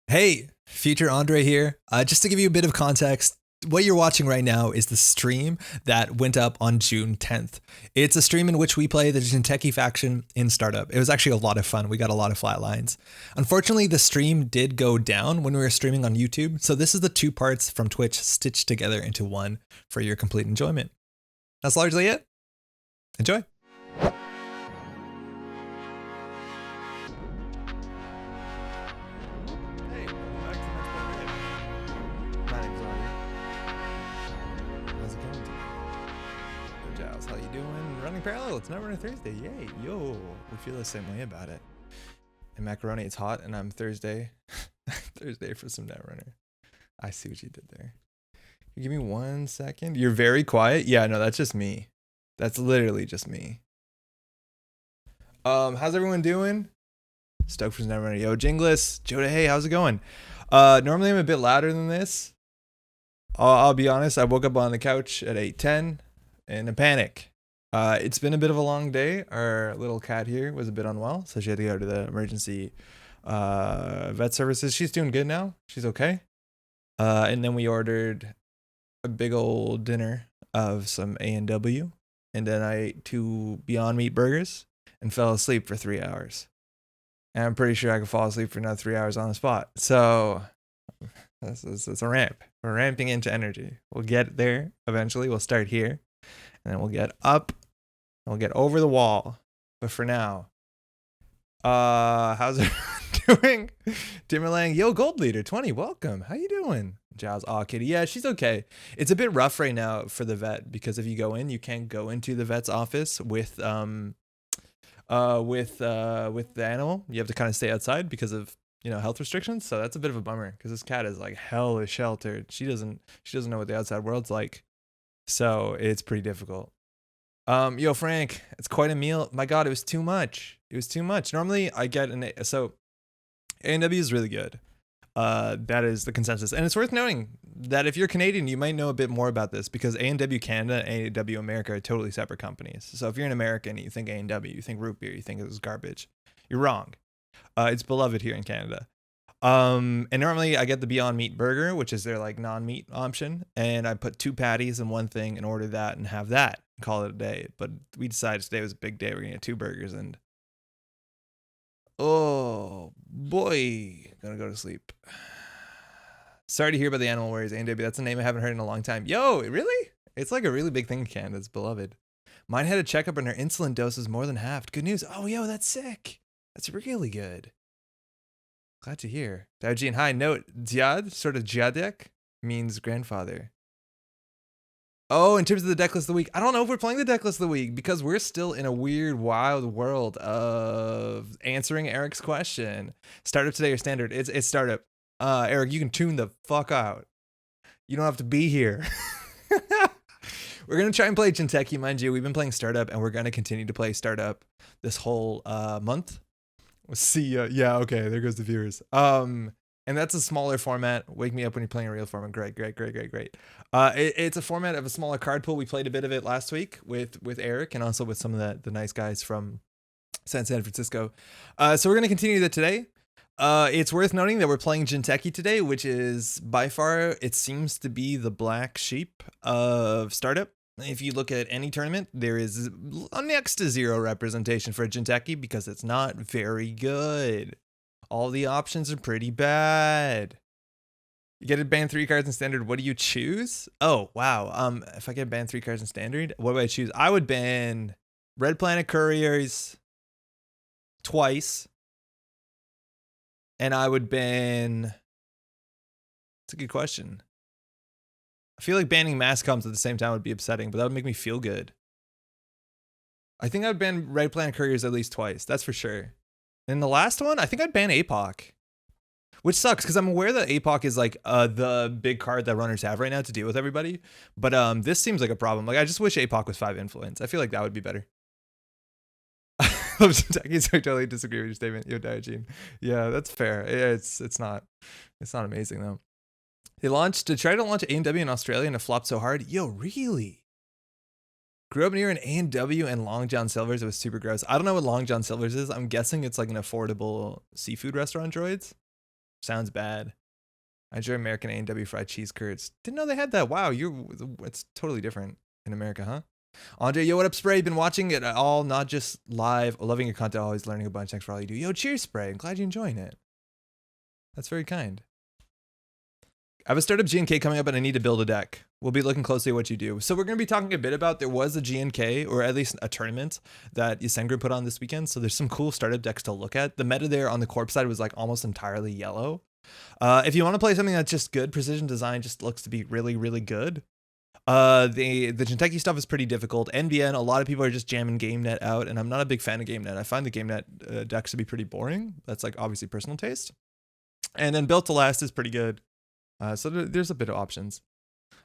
Hey, future Andre here. Just to give you a bit of context, what you're watching right now is the stream that went up on June 10th. It's a stream in which we play the Jinteki faction in Startup. It was actually a lot of fun. We got a lot of flatlines. Unfortunately, the stream did go down when we were streaming on YouTube, so this is the two parts from Twitch stitched together into one for your complete enjoyment. That's largely it. Enjoy. Parallel, it's Netrunner Thursday. Yay, yo, we feel the same way about it. And macaroni, it's hot, and I'm Thursday. Thursday for some Netrunner. I see what you did there. You give me 1 second. You're very quiet. Yeah, no, that's just me. That's literally just me. How's everyone doing? Stoked for some Netrunner. Yo, Jinglis, Joda, hey, how's it going? Normally I'm a bit louder than this. I'll be honest. I woke up on the couch at 8:10 in a panic. It's been a bit of a long day. Our little cat here was a bit unwell, so she had to go to the emergency vet services. She's doing good now. She's okay. And then we ordered a big old dinner of some A&W, and then I ate 2 Beyond Meat burgers and fell asleep for 3 hours. And I'm pretty sure I could fall asleep for another 3 hours on the spot. So it's a ramp. We're ramping into energy. We'll get there eventually. We'll start here, and then we'll get up. We'll get over the wall. But for now, how's everyone doing? Timberlang, yo, Gold Leader 20, welcome. How you doing? Giles, aw, kitty. Yeah, she's okay. It's a bit rough right now for the vet because if you go in, you can't go into the vet's office with the animal. You have to kind of stay outside because of health restrictions. So that's a bit of a bummer because this cat is like hell is sheltered. She doesn't know what the outside world's like, so it's pretty difficult. Yo, Frank, it's quite a meal. My God, it was too much. It was too much. Normally, I get so A&W is really good. That is the consensus, and it's worth noting that if you're Canadian, you might know a bit more about this because A&W Canada and A&W America are totally separate companies. So if you're an American and you think A&W, you think root beer, you think it was garbage, you're wrong. It's beloved here in Canada. And normally I get the Beyond Meat burger, which is their like non-meat option, and I put 2 patties in one thing and order that and have that and call it a day. But we decided today was a big day. We're gonna get 2 burgers and oh boy, gonna go to sleep. Sorry to hear about the Animal Warriors A&W. That's a name I haven't heard in a long time. Yo, really? It's like a really big thing in Canada. It's beloved. Mine had a checkup and her insulin dose is more than halved. Good news. Oh, yo, that's sick. That's really good. Glad to hear. Daojin, hi. Note, Ziad, sort of Jiadek, means grandfather. Oh, in terms of the deck list of the week, I don't know if we're playing the deck list of the week because we're still in a weird, wild world of answering Eric's question. Startup today or standard? It's startup. Eric, you can tune the fuck out. You don't have to be here. We're going to try and play Jinteki, mind you. We've been playing startup, and we're going to continue to play startup this whole month. See ya. Yeah, okay, there goes the viewers. And that's a smaller format. Wake me up when you're playing a real format. Great. It's a format of a smaller card pool. We played a bit of it last week with Eric and also with some of the nice guys from San Francisco. So we're going to continue that today. It's worth noting that we're playing Jinteki today, which is by far, it seems to be the black sheep of startup. If you look at any tournament, there is next to 0 representation for Jinteki because it's not very good. All the options are pretty bad. You get to ban 3 cards in standard. What do you choose? Oh, wow. If I get banned 3 cards in standard, what do I choose? I would ban Red Planet Couriers twice. And I would ban... It's a good question. I feel like banning mass comms at the same time would be upsetting, but that would make me feel good. I think I would ban Red Planet Couriers at least twice. That's for sure. And the last one, I think I'd ban APOC. Which sucks, because I'm aware that APOC is like the big card that runners have right now to deal with everybody. But this seems like a problem. Like, I just wish APOC was 5 influence. I feel like that would be better. I totally disagree with your statement. Yo, Diogene. Yeah, that's fair. It's not amazing, though. They tried to launch A&W in Australia and it flopped so hard. Yo, really? Grew up near an A&W and Long John Silver's. It was super gross. I don't know what Long John Silver's is. I'm guessing it's like an affordable seafood restaurant droids. Sounds bad. I enjoy American A&W fried cheese curds. Didn't know they had that. Wow, it's totally different in America, huh? Andre, yo, what up, Spray? Been watching it all, not just live. Loving your content, always learning a bunch. Thanks for all you do. Yo, cheers, Spray. I'm glad you're enjoying it. That's very kind. I have a startup GNK coming up and I need to build a deck. We'll be looking closely at what you do. So we're going to be talking a bit about, there was a GNK, or at least a tournament that Yasengru put on this weekend. So there's some cool startup decks to look at. The meta there on the corp side was like almost entirely yellow. If you want to play something that's just good, precision design just looks to be really, really good. The Jinteki stuff is pretty difficult. NBN, a lot of people are just jamming GameNet out, and I'm not a big fan of GameNet. I find the GameNet decks to be pretty boring. That's like obviously personal taste. And then Built to Last is pretty good. So there's a bit of options.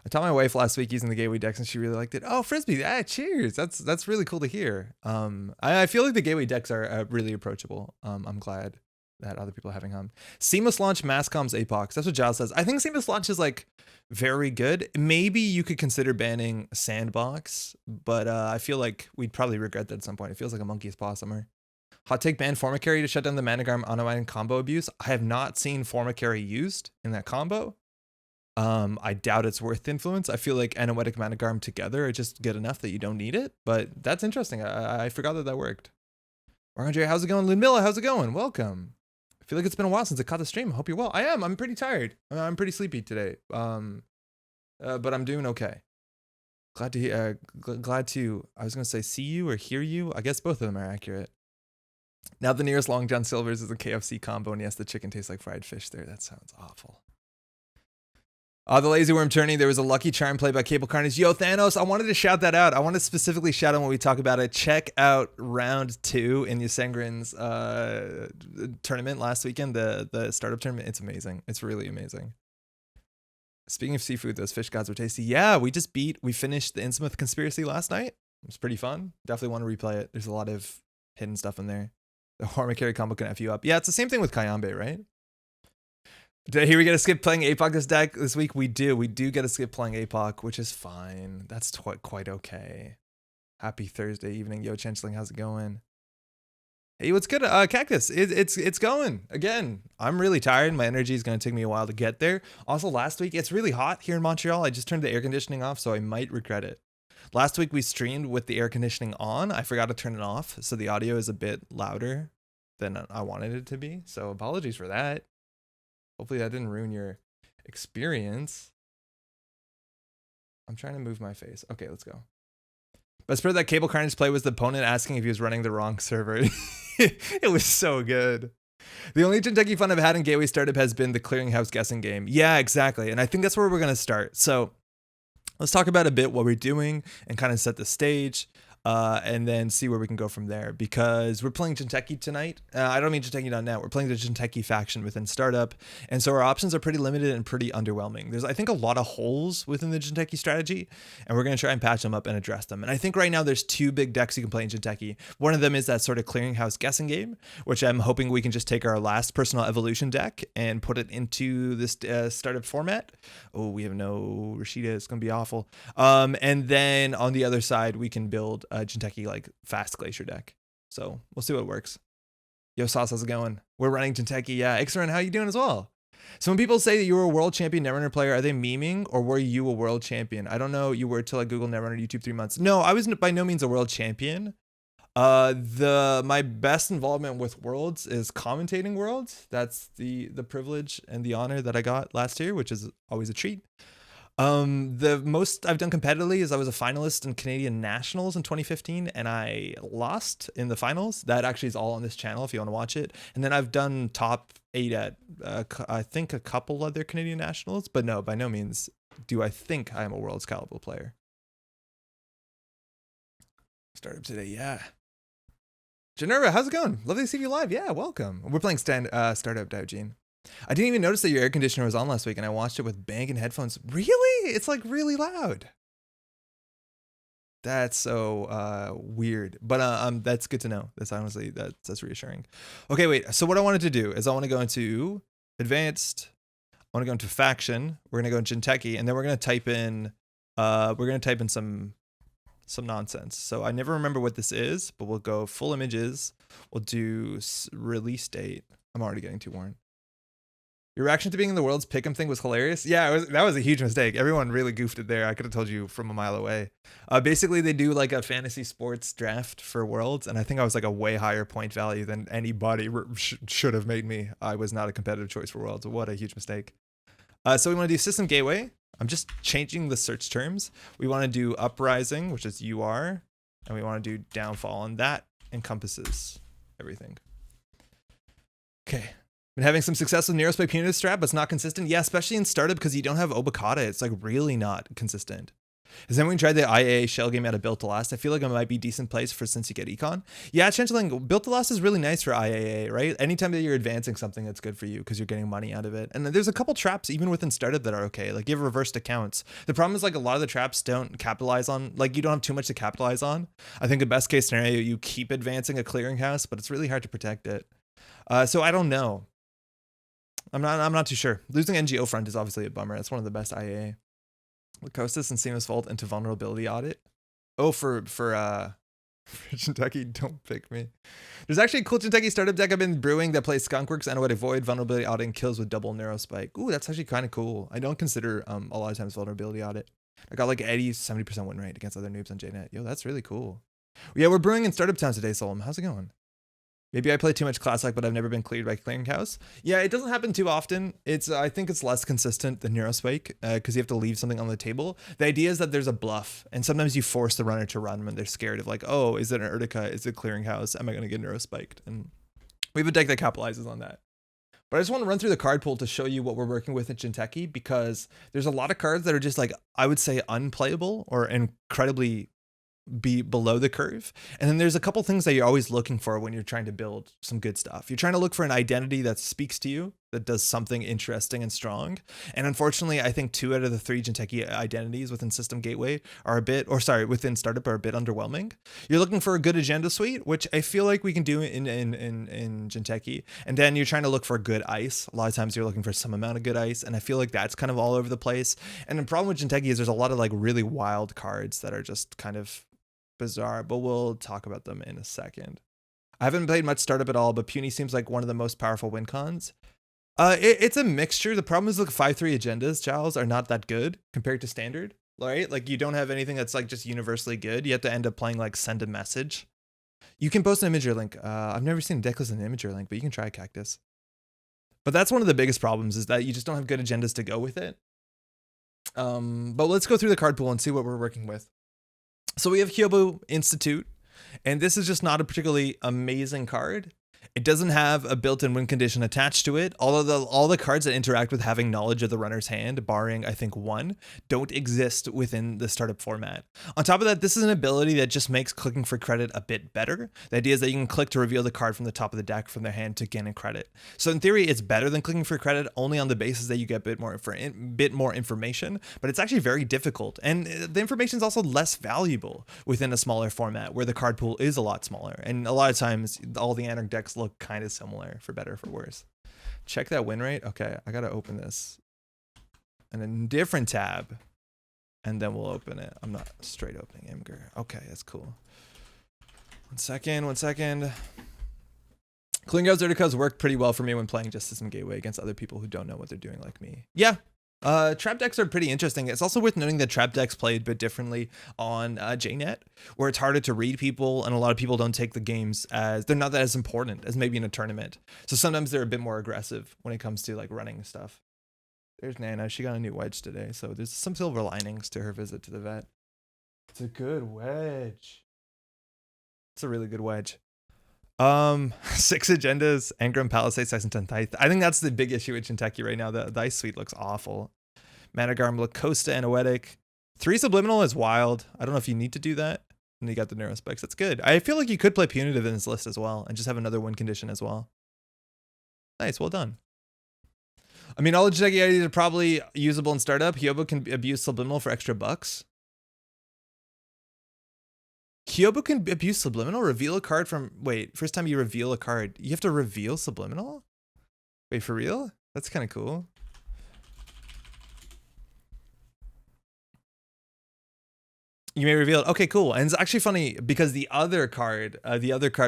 I taught my wife last week using the Gateway decks, and she really liked it. Oh, Frisbee! Cheers! That's really cool to hear. I feel like the Gateway decks are really approachable. I'm glad that other people are having them. Seamless launch Masscom's Apox. That's what Giles says. I think Seamless launch is like very good. Maybe you could consider banning Sandbox, but I feel like we'd probably regret that at some point. It feels like a monkey's paw somewhere. Hot take, ban Formicarry to shut down the Managarm Onowine combo abuse. I have not seen Formicarry used in that combo. I doubt it's worth the influence. I feel like Anoetic Managarm together are just good enough that you don't need it, but that's interesting. I forgot that worked. Andre, how's it going? Ludmilla, how's it going? Welcome. I feel like it's been a while since I caught the stream. I hope you're well. I am. I'm pretty tired. I'm pretty sleepy today. But I'm doing okay. Glad to, I was going to say see you or hear you. I guess both of them are accurate. Now the nearest Long John Silver's is a KFC combo, and yes, the chicken tastes like fried fish there. That sounds awful. The Lazy Worm Tourney, there was a Lucky Charm play by Cable Carnage. Yo, Thanos, I wanted to shout that out. I want to specifically shout out when we talk about it. Check out round 2 in Yasengrin's tournament last weekend, the startup tournament. It's amazing. It's really amazing. Speaking of seafood, those fish gods were tasty. Yeah, we finished the Innsmouth Conspiracy last night. It was pretty fun. Definitely want to replay it. There's a lot of hidden stuff in there. The Hormicary combo can F you up. Yeah, it's the same thing with Kayambe, right? Did I hear we get to skip playing APOC this week? We do get to skip playing APOC, which is fine. That's quite okay. Happy Thursday evening. Yo, Changeling, how's it going? Hey, what's good? Cactus, it's going. Again, I'm really tired. My energy is going to take me a while to get there. Also, last week, it's really hot here in Montreal. I just turned the air conditioning off, so I might regret it. Last week, we streamed with the air conditioning on. I forgot to turn it off, so the audio is a bit louder than I wanted it to be. So apologies for that. Hopefully that didn't ruin your experience. I'm trying to move my face. Okay, let's go. Best part of that Cable Carnage play was the opponent asking if he was running the wrong server. It was so good. The only Jinteki fun I've had in Gateway Startup has been the clearinghouse guessing game. Yeah, exactly. And I think that's where we're going to start. So let's talk about a bit what we're doing and kind of set the stage. And then see where we can go from there, because we're playing Jinteki tonight. I don't mean Jinteki.net. We're playing the Jinteki faction within Startup, and so our options are pretty limited and pretty underwhelming. There's, I think, a lot of holes within the Jinteki strategy, and we're going to try and patch them up and address them. And I think right now there's 2 big decks you can play in Jinteki. One of them is that sort of clearinghouse guessing game, which I'm hoping we can just take our last personal evolution deck and put it into this Startup format. Oh, we have no Rashida. It's going to be awful. And then on the other side, we can build Jinteki like fast glacier deck. So we'll see what works. Yo, Sauce, how's it going? We're running Jinteki. Yeah, Ixaran, how you doing as well? So when people say that you were a world champion Netrunner player, are they memeing, or were you a world champion? I don't know. You were till I Google Netrunner YouTube 3 months. No, I was by no means a world champion. My best involvement with Worlds is commentating Worlds. That's the privilege and the honor that I got last year, which is always a treat. The most I've done competitively is I was a finalist in Canadian Nationals in 2015, and I lost in the finals. That actually is all on this channel if you want to watch it. And then I've done top 8 at I think a couple other Canadian Nationals, but no, by no means do I think I am a World's caliber player. Startup today, yeah. Generva, how's it going? Lovely to see you live. Yeah, welcome. We're playing Startup Daojin. I didn't even notice that your air conditioner was on last week, and I watched it with banging headphones. Really? It's like really loud. That's so weird, but that's good to know. That's honestly that's reassuring. Okay, wait. So what I wanted to do is I want to go into advanced. I want to go into faction. We're gonna go in Jinteki, and then we're gonna type in some nonsense. So I never remember what this is, but we'll go full images. We'll do release date. I'm already getting too worn. Your reaction to being in the world's pick'em thing was hilarious. Yeah, that was a huge mistake. Everyone really goofed it there. I could have told you from a mile away. Basically, they do like a fantasy sports draft for worlds, and I think I was like a way higher point value than anybody should have made me. I was not a competitive choice for worlds. What a huge mistake. So we want to do system gateway. I'm just changing the search terms. We want to do uprising, which is UR, and we want to do downfall, and that encompasses everything. Okay. Been having some success with Neurospike punitive strap, but it's not consistent. Yeah, especially in startup because you don't have Obokata. It's like really not consistent. Has anyone tried the IAA shell game out of Built to Last? I feel like it might be a decent place for since you get econ. Yeah, Changeling, Built to Last is really nice for IAA, right? Anytime that you're advancing something, that's good for you because you're getting money out of it. And then there's a couple traps even within startup that are okay. Like you have reversed accounts. The problem is like a lot of the traps don't capitalize on, like you don't have too much to capitalize on. I think the best case scenario, you keep advancing a clearinghouse, but it's really hard to protect it. So I don't know. I'm not too sure. Losing NGO front is obviously a bummer. That's one of the best IAA. Lacostas and Seamus Vault into vulnerability audit. Oh, for Jinteki, don't pick me. There's actually a cool Jinteki startup deck I've been brewing that plays Skunkworks, Anoetic Void, vulnerability audit, and kills with double Neurospike. Ooh, that's actually kind of cool. I don't consider a lot of times vulnerability audit. I got like 70% win rate against other noobs on JNet. Yo, that's really cool. Yeah, we're brewing in startup town today, Solom. How's it going? Maybe I play too much Classic, but I've never been cleared by Clearinghouse. Yeah, it doesn't happen too often. I think it's less consistent than Neurospike because you have to leave something on the table. The idea is that there's a bluff, and sometimes you force the runner to run when they're scared of like, oh, is it an Urtica? Is it Clearinghouse? Am I going to get Neurospiked? And we have a deck that capitalizes on that. But I just want to run through the card pool to show you what we're working with at Jinteki because there's a lot of cards that are just like, I would say unplayable or incredibly be below the curve. And then there's a couple things that you're always looking for when you're trying to build some good stuff. You're trying to look for an identity that speaks to you, that does something interesting and strong. And unfortunately, I think 2 out of the 3 Jinteki identities within System Gateway are within Startup are a bit underwhelming. You're looking for a good agenda suite, which I feel like we can do in Jinteki. And then you're trying to look for good ice. A lot of times you're looking for some amount of good ice. And I feel like that's kind of all over the place. And the problem with Jinteki is there's a lot of like really wild cards that are just kind of bizarre, but we'll talk about them in a second. I haven't played much startup at all, but Puny seems like one of the most powerful win cons. It's a mixture. The problem is like 5-3 agendas, Giles, are not that good compared to standard, right? Like you don't have anything that's like just universally good. You have to end up playing like send a message. You can post an imager link. I've never seen a deck with an imager link, but you can try Cactus. But that's one of the biggest problems is that you just don't have good agendas to go with it. But let's go through the card pool and see what we're working with. So we have Hyobu Institute, and this is just not a particularly amazing card. It doesn't have a built-in win condition attached to it. All the cards that interact with having knowledge of the runner's hand, barring I think 1, don't exist within the startup format. On top of that, this is an ability that just makes clicking for credit a bit better. The idea is that you can click to reveal the card from the top of the deck from their hand to gain a credit. So in theory, it's better than clicking for credit only on the basis that you get a bit more information, but it's actually very difficult. And the information is also less valuable within a smaller format where the card pool is a lot smaller. And a lot of times, all the Anarch decks look kind of similar for better or for worse. Check that win rate. Okay, I gotta open this in a different tab and then we'll open it. I'm not straight opening Imgur. Okay, that's cool. One second. Clearinghouse Urticas worked pretty well for me when playing just System Gateway against other people who don't know what they're doing like me. Yeah. Trap decks are pretty interesting. It's also worth noting that trap decks play a bit differently on JNet, where it's harder to read people, and a lot of people don't take the games as they're not that as important as maybe in a tournament. So sometimes they're a bit more aggressive when it comes to like running stuff. There's Nana. She got a new wedge today, so there's some silver linings to her visit to the vet. It's a good wedge. It's a really good wedge. 6 agendas, Engram, Palisade, Sex and 10th Height. I think that's the big issue with Jinteki right now. The ice suite looks awful. Managarm, Lacosta, Anoetic. 3 Subliminal is wild. I don't know if you need to do that. And you got the Neurospikes. That's good. I feel like you could play Punitive in this list as well and just have another win condition as well. Nice, well done. I mean, all the Jinteki IDs are probably usable in startup. Hyobu can abuse Subliminal for extra bucks. Hyobu can abuse Subliminal? Reveal a card from... Wait, first time you reveal a card, you have to reveal Subliminal? Wait, for real? That's kind of cool. You may reveal it. Okay, cool. And it's actually funny because the other card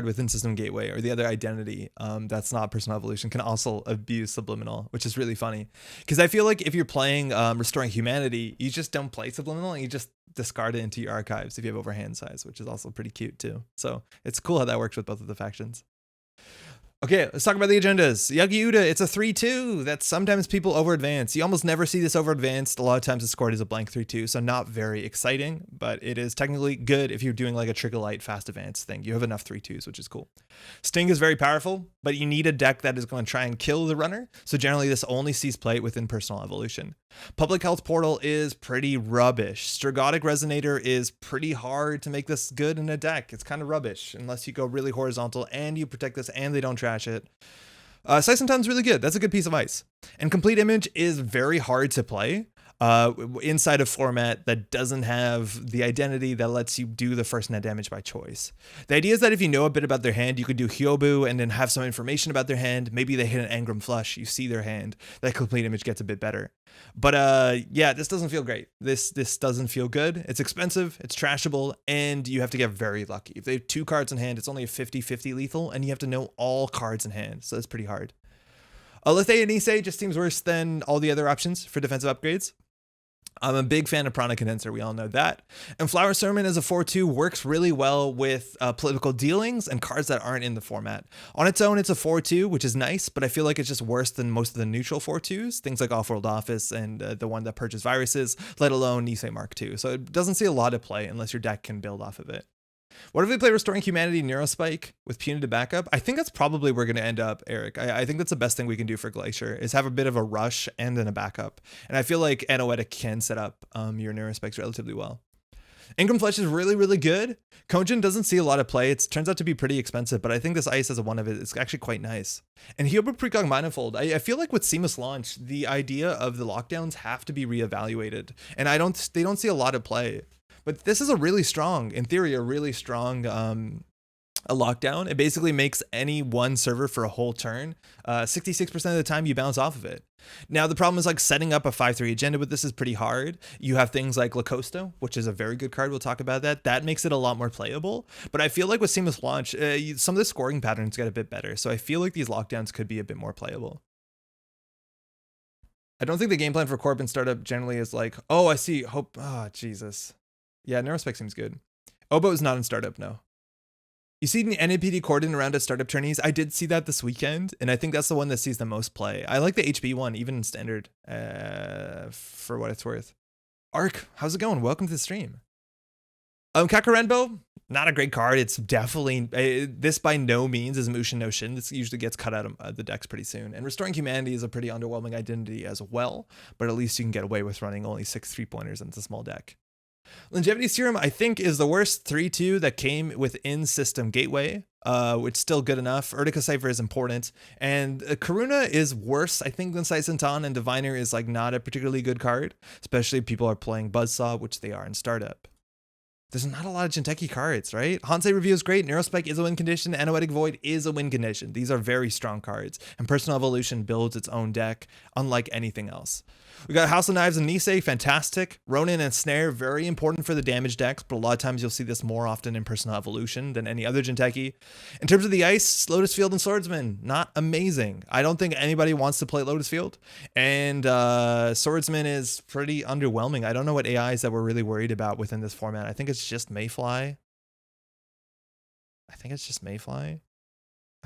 within System Gateway, or the other identity, that's not Personal Evolution, can also abuse Subliminal, which is really funny. Because I feel like if you're playing Restoring Humanity, you just don't play Subliminal, and you just discard it into your archives if you have overhand size, which is also pretty cute too. So it's cool how that works with both of the factions. Okay, let's talk about the agendas. Yagi Uda, it's a 3-2. That's sometimes people over advance. You almost never see this over advanced. A lot of times it's scored as a blank 3-2, so not very exciting, but it is technically good if you're doing like a trigger light fast advance thing. You have enough 3-2s, which is cool. Sting is very powerful, but you need a deck that is going to try and kill the runner, so generally this only sees play within Personal Evolution. Public Health Portal is pretty rubbish. Stragotic Resonator is pretty hard to make this good in a deck. It's kind of rubbish unless you go really horizontal and you protect this and they don't trash it. Seisenton's really good. That's a good piece of ice. And Complete Image is very hard to play inside a format that doesn't have the identity that lets you do the first net damage by choice. The idea is that if you know a bit about their hand, you could do Hyobu and then have some information about their hand. Maybe they hit an Engram Flush, you see their hand. That Complete Image gets a bit better. But yeah, this doesn't feel great. This doesn't feel good. It's expensive, it's trashable, and you have to get very lucky. If they have 2 cards in hand, it's only a 50-50 lethal, and you have to know all cards in hand, so it's pretty hard. Alethea and Issei just seems worse than all the other options for defensive upgrades. I'm a big fan of Prana Condenser, we all know that. And Flower Sermon as a 4-2 works really well with political dealings and cards that aren't in the format. On its own, it's a 4-2, which is nice, but I feel like it's just worse than most of the neutral 4-2s, things like Off-World Office and the one that purges viruses, let alone Nisei Mark II. So it doesn't see a lot of play unless your deck can build off of it. What if we play Restoring Humanity Neurospike with Punitive Backup? I think that's probably where we're going to end up, Eric. I think that's the best thing we can do for Glacier, is have a bit of a rush and then a backup. And I feel like Anoetic can set up your Neurospikes relatively well. Engram Flesh is really, really good. Kojin doesn't see a lot of play. It turns out to be pretty expensive, but I think this ice as a one of it is actually quite nice. And Hyobu Precog Manifold, I feel like with Seamless Launch, the idea of the lockdowns have to be reevaluated. And they don't see a lot of play. But this is a really strong, in theory, a really strong a lockdown. It basically makes any one server for a whole turn. 66% of the time you bounce off of it. Now, the problem is like setting up a 5-3 agenda with this is pretty hard. You have things like Lacosto, which is a very good card. We'll talk about that. That makes it a lot more playable. But I feel like with Seamless Launch, some of the scoring patterns get a bit better. So I feel like these lockdowns could be a bit more playable. I don't think the game plan for Corbin startup generally is like, oh, I see. Hope. Oh, Jesus. Yeah, Neurospike seems good. Obo is not in startup, no. You see the NAPD Cordon around at startup tourneys? I did see that this weekend, and I think that's the one that sees the most play. I like the HB one, even in standard, for what it's worth. Ark, how's it going? Welcome to the stream. Kakarenbo, not a great card. It's definitely, this by no means is Mushin no Shin. This usually gets cut out of the decks pretty soon. And Restoring Humanity is a pretty underwhelming identity as well, but at least you can get away with running only 6 3-pointers in a small deck. Longevity Serum, I think, is the worst 3-2 that came within System Gateway, which is still good enough. Urtica Cypher is important. And Karuna is worse, I think, than Saisentan, and Diviner is like not a particularly good card, especially if people are playing Buzzsaw, which they are in startup. There's not a lot of Jinteki cards, right? Hansei Review is great. Neurospike is a win condition. Anoetic Void is a win condition. These are very strong cards. And Personal Evolution builds its own deck, unlike anything else. We got House of Knives and Nisei, fantastic. Ronin and Snare, very important for the damage decks, but a lot of times you'll see this more often in Personal Evolution than any other Jinteki. In terms of the ice, Lotus Field and Swordsman, not amazing. I don't think anybody wants to play Lotus Field. And Swordsman is pretty underwhelming. I don't know what AIs that we're really worried about within this format. I think it's just Mayfly. I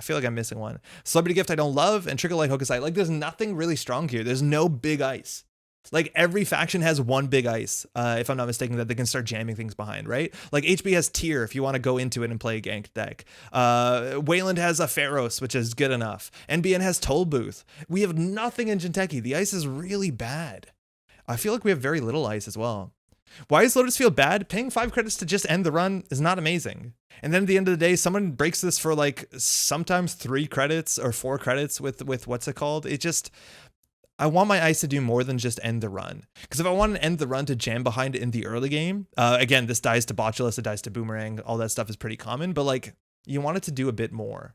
feel like I'm missing one. Celebrity Gift I don't love, and Trigger Light Hokusai. Like, there's nothing really strong here. There's no big ice. Like, every faction has one big ice, if I'm not mistaken, that they can start jamming things behind, right? Like, HB has Tyr if you want to go into it and play a ganked deck. Wayland has a Pharos, which is good enough. NBN has Toll Booth. We have nothing in Jinteki. The ice is really bad. I feel like we have very little ice as well. Why is Lotus Field bad? Paying 5 credits to just end the run is not amazing. And then at the end of the day, someone breaks this for like sometimes 3 credits or 4 credits with what's it called? It just, I want my ice to do more than just end the run. Because if I want to end the run to jam behind in the early game, again, this dies to Botulus, it dies to Boomerang, all that stuff is pretty common, but like you want it to do a bit more.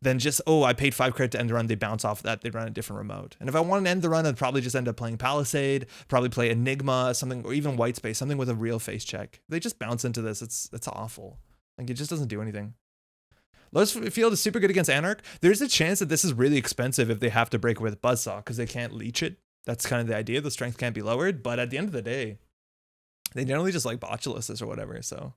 than just, oh, I paid 5 credit to end the run, they bounce off that, they run a different remote. And if I want to end the run, I'd probably just end up playing Palisade, probably play Enigma, something, or even White Space, something with a real face check. They just bounce into this. It's awful. Like, it just doesn't do anything. Lotus Field is super good against Anarch. There's a chance that this is really expensive if they have to break with Buzzsaw, because they can't leech it. That's kind of the idea. The strength can't be lowered, but at the end of the day, they generally just like Botulissus or whatever, so.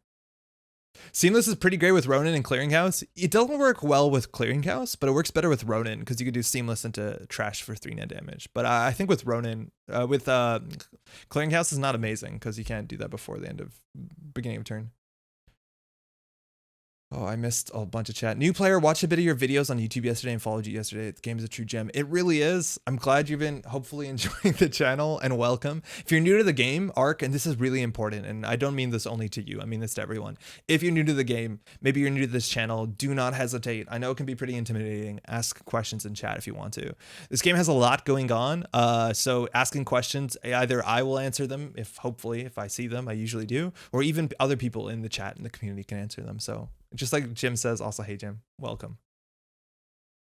Seamless is pretty great with Ronin and Clearinghouse. It doesn't work well with Clearinghouse, but it works better with Ronin, because you could do Seamless into Trash for 3 net damage. But I think with Ronin, Clearinghouse is not amazing, because you can't do that before the end of beginning of turn. Oh, I missed a bunch of chat. New player, watched a bit of your videos on YouTube yesterday and followed you yesterday. The game is a true gem. It really is. I'm glad you've been hopefully enjoying the channel, and welcome. If you're new to the game, Arc, and this is really important, and I don't mean this only to you, I mean this to everyone. If you're new to the game, maybe you're new to this channel, do not hesitate. I know it can be pretty intimidating. Ask questions in chat if you want to. This game has a lot going on, so asking questions, either I will answer them, hopefully if I see them, I usually do, or even other people in the chat in the community can answer them. So just like Jim says, also, hey Jim, welcome.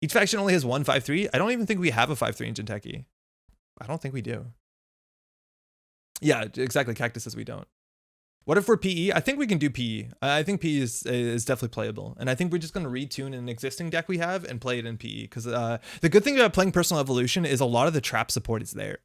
Each faction only has one 5-3. I don't even think we have a 5-3 in Jinteki. I don't think we do. Yeah, exactly. Cactus says we don't. What if we're PE? I think we can do PE. I think PE is definitely playable. And I think we're just going to retune an existing deck we have and play it in PE. Because the good thing about playing Personal Evolution is a lot of the trap support is there.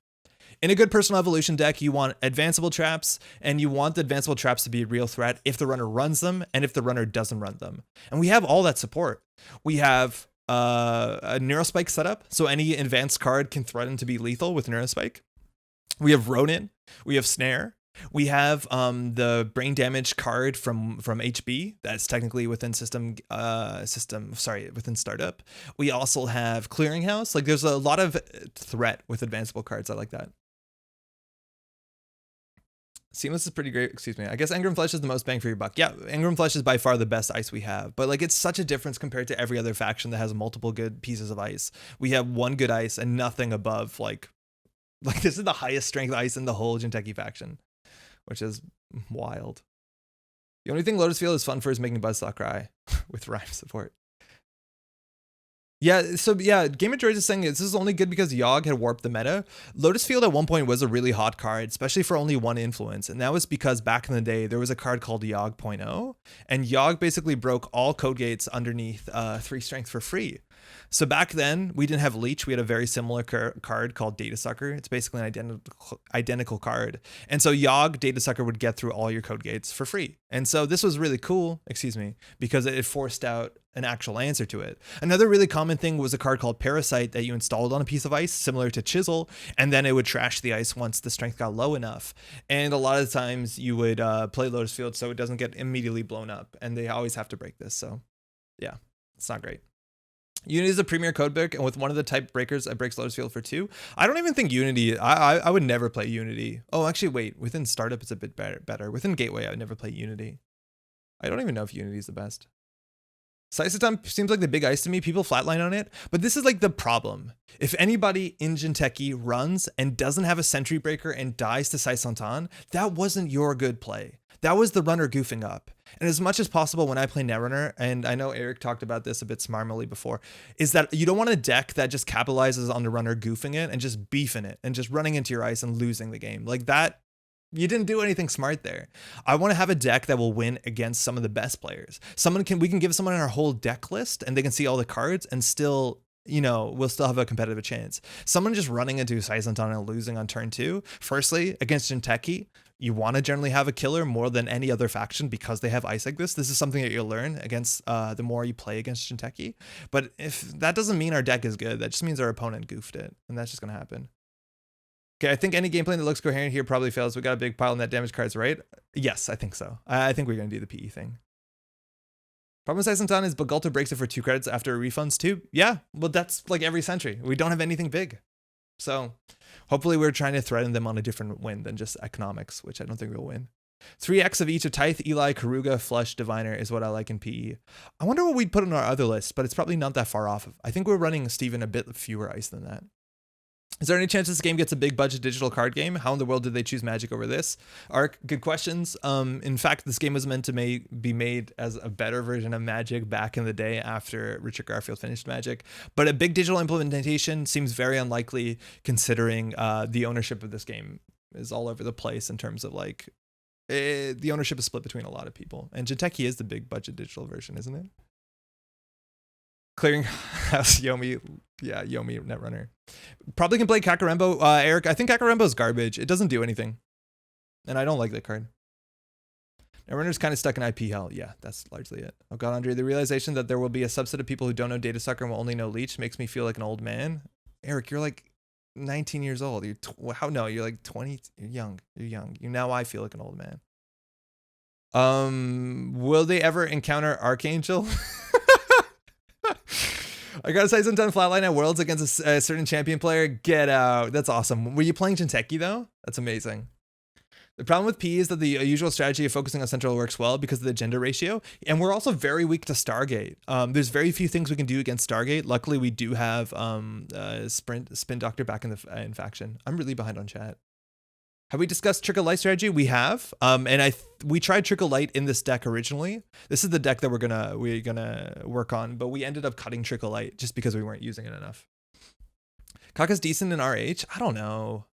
In a good Personal Evolution deck, you want advanceable traps, and you want the advanceable traps to be a real threat if the runner runs them and if the runner doesn't run them. And we have all that support. We have a Neurospike setup, so any advanced card can threaten to be lethal with Neurospike. We have Ronin. We have Snare. We have the brain damage card from HB that's technically within within startup. We also have Clearinghouse. Like, there's a lot of threat with advanceable cards. I like that. Seamless is pretty great. Excuse me. I guess Engram Flesh is the most bang for your buck. Yeah, Engram Flesh is by far the best ice we have. But like, it's such a difference compared to every other faction that has multiple good pieces of ice. We have one good ice and nothing above like this is the highest strength ice in the whole Jinteki faction, which is wild. The only thing Lotus Field is fun for is making Buzzsaw cry with rhyme support. Yeah, so yeah, Game of Droids is saying this is only good because Yogg had warped the meta. Lotus Field at one point was a really hot card, especially for only one influence, and that was because back in the day there was a card called Yogg 0.0, and Yogg basically broke all code gates underneath 3 strength for free. So back then we didn't have Leech, we had a very similar card called Data Sucker. It's basically an identical card, and so Yogg Data Sucker would get through all your code gates for free. And so this was really cool, because it forced out an actual answer to it. Another really common thing was a card called Parasite that you installed on a piece of ice, similar to Chisel, and then it would trash the ice once the strength got low enough. And a lot of times you would play Lotus Field so it doesn't get immediately blown up, and they always have to break this. So yeah, it's not great. Unity is a premier codebook, and with one of the type breakers, it breaks Lotus Field for 2. I don't even think Unity, I would never play Unity. Oh, actually, wait, within Startup, it's a bit better. Within Gateway, I would never play Unity. I don't even know if Unity is the best. Saisatam seems like the big ice to me. People flatline on it, but this is like the problem. If anybody in Jinteki runs and doesn't have a sentry breaker and dies to Saisantan, that wasn't your good play. That was the runner goofing up. And as much as possible when I play Netrunner, and I know Eric talked about this a bit smarmily before, is that you don't want a deck that just capitalizes on the runner goofing it and just beefing it and just running into your ice and losing the game. Like that, you didn't do anything smart there. I want to have a deck that will win against some of the best players. We can give someone our whole deck list and they can see all the cards and still, we'll still have a competitive chance. Someone just running into Saisantan and losing on turn 2. Firstly, against Jinteki, you want to generally have a killer more than any other faction because they have ice like this. This is something that you'll learn against the more you play against Jinteki. But if that doesn't mean our deck is good, that just means our opponent goofed it, and that's just going to happen. Okay, I think any game plan that looks coherent here probably fails. We got a big pile of net damage cards, right? Yes, I think so. I think we're going to do the PE thing. Problem with Saisantan is Bagulta breaks it for 2 credits after refunds too. Yeah, well, that's like every sentry. We don't have anything big. So hopefully we're trying to threaten them on a different win than just economics, which I don't think we'll win. 3x of each of Tithe, Eli, Karuga, Flush, Diviner is what I like in PE. I wonder what we'd put on our other list, but it's probably not that far off. I think we're running Steven a bit fewer ice than that. Is there any chance this game gets a big budget digital card game? How in the world did they choose Magic over this? Ark, good questions. In fact, this game was meant to be made as a better version of Magic back in the day after Richard Garfield finished Magic. But a big digital implementation seems very unlikely considering the ownership of this game is all over the place in terms of like, the ownership is split between a lot of people. And Jinteki is the big budget digital version, isn't it? Clearinghouse Yomi. Yeah, Yomi Netrunner. Probably can play Kakarembo. Eric, I think Kakarembo's garbage. It doesn't do anything. And I don't like that card. Netrunner's kind of stuck in IP hell. Yeah, that's largely it. Oh god, Andre, the realization that there will be a subset of people who don't know Data Sucker and will only know Leech makes me feel like an old man. Eric, you're like 19 years old. How no, you're like 20. You're young. You're young. Now I feel like an old man. Will they ever encounter Archangel? I gotta say, sometime flatline at Worlds against a certain champion player. Get out. That's awesome. Were you playing Jinteki though? That's amazing. The problem with P is that the usual strategy of focusing on central works well because of the gender ratio. And we're also very weak to Stargate. There's very few things we can do against Stargate. Luckily, we do have Spin Doctor back in faction. I'm really behind on chat. Have we discussed Trickle Light strategy? We have, and we tried Trickle Light in this deck originally. This is the deck that we're gonna work on, but we ended up cutting Trickle Light just because we weren't using it enough. Kaka's decent in RH? I don't know.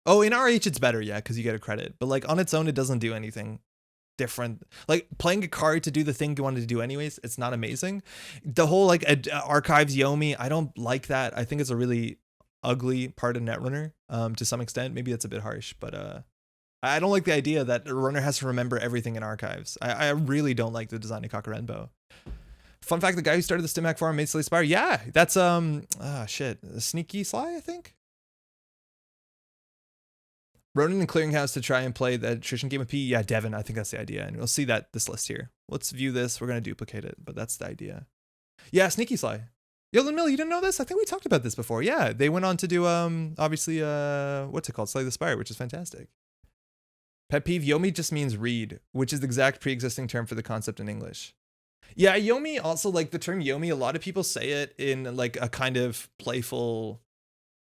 Oh, in RH it's better, yeah, because you get a credit. But like on its own, it doesn't do anything different. Like playing a card to do the thing you wanted to do anyways, it's not amazing. The whole like archives Yomi, I don't like that. I think it's a really ugly part of Netrunner to some extent. Maybe that's a bit harsh, but I don't like the idea that a runner has to remember everything in archives. I really don't like the design of Kakarembo. Fun fact, the guy who started the Stimhack forum made Slay Spire. Yeah, that's Sneaky Sly, I think. Ronan and Clearinghouse to try and play the attrition game with P. Yeah, Devin, I think that's the idea. And we'll see this list here. Let's view this. We're going to duplicate it, but that's the idea. Yeah, Sneaky Sly. Yo, Mill, you didn't know this? I think we talked about this before. Yeah, they went on to do, obviously, what's it called? Slay the Spire, which is fantastic. Pet peeve, Yomi just means read, which is the exact pre-existing term for the concept in English. Yeah, Yomi also, like the term Yomi, a lot of people say it in like a kind of playful,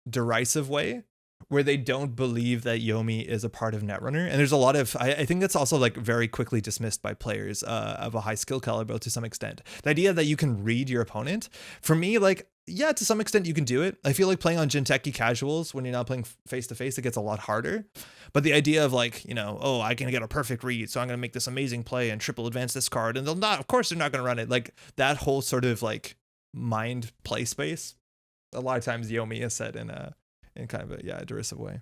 derisive way, where they don't believe that Yomi is a part of Netrunner. And there's a lot of, I think that's also like very quickly dismissed by players of a high skill caliber to some extent. The idea that you can read your opponent, for me, like, yeah, to some extent you can do it. I feel like playing on Jinteki casuals, when you're not playing face to face, it gets a lot harder. But the idea of like, you know, oh, I can get a perfect read, so I'm going to make this amazing play and triple advance this card. And they'll not, of course they're not going to run it. Like that whole sort of like mind play space. A lot of times Yomi is said in kind of a derisive way.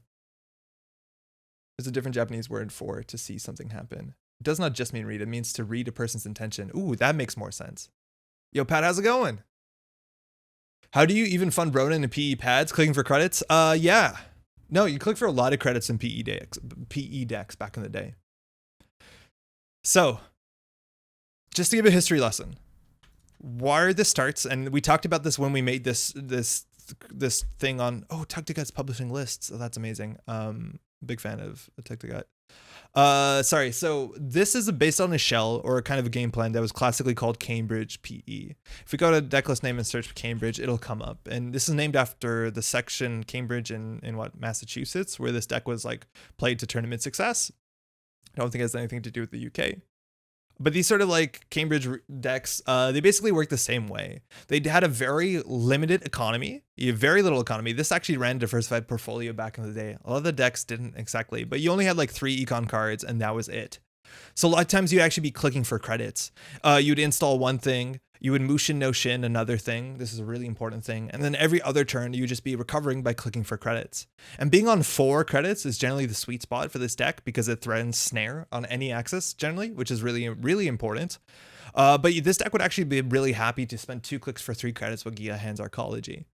There's a different Japanese word for to see something happen. It does not just mean read, it means to read a person's intention. Ooh, that makes more sense. Yo, Pat, how's it going? How do you even fund Ronin and PE pads? Clicking for credits? Yeah. No, you click for a lot of credits in PE decks back in the day. So, just to give a history lesson, where this starts, and we talked about this when we made this thing on Tug2Gut's publishing lists. Oh, that's amazing. Big fan of Tug2Gut. Sorry, so this is based on a shell or a kind of a game plan that was classically called Cambridge PE. If we go to decklist name and search Cambridge, it'll come up. And this is named after the section Cambridge in Massachusetts, where this deck was like played to tournament success. I don't think it has anything to do with the UK. But these sort of like Cambridge decks, they basically work the same way. They had a very limited economy, very little economy. This actually ran a diversified portfolio back in the day. A lot of the decks didn't exactly, but you only had like 3 econ cards and that was it. So a lot of times you'd actually be clicking for credits. You'd install one thing, you would Mushin no Shin another thing. This is a really important thing. And then every other turn, you would just be recovering by clicking for credits. And being on 4 credits is generally the sweet spot for this deck because it threatens Snare on any axis generally, which is really, really important. But this deck would actually be really happy to spend 2 clicks for 3 credits with Gia Hand's Arcology.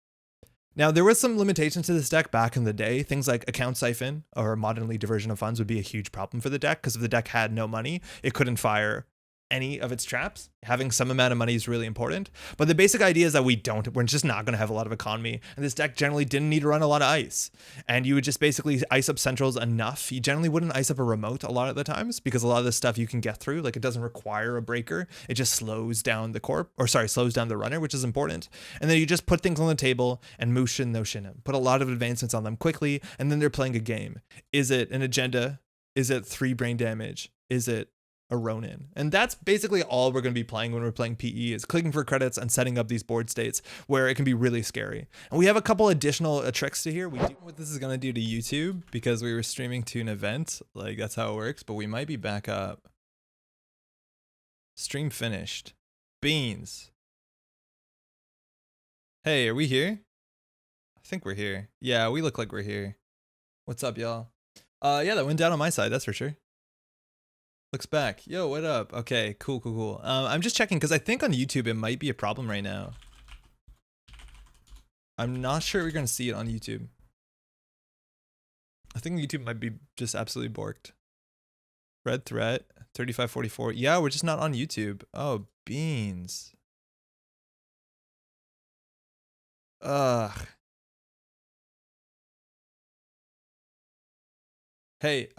Now, there was some limitations to this deck back in the day. Things like account siphon or modern league diversion of funds would be a huge problem for the deck because if the deck had no money, it couldn't fire any of its traps. Having some amount of money is really important. But the basic idea is that we're just not going to have a lot of economy. And this deck generally didn't need to run a lot of ice. And you would just basically ice up centrals enough. You generally wouldn't ice up a remote a lot of the times because a lot of this stuff you can get through. Like it doesn't require a breaker. It just slows down slows down the runner, which is important. And then you just put things on the table and motion no shin them. Put a lot of advancements on them quickly. And then they're playing a game. Is it an agenda? Is it 3 brain damage? Is it a Ronin? And that's basically all we're going to be playing when we're playing PE, is clicking for credits and setting up these board states where it can be really scary. And we have a couple additional tricks to here. We do what this is going to do to YouTube because we were streaming to an event. Like that's how it works, but we might be back up. Stream finished. Beans. Hey, are we here? I think we're here. Yeah, we look like we're here. What's up, y'all? Yeah, that went down on my side, that's for sure. Looks back. Yo, what up? Okay, cool. I'm just checking because I think on YouTube it might be a problem right now. I'm not sure we're gonna see it on YouTube. I think YouTube might be just absolutely borked. Red threat, 3544. Yeah, we're just not on YouTube. Oh, beans. Ugh. Hey,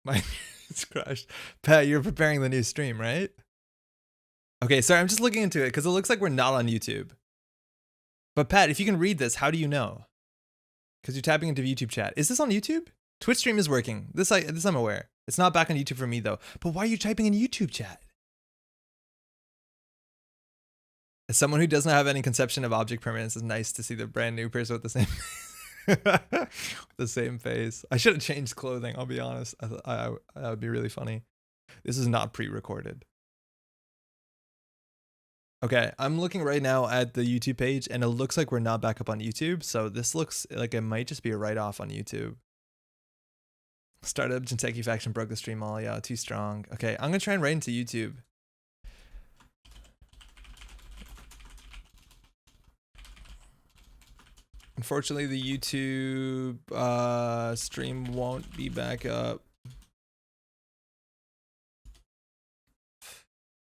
my it's crashed. Pat, you're preparing the new stream, right? Okay, sorry, I'm just looking into it because it looks like we're not on YouTube. But Pat, if you can read this, how do you know? Because you're tapping into YouTube chat. Is this on YouTube? Twitch stream is working. This I'm aware. It's not back on YouTube for me though. But why are you typing in YouTube chat? As someone who doesn't have any conception of object permanence, it's nice to see the brand new person with the same the same face. I should have changed clothing, I'll be honest. That would be really funny. This is not pre-recorded. Okay, I'm looking right now at the YouTube page and it looks like we're not back up on YouTube. So this looks like it might just be a write-off on YouTube. Startup Jinteki faction broke the stream all. Yeah, too strong. Okay, I'm gonna try and write into YouTube. Unfortunately, the YouTube stream won't be back up.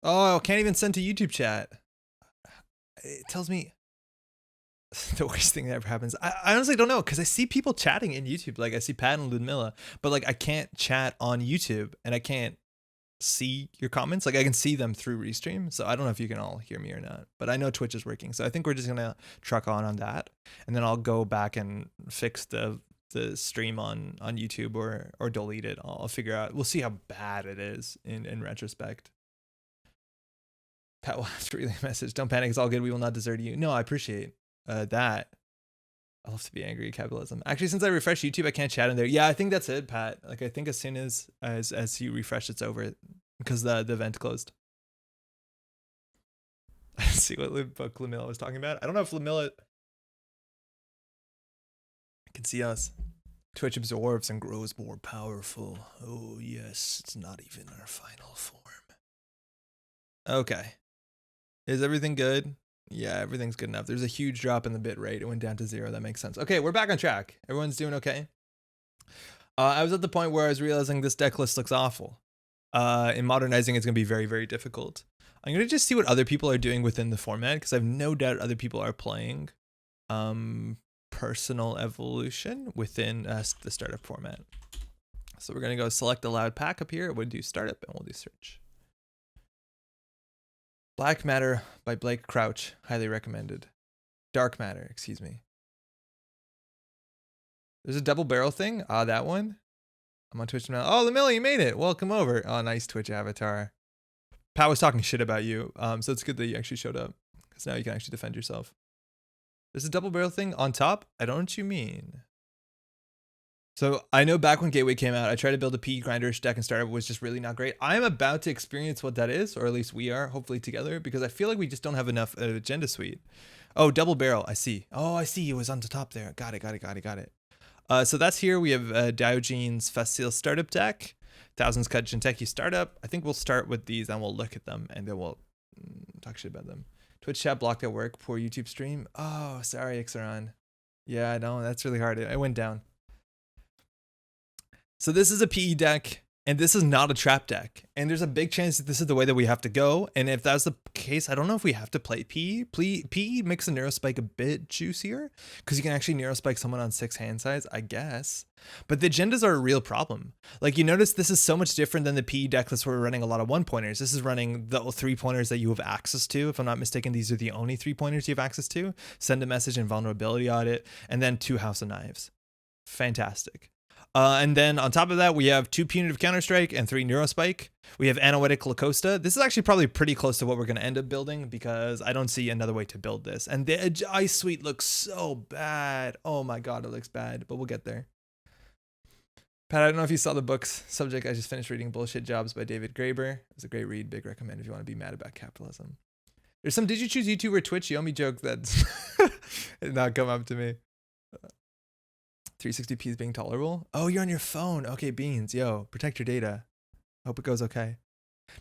Oh, I can't even send to YouTube chat. It tells me the worst thing that ever happens. I honestly don't know because I see people chatting in YouTube. Like I see Pat and Ludmilla, but like I can't chat on YouTube and I can't see your comments. Like I can see them through Restream. So I don't know if you can all hear me or not, but I know Twitch is working. So I think we're just going to truck on that. And then I'll go back and fix the stream on YouTube or delete it. I'll figure out. We'll see how bad it is in retrospect. Pat will have to relay a message. Don't panic. It's all good. We will not desert you. No, I appreciate that. I'll have to be angry at capitalism. Actually, since I refresh YouTube, I can't chat in there. Yeah, I think that's it, Pat. Like, I think as soon as you refresh, it's over because the event closed. I see what Lamilla was talking about. I don't know if Lamilla can see us. Twitch absorbs and grows more powerful. Oh, yes. It's not even our final form. Okay. Is everything good? Yeah, everything's good enough. There's a huge drop in the bit rate. It went down to 0. That makes sense. Okay, we're back on track. Everyone's doing okay. I was at the point where I was realizing this deck list looks awful. In modernizing, it's going to be very, very difficult. I'm going to just see what other people are doing within the format because I have no doubt other people are playing personal evolution within the startup format. So we're going to go select a loud pack up here. We'll do startup and we'll do search. Black Matter by Blake Crouch, highly recommended. Dark Matter, excuse me. There's a double barrel thing. That one. I'm on Twitch now. Oh, Lamilla, you made it. Welcome over. Oh, nice Twitch avatar. Pat was talking shit about you, so it's good that you actually showed up because now you can actually defend yourself. There's a double barrel thing on top. I don't know what you mean. So I know back when Gateway came out, I tried to build a PE grinderish deck and startup was just really not great. I'm about to experience what that is, or at least we are, hopefully together, because I feel like we just don't have enough agenda suite. Oh, double barrel. I see. Oh, I see. It was on the top there. Got it. So that's here. We have Diogenes Facile startup deck, Thousands Cut Jinteki startup. I think we'll start with these and we'll look at them and then we'll talk shit about them. Twitch chat blocked at work. Poor YouTube stream. Oh, sorry, Ixaron. Yeah, I know. That's really hard. It went down. So this is a PE deck. And this is not a trap deck. And there's a big chance that this is the way that we have to go. And if that's the case, I don't know if we have to play P. P makes the Neurospike a bit juicier because you can actually Neurospike someone on 6 hand size, I guess. But the agendas are a real problem. Like, you notice this is so much different than the P deck that's where we're running a lot of 1-pointers. This is running the 3-pointers that you have access to. If I'm not mistaken, these are the only 3-pointers you have access to. Send a message and vulnerability audit, and then 2 House of Knives. Fantastic. And then on top of that, we have 2 Punitive Counterstrike and 3 Neurospike. We have Analytic Lacosta. This is actually probably pretty close to what we're going to end up building because I don't see another way to build this. And the Ice Suite looks so bad. Oh my God, it looks bad, but we'll get there. Pat, I don't know if you saw the book's subject. I just finished reading Bullshit Jobs by David Graeber. It was a great read. Big recommend if you want to be mad about capitalism. There's some Did You Choose YouTube or Twitch Yomi joke that's did not come up to me. 360p is being tolerable. Oh, you're on your phone. Okay, Beans. Yo, protect your data. Hope it goes okay.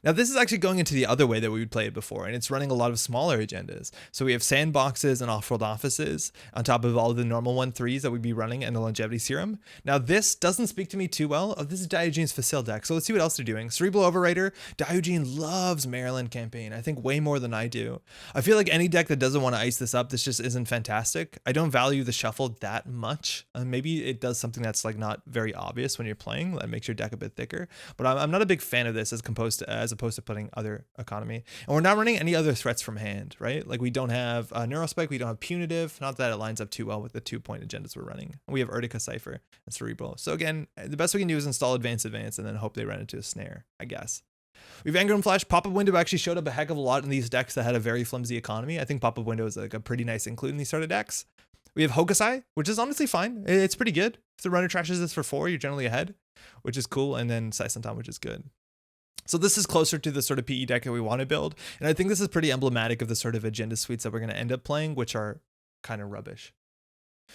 Now, this is actually going into the other way that we would play it before, and it's running a lot of smaller agendas. So we have sandboxes and off-world offices on top of all the normal 1-3s that we'd be running and the longevity serum. Now, this doesn't speak to me too well. Oh, this is Diogene's Facile deck, so let's see what else they're doing. Cerebral Overwriter. Diogene loves Maryland campaign, I think way more than I do. I feel like any deck that doesn't want to ice this up, this just isn't fantastic. I don't value the shuffle that much. Maybe it does something that's like not very obvious when you're playing. That makes your deck a bit thicker, but I'm not a big fan of this as opposed to putting other economy. And we're not running any other threats from hand, right? Like we don't have Neurospike, we don't have Punitive, not that it lines up too well with the 2-point agendas we're running. We have Urtica Cypher and Cerebral. So again, the best we can do is install Advance, and then hope they run into a Snare, I guess. We have Anger and Flash. Pop-Up Window actually showed up a heck of a lot in these decks that had a very flimsy economy. I think Pop-Up Window is like a pretty nice include in these sort of decks. We have Hokusai, which is honestly fine. It's pretty good. If the runner trashes this for 4, you're generally ahead, which is cool. And then Saisantan, which is good. So this is closer to the sort of PE deck that we want to build. And I think this is pretty emblematic of the sort of agenda suites that we're going to end up playing, which are kind of rubbish.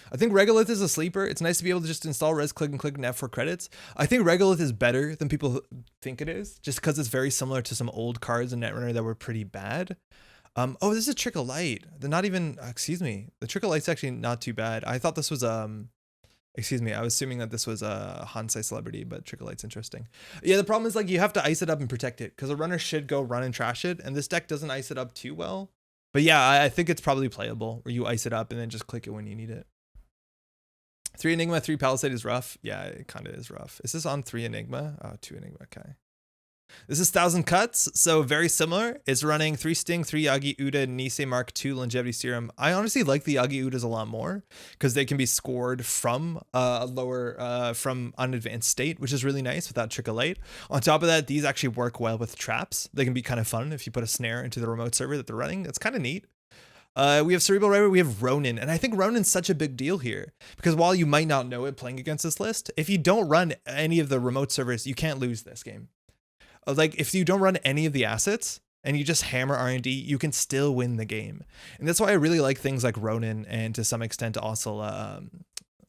I think Regolith is a sleeper. It's nice to be able to just install Res Click and Click and F for credits. I think Regolith is better than people think it is, just because it's very similar to some old cards in Netrunner that were pretty bad. Oh, this is Trickle Light. They're not even, excuse me. The Trickle Light's actually not too bad. I thought this was, excuse me, I was assuming that this was a Hansai Celebrity, but Trickle Light's interesting. Yeah, the problem is like you have to ice it up and protect it because a runner should go run and trash it, and this deck doesn't ice it up too well. But yeah, I think it's probably playable where you ice it up and then just click it when you need it. 3 Enigma, 3 Palisade is rough. Yeah, it kind of is rough. Is this on 3 Enigma? Oh, 2 Enigma, okay. This is 1,000 Cuts, so very similar. It's running 3 Sting, 3 Yagi Uda, Nisei Mark II Longevity Serum. I honestly like the Yagi Udas a lot more because they can be scored from from unadvanced state, which is really nice without Trickle Light. On top of that, these actually work well with traps. They can be kind of fun if you put a snare into the remote server that they're running. It's kind of neat. We have Cerebral Rider, we have Ronin, and I think Ronin's such a big deal here because while you might not know it playing against this list, if you don't run any of the remote servers, you can't lose this game. Like if you don't run any of the assets and you just hammer R&D, you can still win the game. And that's why I really like things like Ronin and to some extent also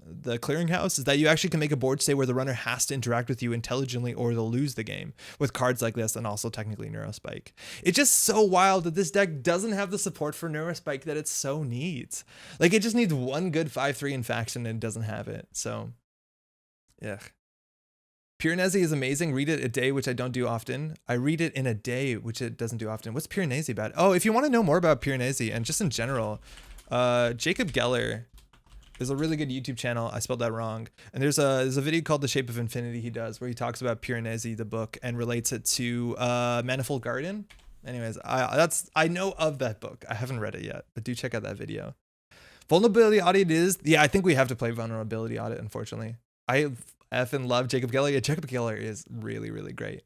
the Clearinghouse, is that you actually can make a board state where the runner has to interact with you intelligently or they'll lose the game with cards like this and also technically Neurospike. It's just so wild that this deck doesn't have the support for Neurospike that it so needs. Like it just needs one good 5-3 in faction and it doesn't have it. So, yeah. Piranesi is amazing. Read it a day, which I don't do often. I read it in a day, which it doesn't do often. What's Piranesi about? Oh, if you want to know more about Piranesi and just in general, Jacob Geller is a really good YouTube channel. I spelled that wrong. And there's a video called The Shape of Infinity he does where he talks about Piranesi, the book, and relates it to Manifold Garden. Anyways, I know of that book. I haven't read it yet, but do check out that video. Vulnerability Audit is, yeah, I think we have to play Vulnerability Audit, unfortunately. I effing love Jacob Geller. Yeah, Jacob Geller is really, really great.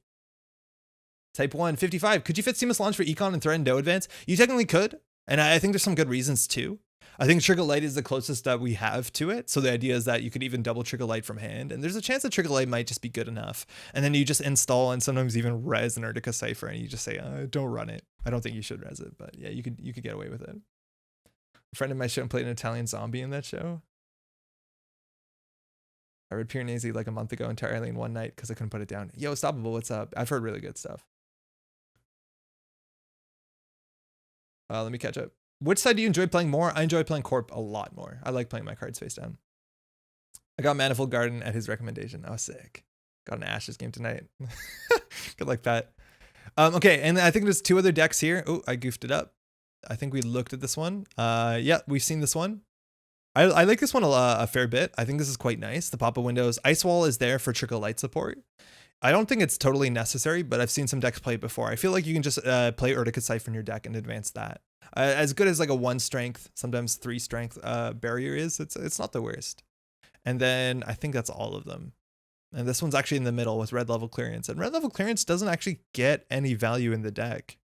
Type 1, 55. Could you fit Seamless Launch for Econ and Threat and No Advance? You technically could, and I think there's some good reasons too. I think Trickle Light is the closest that we have to it. So the idea is that you could even double Trickle Light from hand, and there's a chance that Trickle Light might just be good enough. And then you just install and sometimes even res an Urtica Cypher, and you just say, don't run it. I don't think you should res it, but yeah, you could get away with it. A friend of my show played an Italian zombie in that show. I read Piranesi like a month ago entirely in one night because I couldn't put it down. Yo, Stoppable, what's up? I've heard really good stuff. Let me catch up. Which side do you enjoy playing more? I enjoy playing Corp a lot more. I like playing my cards face down. I got Manifold Garden at his recommendation. Oh, sick. Got an Ashes game tonight. Good like that. Okay, and I think there's 2 other decks here. Oh, I goofed it up. I think we looked at this one. Yeah, we've seen this one. I like this one a fair bit. I think this is quite nice. The pop-up windows. Ice Wall is there for trickle light support. I don't think it's totally necessary, but I've seen some decks play it before. I feel like you can just play Urtica Siphon in your deck and advance that. As good as like a 1 strength, sometimes 3 strength barrier is, it's not the worst. And then I think that's all of them. And this one's actually in the middle with red level clearance. And red level clearance doesn't actually get any value in the deck.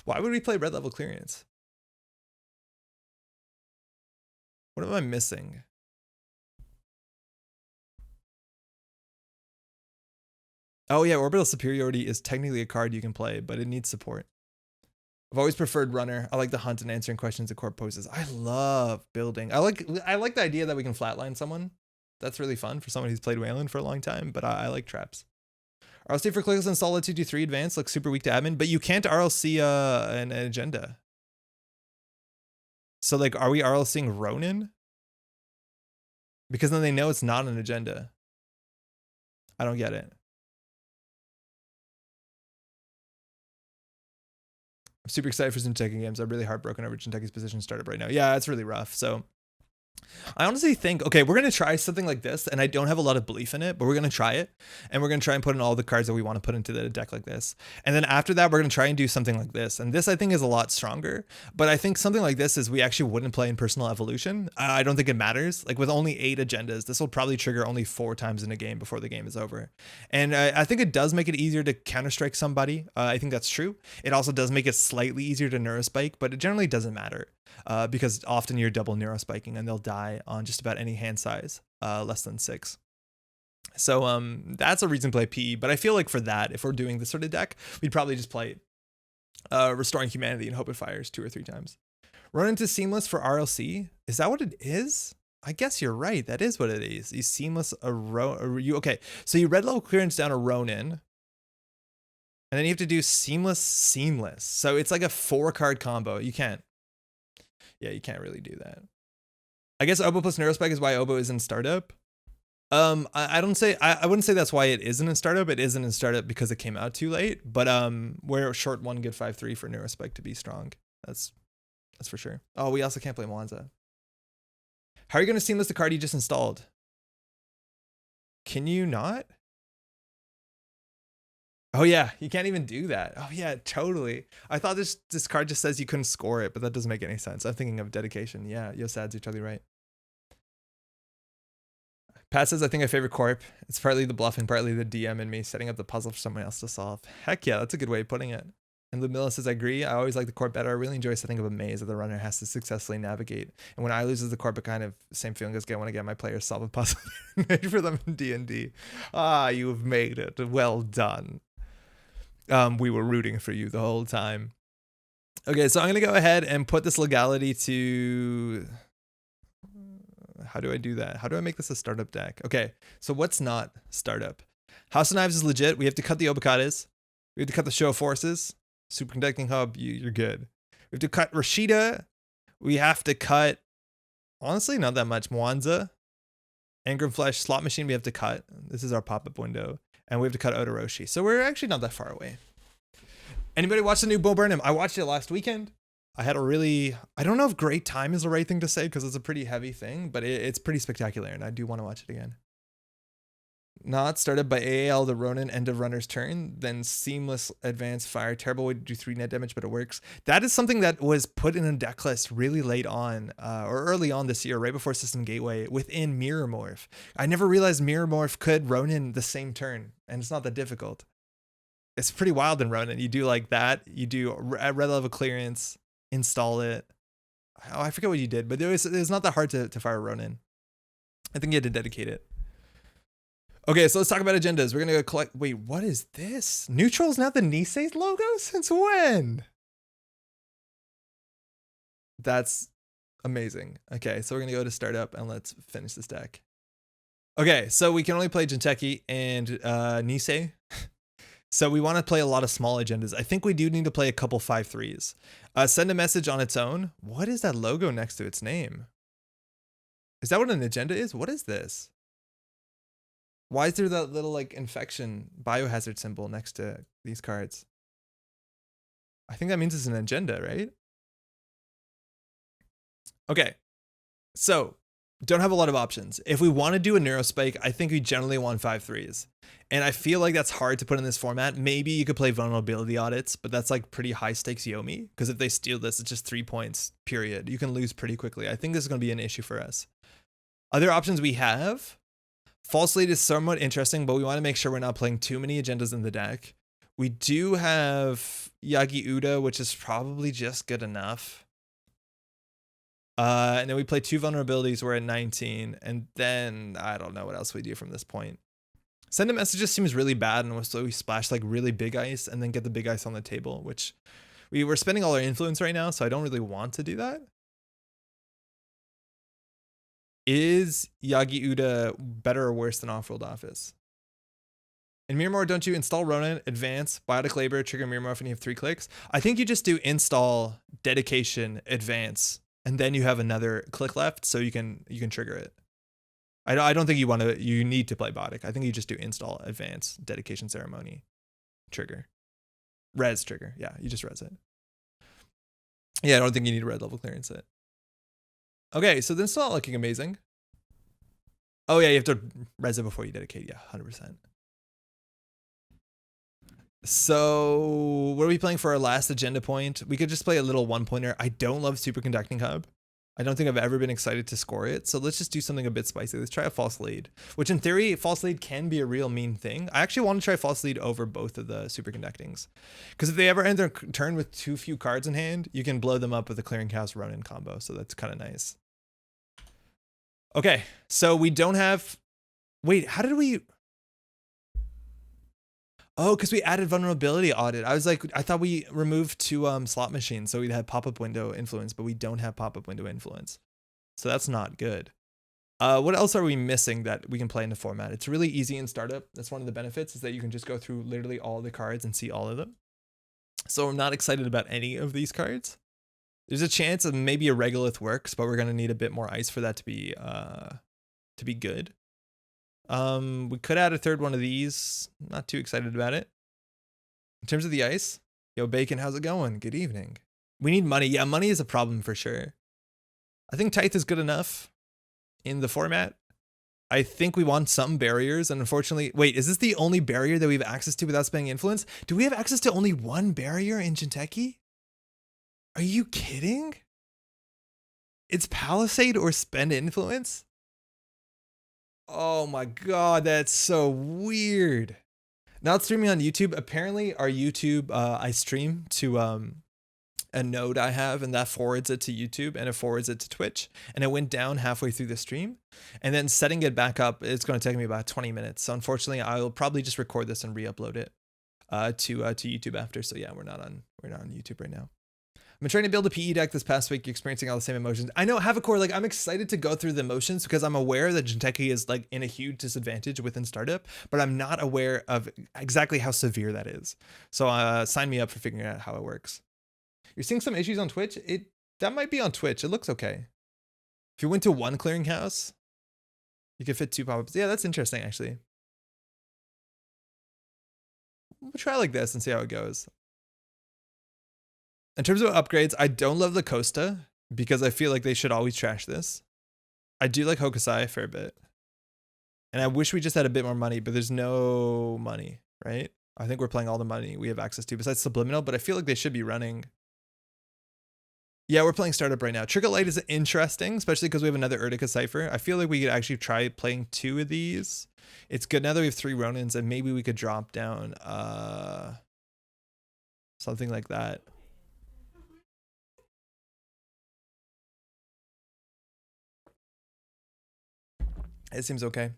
Why would we play red level clearance? What am I missing? Oh yeah, Orbital Superiority is technically a card you can play, but it needs support. I've always preferred runner. I like the hunt and answering questions the court poses. I love building. I like the idea that we can flatline someone. That's really fun for someone who's played Wayland for a long time, but I like traps. RLC for clicks install at 223 advanced looks super weak to admin, but you can't RLC an agenda. So like, are we RLCing Ronin? Because then they know it's not an agenda. I don't get it. I'm super excited for Jinteki games. I'm really heartbroken over Jinteki's position startup right now. Yeah, it's really rough. So I honestly think, okay, we're going to try something like this, and I don't have a lot of belief in it, but we're going to try it, and we're going to try and put in all the cards that we want to put into the deck like this. And then after that, we're going to try and do something like this. And this, I think, is a lot stronger, but I think something like this is we actually wouldn't play in personal evolution. I don't think it matters. Like with only 8 agendas, this will probably trigger only 4 times in a game before the game is over. And I think it does make it easier to counter-strike somebody. I think that's true. It also does make it slightly easier to Neurospike, but it generally doesn't matter. Because often you're double Neurospiking and they'll die on just about any hand size, less than 6. So that's a reason to play PE, but I feel like for that, if we're doing this sort of deck, we'd probably just play Restoring Humanity and hope it fires 2 or 3 times. Run into Seamless for RLC. Is that what it is? I guess you're right. That is what it is. You Seamless okay, so you red level clearance down a Ronin, and then you have to do Seamless. So it's like a 4-card combo. You can't. Yeah, you can't really do that. I guess Oboe plus Neurospike is why Oboe is in startup. I wouldn't say that's why it isn't in startup. It isn't in startup because it came out too late. But we're short 1 good 5/3 for Neurospike to be strong. That's for sure. Oh, we also can't play Mwanza. How are you going to Seamless the card you just installed? Can you not? Oh yeah, you can't even do that. Oh yeah, totally. I thought this card just says you couldn't score it, but that doesn't make any sense. I'm thinking of dedication. Yeah, Yosads, you're totally right. Pat says, I think I favor Corp. It's partly the bluff and partly the DM in me setting up the puzzle for someone else to solve. Heck yeah, that's a good way of putting it. And Ludmilla says, I agree. I always like the Corp better. I really enjoy setting up a maze that the runner has to successfully navigate. And when I lose as the Corp, it kind of same feeling as I want to get my players solve a puzzle made for them in D&D. Ah, you've made it. Well done. We were rooting for you the whole time. Okay, so I'm going to go ahead and put this legality to... How do I do that? How do I make this a startup deck? Okay, so what's not startup? House of Knives is legit. We have to cut the Obacadas. We have to cut the Show of Forces. Superconducting Hub, you're good. We have to cut Rashida. We have to cut... Honestly, not that much. Mwanza. Engram Flesh. Slot Machine we have to cut. This is our pop-up window. And we have to cut Odoroshi. So we're actually not that far away. Anybody watch the new Bo Burnham? I watched it last weekend. I had a really... I don't know if great time is the right thing to say because it's a pretty heavy thing, but it's pretty spectacular and I do want to watch it again. Not started by AAL, the Ronin, end of runner's turn, then Seamless Advance Fire. Terrible way to do 3 net damage, but it works. That is something that was put in a deck list really late on, or early on this year, right before System Gateway, within Mirror Morph. I never realized Mirror Morph could Ronin the same turn, and it's not that difficult. It's pretty wild in Ronin. You do like that, you do red level clearance, install it. Oh, I forget what you did, but it was not that hard to fire Ronin. I think you had to dedicate it. Okay, so let's talk about agendas. We're going to go collect... Wait, what is this? Neutral's not the Nisei's logo? Since when? That's amazing. Okay, so we're going to go to startup and let's finish this deck. Okay, so we can only play Jinteki and Nisei. So we want to play a lot of small agendas. I think we do need to play a couple 5/3s. Send a message on its own. What is that logo next to its name? Is that what an agenda is? What is this? Why is there that little like infection biohazard symbol next to these cards? I think that means it's an agenda, right? Okay, so don't have a lot of options. If we want to do a Neurospike, I think we generally want 5/3s. And I feel like that's hard to put in this format. Maybe you could play vulnerability audits, but that's like pretty high stakes Yomi. Because if they steal this, it's just 3 points, period. You can lose pretty quickly. I think this is going to be an issue for us. Other options we have, False Lead is somewhat interesting, but we want to make sure we're not playing too many agendas in the deck. We do have Yagi Uda, which is probably just good enough. And then we play 2 vulnerabilities. We're at 19. And then I don't know what else we do from this point. Send a Messages seems really bad, and so we splash like really big ice and then get the big ice on the table, which we're spending all our influence right now, so I don't really want to do that. Is Yagi Uda better or worse than Off-World Office? In Miramor, don't you install Ronin, advance, Biotic Labor, trigger Miramor when you have 3 clicks? I think you just do install, dedication, advance, and then you have another click left, so you can trigger it. I don't think you need to play Biotic. I think you just do install, advance, dedication ceremony, trigger. Res trigger. Yeah, you just res it. Yeah, I don't think you need a red level clearance it. Okay, so then it's not looking amazing. Oh yeah, you have to res it before you dedicate. Yeah, 100%. So what are we playing for our last agenda point? We could just play a little 1-pointer. I don't love Superconducting Hub. I don't think I've ever been excited to score it. So let's just do something a bit spicy. Let's try a False Lead, which in theory, False Lead can be a real mean thing. I actually want to try False Lead over both of the Superconductings. Because if they ever end their turn with too few cards in hand, you can blow them up with a Clearinghouse Ronin combo. So that's kind of nice. Okay, so we don't have... Wait, how did we... Oh, because we added Vulnerability Audit. I was like, I thought we removed 2 slot machines, so we'd have pop-up window influence, but we don't have pop-up window influence. So that's not good. What else are we missing that we can play in the format? It's really easy in startup. That's one of the benefits, is that you can just go through literally all the cards and see all of them. So I'm not excited about any of these cards. There's a chance of maybe a Regolith works, but we're going to need a bit more ice for that to be good. We could add a third one of these. Not too excited about it. In terms of the ice, yo, Bacon, how's it going? Good evening. We need money. Yeah, money is a problem for sure. I think Tithe is good enough in the format. I think we want some barriers, and unfortunately, wait, is this the only barrier that we have access to without spending influence? Do we have access to only 1 barrier in Jinteki? Are you kidding? It's Palisade or spend influence? Oh my god, that's so weird. Not streaming on YouTube. Apparently our YouTube, I stream to a node I have, and that forwards it to YouTube and it forwards it to Twitch. And it went down halfway through the stream. And then setting it back up, it's going to take me about 20 minutes. So unfortunately, I'll probably just record this and re-upload it to YouTube after. So yeah, we're not on YouTube right now. I've been trying to build a PE deck this past week, experiencing all the same emotions. I know, Havacor, like, I'm excited to go through the emotions because I'm aware that Jinteki is like in a huge disadvantage within startup, but I'm not aware of exactly how severe that is. So sign me up for figuring out how it works. You're seeing some issues on Twitch? That might be on Twitch. It looks okay. If you went to 1 clearinghouse, you could fit 2 pop-ups. Yeah, that's interesting, actually. We'll try like this and see how it goes. In terms of upgrades, I don't love the Costa because I feel like they should always trash this. I do like Hokusai a fair bit. And I wish we just had a bit more money, but there's no money, right? I think we're playing all the money we have access to besides Subliminal, but I feel like they should be running. Yeah, we're playing startup right now. Trigger Light is interesting, especially because we have another Urtica Cypher. I feel like we could actually try playing 2 of these. It's good now that we have 3 Ronins, and maybe we could drop down something like that. It seems okay.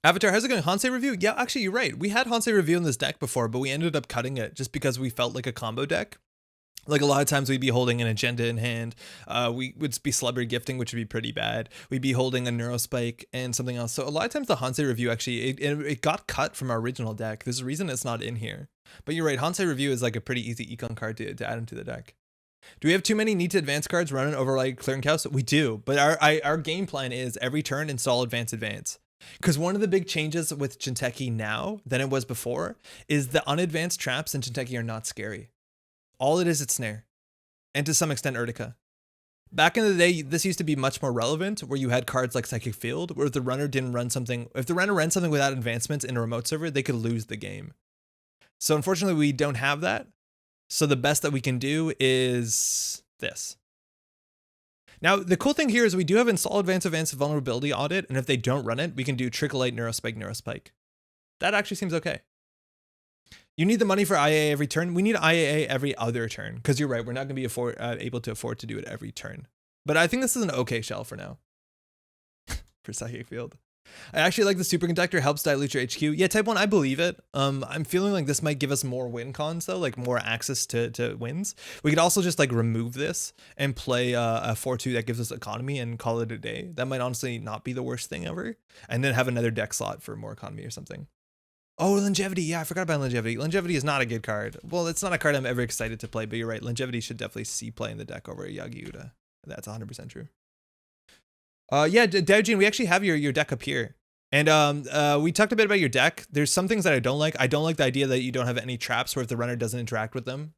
Avatar, how's it going? Hansei review? Yeah, actually, you're right. We had Hansei review in this deck before, but we ended up cutting it just because we felt like a combo deck. Like a lot of times we'd be holding an agenda in hand. We would be celebrity gifting, which would be pretty bad. We'd be holding a Neurospike and something else. So a lot of times the Hansei review actually, it got cut from our original deck. There's a reason it's not in here. But you're right, Hansei review is like a pretty easy econ card to add into the deck. Do we have too many need to advance cards running over like clearinghouse? We do, but our game plan is every turn install advance. Because one of the big changes with Jinteki now than it was before is the unadvanced traps in Jinteki are not scary. All it is, it's Snare. And to some extent, Urtica. Back in the day, this used to be much more relevant, where you had cards like Psychic Field, where if the runner didn't run something, if the runner ran something without advancements in a remote server, they could lose the game. So unfortunately, we don't have that. So the best that we can do is this. Now, the cool thing here is we do have install advanced vulnerability audit, and if they don't run it, we can do trickle 8 Neurospike. That actually seems okay. You need the money for IAA every turn. We need IAA every other turn, because you're right, we're not going to be able to afford to do it every turn. But I think this is an okay shell for now. For Psychic Field. I actually like the superconductor helps dilute your HQ. Yeah, type 1, I believe it. I'm feeling like this might give us more win cons though, like more access to wins. We could also just like remove this and play a 4-2 that gives us economy and call it a day. That might honestly not be the worst thing ever. And then have another deck slot for more economy or something. Oh, longevity. Yeah, I forgot about longevity. Longevity is not a good card. Well, it's not a card I'm ever excited to play, but you're right. Longevity should definitely see play in the deck over Yagiuda. That's 100% true. Yeah, Daojin, we actually have your deck up here. And we talked a bit about your deck. There's some things that I don't like. I don't like the idea that you don't have any traps where if the runner doesn't interact with them,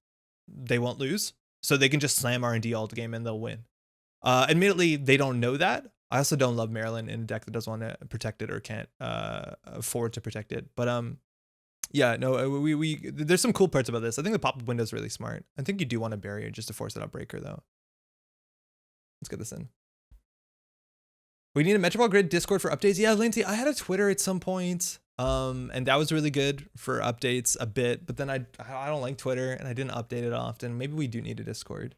they won't lose. So they can just slam R&D all the game and they'll win. Admittedly, they don't know that. I also don't love Maryland in a deck that doesn't want to protect it or can't afford to protect it. But yeah, no, there's some cool parts about this. I think the pop-up window is really smart. I think you do want a barrier just to force it out breaker though. Let's get this in. We need a Metropole Grid Discord for updates. Yeah, Lindsay, I had a Twitter at some point, and that was really good for updates a bit. But then I don't like Twitter, and I didn't update it often. Maybe we do need a Discord.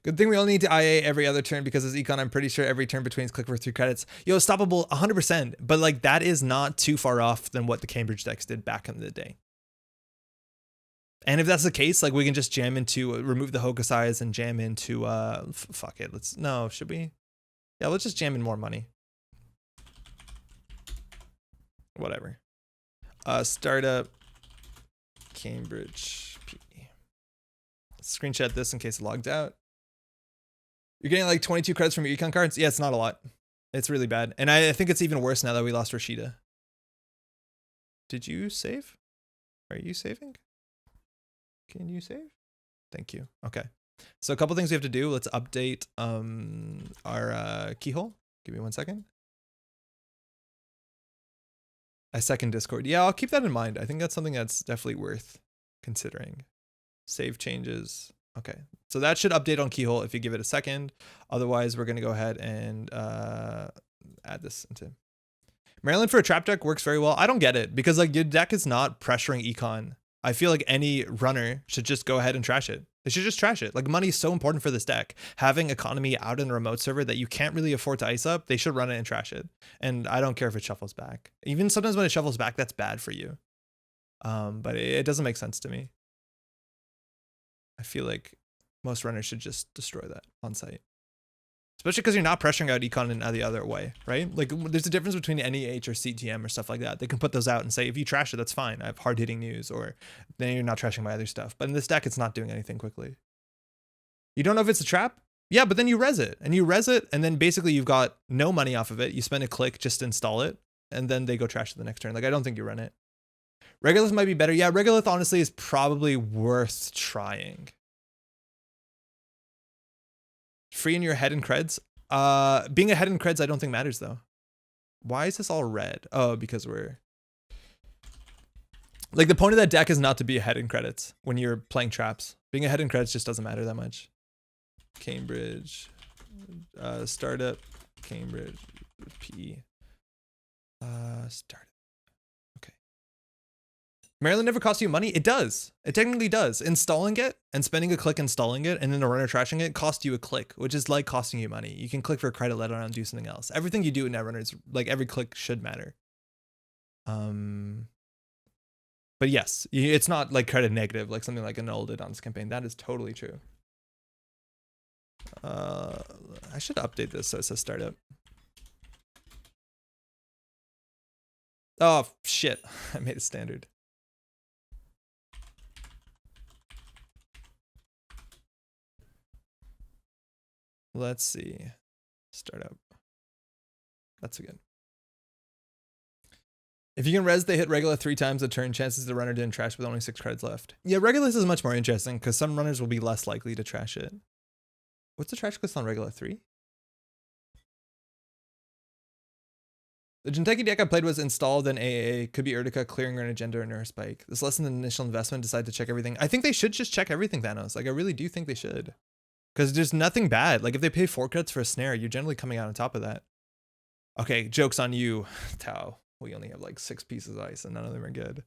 Good thing we only need to IA every other turn because as econ, I'm pretty sure every turn between is click for 3 credits. Yo, stoppable 100%. But like that is not too far off than what the Cambridge decks did back in the day. And if that's the case, like we can just jam into remove the Hokusai's and jam into fuck it. Should we? Yeah, let's just jam in more money. Whatever. Startup Cambridge P. Screenshot this in case it logged out. You're getting like 22 credits from your econ cards? Yeah, it's not a lot. It's really bad. And I think it's even worse now that we lost Rashida. Did you save? Are you saving? Can you save? Thank you. Okay. So a couple things we have to do. Let's update our keyhole. Give me 1 second. I second Discord. Yeah, I'll keep that in mind. I think that's something that's definitely worth considering. Save changes. Okay. So that should update on keyhole if you give it a second. Otherwise, we're going to go ahead and add this into. Maryland for a trap deck works very well. I don't get it because like your deck is not pressuring econ. I feel like any runner should just go ahead and trash it. They should just trash it. Like money is so important for this deck. Having economy out in a remote server that you can't really afford to ice up, they should run it and trash it. And I don't care if it shuffles back. Even sometimes when it shuffles back, that's bad for you. But it doesn't make sense to me. I feel like most runners should just destroy that on site. Especially because you're not pressuring out econ in the other way, right? Like there's a difference between NEH or CTM or stuff like that. They can put those out and say, if you trash it, that's fine. I have hard hitting news, or then you're not trashing my other stuff. But in this deck, it's not doing anything quickly. You don't know if it's a trap? Yeah, but then you res it and then basically you've got no money off of it. You spend a click just to install it and then they go trash it the next turn. Like I don't think you run it. Regolith might be better. Yeah, Regolith honestly is probably worth trying. Free in your head and creds. Being a head and creds I don't think matters though. Why is this all red? Oh, because we're like the point of that deck is not to be ahead in credits when you're playing traps. Being ahead in credits just doesn't matter that much. Cambridge, startup, Cambridge, P, startup. Okay. Maryland never costs you money. It does. It technically does. Installing it and spending a click installing it and then a runner trashing it costs you a click, which is like costing you money. You can click for a credit, let it on, do something else. Everything you do in Netrunner is like every click should matter. But yes, it's not like credit negative, like something like an old Adonis campaign. That is totally true. I should update this so it says startup. Oh shit, I made it standard. Let's see. Startup. That's good. If you can res, they hit Regulus 3 times a turn, chances the runner didn't trash with only 6 credits left. Yeah, Regulus is much more interesting because some runners will be less likely to trash it. What's the trash list on Regulus 3? The Jinteki deck I played was installed in AA. Could be Urtica, Clearing Run Agenda, or Neurospike. This less than an initial investment. Decide to check everything. I think they should just check everything, Thanos. Like, I really do think they should. Because there's nothing bad. Like, if they pay 4 credits for a snare, you're generally coming out on top of that. Okay, joke's on you, Tao. We only have like 6 pieces of ice and none of them are good.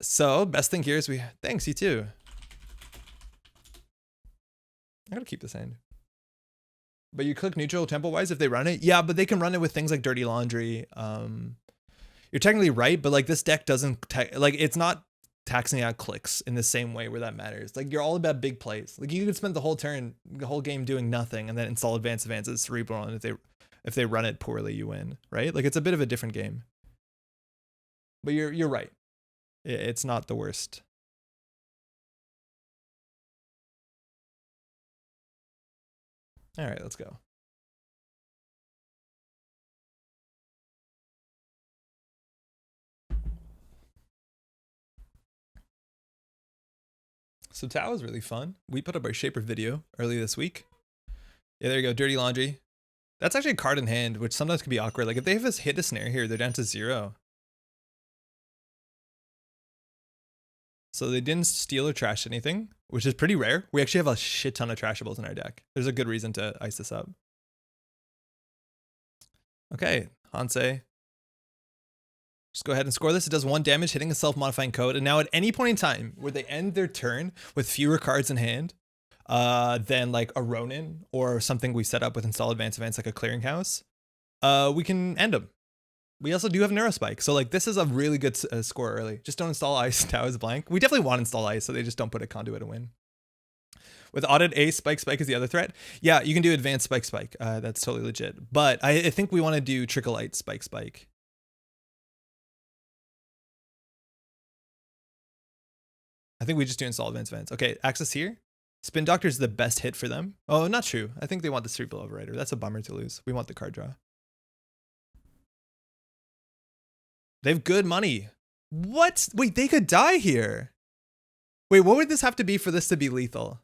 So, best thing here is we... Thanks, you too. I gotta keep this hand. But you click neutral tempo-wise if they run it? Yeah, but they can run it with things like Dirty Laundry. You're technically right, but like this deck doesn't... like, it's not taxing out clicks in the same way where that matters. Like, you're all about big plays. Like, you could spend the whole turn, the whole game doing nothing and then install advances, cerebral, and if they run it poorly, you win, right? Like, it's a bit of a different game. But you're right. It's not the worst. All right, let's go. So Tao is really fun. We put up our Shaper video early this week. Yeah, there you go, Dirty Laundry. That's actually a card in hand, which sometimes can be awkward. Like, if they have us hit a snare here, they're down to 0. So they didn't steal or trash anything, which is pretty rare. We actually have a shit ton of trashables in our deck. There's a good reason to ice this up. Okay, Hansei. Just go ahead and score this. It does 1 damage, hitting a self-modifying code. And now at any point in time where they end their turn with fewer cards in hand than like a Ronin or something we set up with install advance events like a clearinghouse, we can end them. We also do have Neurospike. So like this is a really good score early. Just don't install ice. Tao is blank. We definitely want to install ice, so they just don't put a conduit to win. With audit A, Spike is the other threat. Yeah, you can do advanced Spike. That's totally legit. But I think we want to do Trickleite Spike. I think we just do install advanced events. Okay, access here. Spin Doctor is the best hit for them. Oh, not true. I think they want the Cerebral Overrider. That's a bummer to lose. We want the card draw. They have good money. What? Wait, they could die here. Wait, what would this have to be for this to be lethal?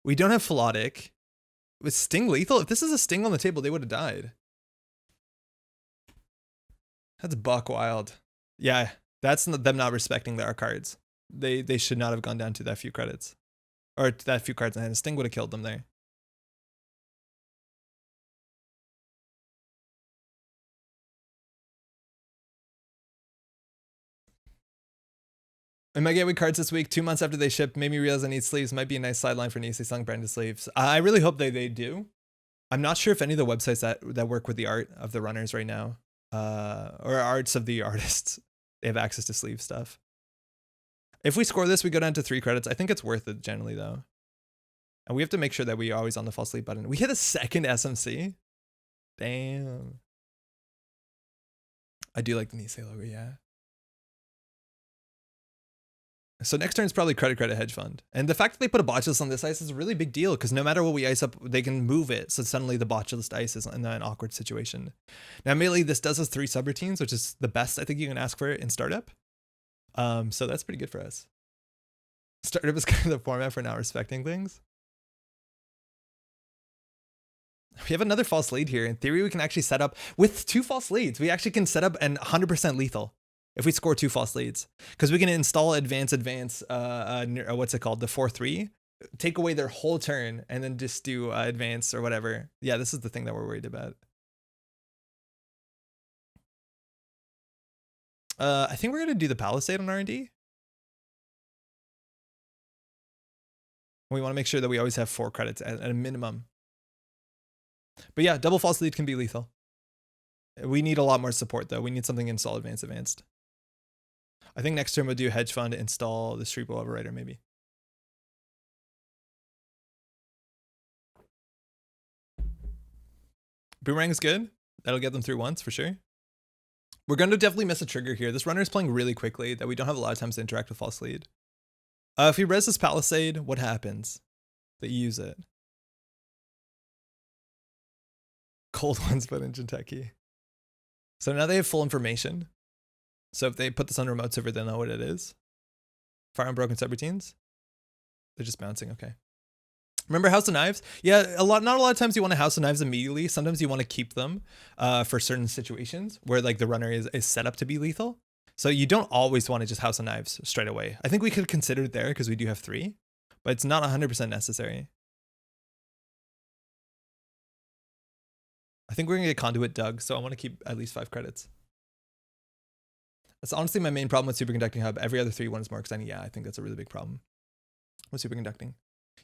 We don't have Philotic. Was Sting lethal? If this is a Sting on the table, they would have died. That's buck wild. Yeah, that's them not respecting their cards. They should not have gone down to that few credits. Or to that few cards, and Sting would have killed them there. I might get with cards this week. 2 months after they ship, made me realize I need sleeves. Might be a nice sideline for Nisei selling branded sleeves. I really hope they do. I'm not sure if any of the websites that work with the art of the runners right now, or arts of the artists, they have access to sleeve stuff. If we score this, we go down to 3 credits. I think it's worth it generally though. And we have to make sure that we are always on the false sleep button. We hit a second SMC. Damn. I do like the Nisei logo, yeah. So next turn is probably credit hedge fund. And the fact that they put a botchlist on this ice is a really big deal because no matter what we ice up, they can move it. So suddenly the botchlist ice is in an awkward situation. Now, immediately this does us 3 subroutines, which is the best I think you can ask for in startup. So that's pretty good for us. Startup is kind of the format for not respecting things. We have another false lead here. In theory, we can actually set up with 2 false leads. We actually can set up an 100% lethal. If we score 2 false leads, because we can install advance, what's it called? The 4-3, take away their whole turn and then just do advance or whatever. Yeah, this is the thing that we're worried about. I think we're going to do the Palisade on R&D. We want to make sure that we always have 4 credits at a minimum. But yeah, double false lead can be lethal. We need a lot more support though. We need something install advanced. I think next turn we'll do hedge fund, install the Cerebral Overrider maybe. Boomerang is good. That'll get them through once for sure. We're going to definitely miss a trigger here. This runner is playing really quickly that we don't have a lot of times to interact with false lead. If we res this Palisade, what happens? They use it. Cold ones put in Jinteki. So now they have full information. So if they put this on remote server, they'll know what it is. Fire unbroken subroutines. They're just bouncing. Okay. Remember House of Knives? Yeah, not a lot of times you want to House of Knives immediately. Sometimes you want to keep them for certain situations where like the runner is set up to be lethal. So you don't always want to just House of Knives straight away. I think we could consider it there because we do have 3, but it's not 100% necessary. I think we're going to get Conduit dug, so I want to keep at least 5 credits. That's honestly my main problem with Superconducting Hub. Every other 3 one is more extending. Yeah, I think that's a really big problem with Superconducting.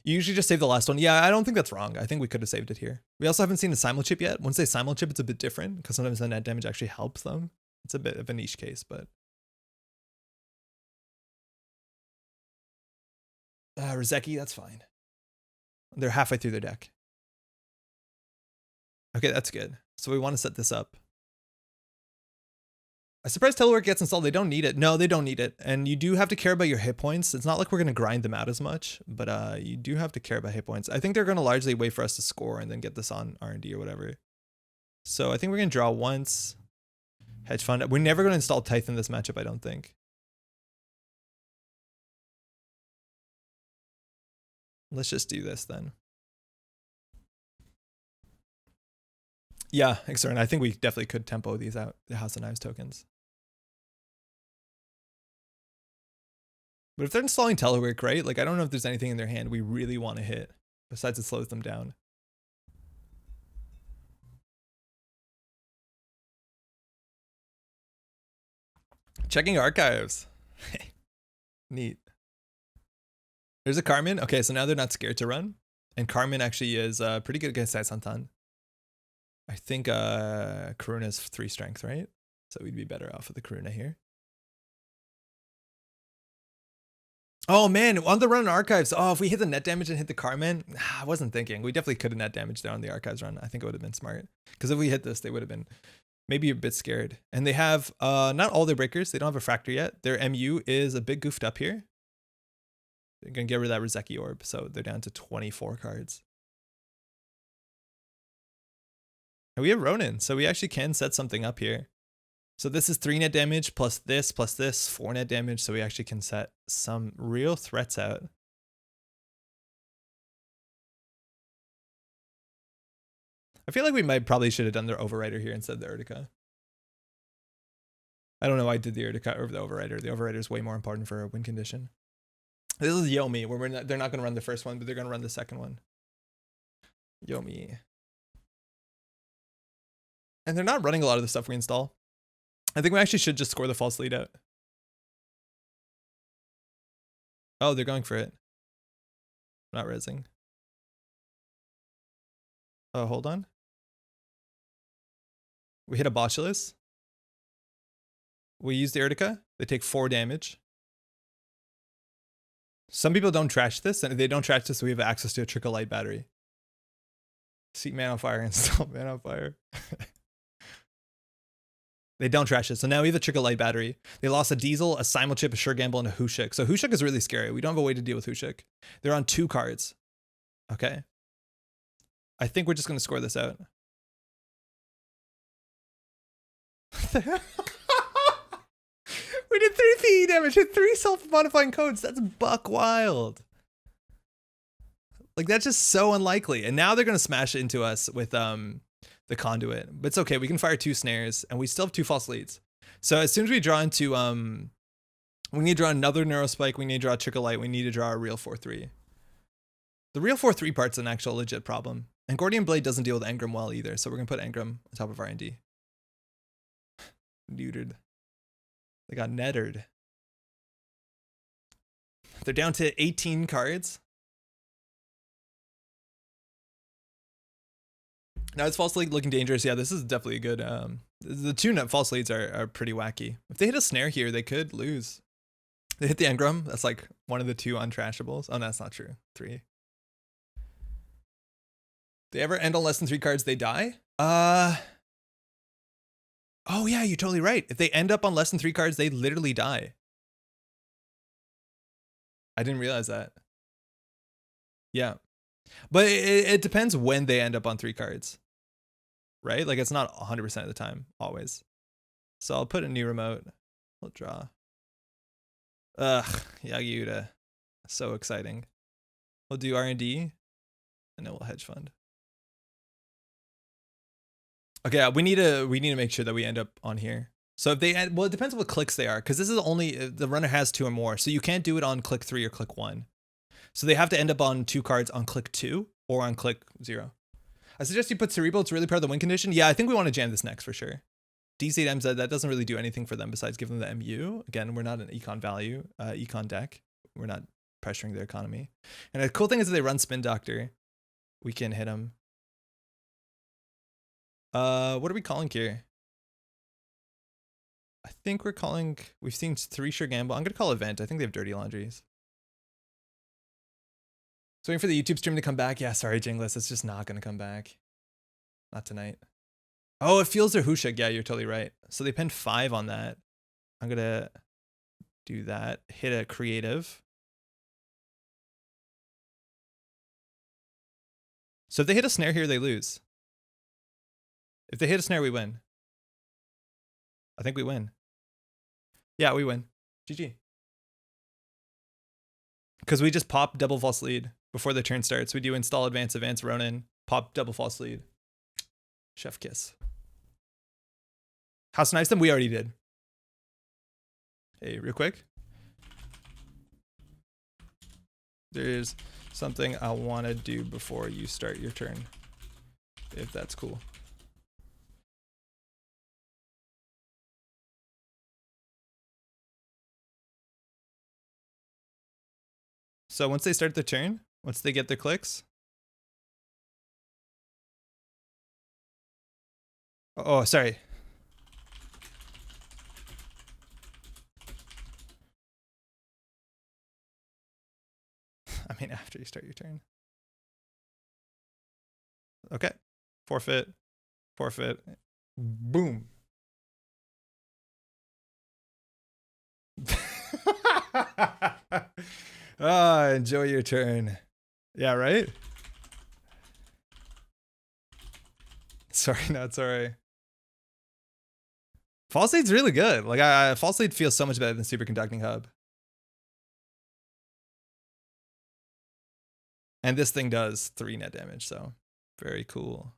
You usually just save the last one. Yeah, I don't think that's wrong. I think we could have saved it here. We also haven't seen a simul-chip yet. Once they simul-chip, it's a bit different because sometimes the net damage actually helps them. It's a bit of a niche case, but... Rizeki, that's fine. They're halfway through their deck. Okay, that's good. So we want to set this up. I'm surprised telework gets installed. They don't need it. No, they don't need it. And you do have to care about your hit points. It's not like we're going to grind them out as much, but you do have to care about hit points. I think they're going to largely wait for us to score and then get this on R&D or whatever. So I think we're going to draw once. Hedge fund. We're never going to install Tithe in this matchup, I don't think. Let's just do this then. Yeah, external. I think we definitely could tempo these out, the House of Knives tokens. But if they're installing telework, right? Like, I don't know if there's anything in their hand we really want to hit, besides it slows them down. Checking archives. Neat. There's a Carmen. Okay, so now they're not scared to run. And Carmen actually is pretty good against Santan. I think Karuna's 3 strength, right? So we'd be better off with the Karuna here. Oh man, on the run archives. Oh, if we hit the net damage and hit the Carmen, I wasn't thinking. We definitely could have net damage there on the archives run. I think it would have been smart. Because if we hit this, they would have been maybe a bit scared. And they have not all their breakers. They don't have a fractor yet. Their MU is a bit goofed up here. They're going to get rid of that Rizeki orb. So they're down to 24 cards. And we have Ronin. So we actually can set something up here. So this is 3 net damage plus this, 4 net damage. So we actually can set some real threats out. I feel like we probably should have done their Overrider here instead of the Urtica. I don't know why I did the Urtica over the Overrider. The Overrider is way more important for a win condition. This is Yomi, where they're not going to run the first one, but they're going to run the second one. Yomi. And they're not running a lot of the stuff we install. I think we actually should just score the false lead out. Oh, they're going for it. Not rezzing. Oh, hold on. We hit a Botulus. We use the Urtica. They take 4 damage. Some people don't trash this, and if they don't trash this, we have access to a Trickle Light battery. Seat Man on Fire, install Man on Fire. They don't trash it. So now we have a Trickle Light battery. They lost a Diesel, a Simulchip, a Sure Gamble, and a Hushik. So Hushik is really scary. We don't have a way to deal with Hushik. They're on 2 cards. Okay. I think we're just going to score this out. We did 3 PE damage, hit 3 self-modifying codes. That's buck wild. Like, that's just so unlikely. And now they're going to smash it into us with the Conduit. But it's okay. We can fire 2 snares, and we still have 2 false leads. So as soon as we draw into, we need to draw another Neurospike. We need to draw a Trickle Light. We need to draw a real 4-3. The real 4-3 part's an actual legit problem. And Gordian Blade doesn't deal with Engram well either. So we're going to put Engram on top of R&D. Neutered. They got nettered. They're down to 18 cards. Now it's false lead looking dangerous. Yeah, this is definitely a good. The 2 false leads are pretty wacky. If they hit a snare here, they could lose. They hit the Engram. That's like one of the 2 untrashables. Oh, no, that's not true. 3. They ever end on less than 3 cards, they die? Oh yeah, you're totally right. If they end up on less than 3 cards, they literally die. I didn't realize that. Yeah. But it depends when they end up on 3 cards. Right? Like, it's not 100% of the time, always. So I'll put a new remote. We'll draw. Ugh, Yagi-Uda. So exciting. We'll do R&D, and then we'll hedge fund. Okay, we need to make sure that we end up on here. So if they end, well, it depends on what clicks they are, because this is only the runner has 2 or more, so you can't do it on click 3 or click 1. So they have to end up on 2 cards on click 2 or on click 0. I suggest you put Cerebral. It's really part of the win condition. Yeah, I think we want to jam this next for sure. DC8M said that doesn't really do anything for them besides give them the MU. Again, we're not an econ value, econ deck. We're not pressuring their economy. And the cool thing is that they run Spin Doctor. We can hit them. What are we calling here? I think we're calling, we've seen 3 sure gamble. I'm going to call Event. I think they have Dirty Laundries. So waiting for the YouTube stream to come back. Yeah, sorry, Jingles. It's just not going to come back. Not tonight. Oh, it feels their Hushak. Yeah, you're totally right. So they pinned 5 on that. I'm going to do that. Hit a creative. So if they hit a snare here, they lose. If they hit a snare, we win. I think we win. Yeah, we win. GG. Because we just pop double false lead before the turn starts. We do install advance Ronin, pop double false lead. Chef kiss. House knives them? We already did. Hey, real quick. There's something I want to do before you start your turn. If that's cool. So once they start the turn, once they get their clicks. Oh, sorry. I mean, after you start your turn. Okay. Forfeit. Forfeit. Boom. Ah, enjoy your turn. Yeah, right? Sorry, not sorry. False lead's really good. Like, false lead feels so much better than superconducting hub. And this thing does 3 net damage, so very cool.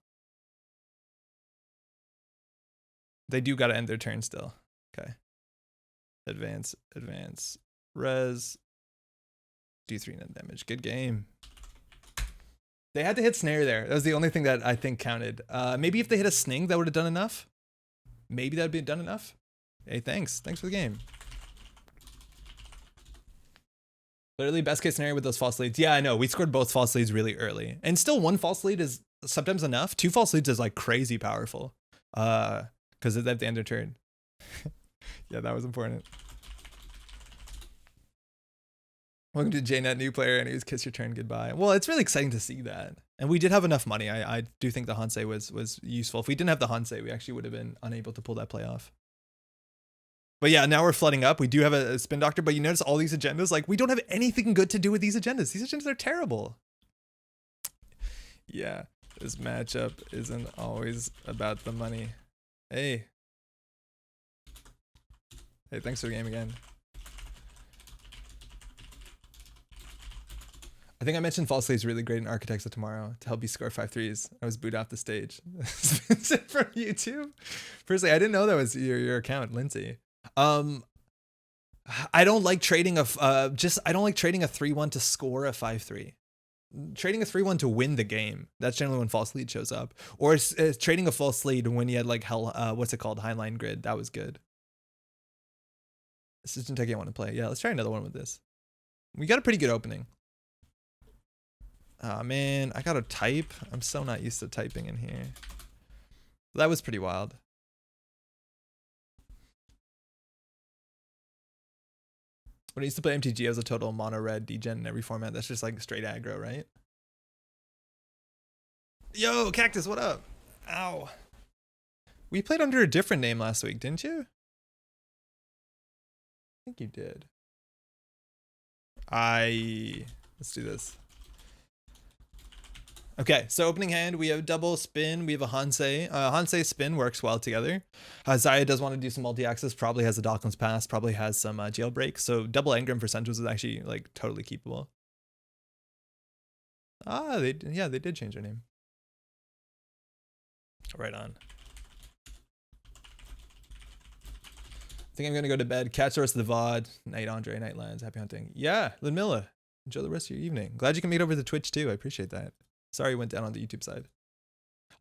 They do gotta end their turn still. Okay. Advance, advance, res. Do 3 net damage. Good game. They had to hit snare there. That was the only thing that I think counted. Maybe if they hit a sning, that would have done enough. Maybe that would be done enough. Hey, thanks. Thanks for the game. Literally best case scenario with those false leads. Yeah, I know. We scored both false leads really early. And still 1 false lead is sometimes enough. 2 false leads is like crazy powerful. Because it's at the end of turn. Yeah, that was important. Welcome to JNet, new player, and it was kiss your turn goodbye. Well, it's really exciting to see that. And we did have enough money. I do think the Hansei was useful. If we didn't have the Hansei, we actually would have been unable to pull that play off. But yeah, now we're flooding up. We do have a spin doctor, but you notice all these agendas, like we don't have anything good to do with these agendas. These agendas are terrible. Yeah, this matchup isn't always about the money. Hey. Hey, thanks for the game again. I think I mentioned false lead is really great in Architects of Tomorrow to help you score 5 threes. I was booed off the stage. From YouTube. Personally, I didn't know that was your account, Lindsay. I don't like trading a I don't like trading a 3-1 to score a 5-3. Trading a 3-1 to win the game. That's generally when false lead shows up. Or trading a false lead when you had like what's it called? Highline grid. That was good. This is Jinteki I want to play. Yeah, let's try another one with this. We got a pretty good opening. Oh man, I gotta type. I'm so not used to typing in here. That was pretty wild. When I used to play MTG, I was a total mono red degen in every format. That's just like straight aggro, right? Yo, Cactus, what up? Ow. We played under a different name last week, didn't you? I think you did. Let's do this. Okay, so opening hand, we have double spin, we have a Hansei. Hansei spin works well together. Zaya does want to do some multi-axis, probably has a Docklands pass, probably has some jailbreak, so double engram for Centros is actually like totally keepable. Ah, they did change their name. Right on. I think I'm gonna go to bed. Catch the rest of the VOD. Night Andre, night Lands, happy hunting. Yeah, Ludmilla, enjoy the rest of your evening. Glad you can meet over the Twitch too, I appreciate that. Sorry, went down on the YouTube side.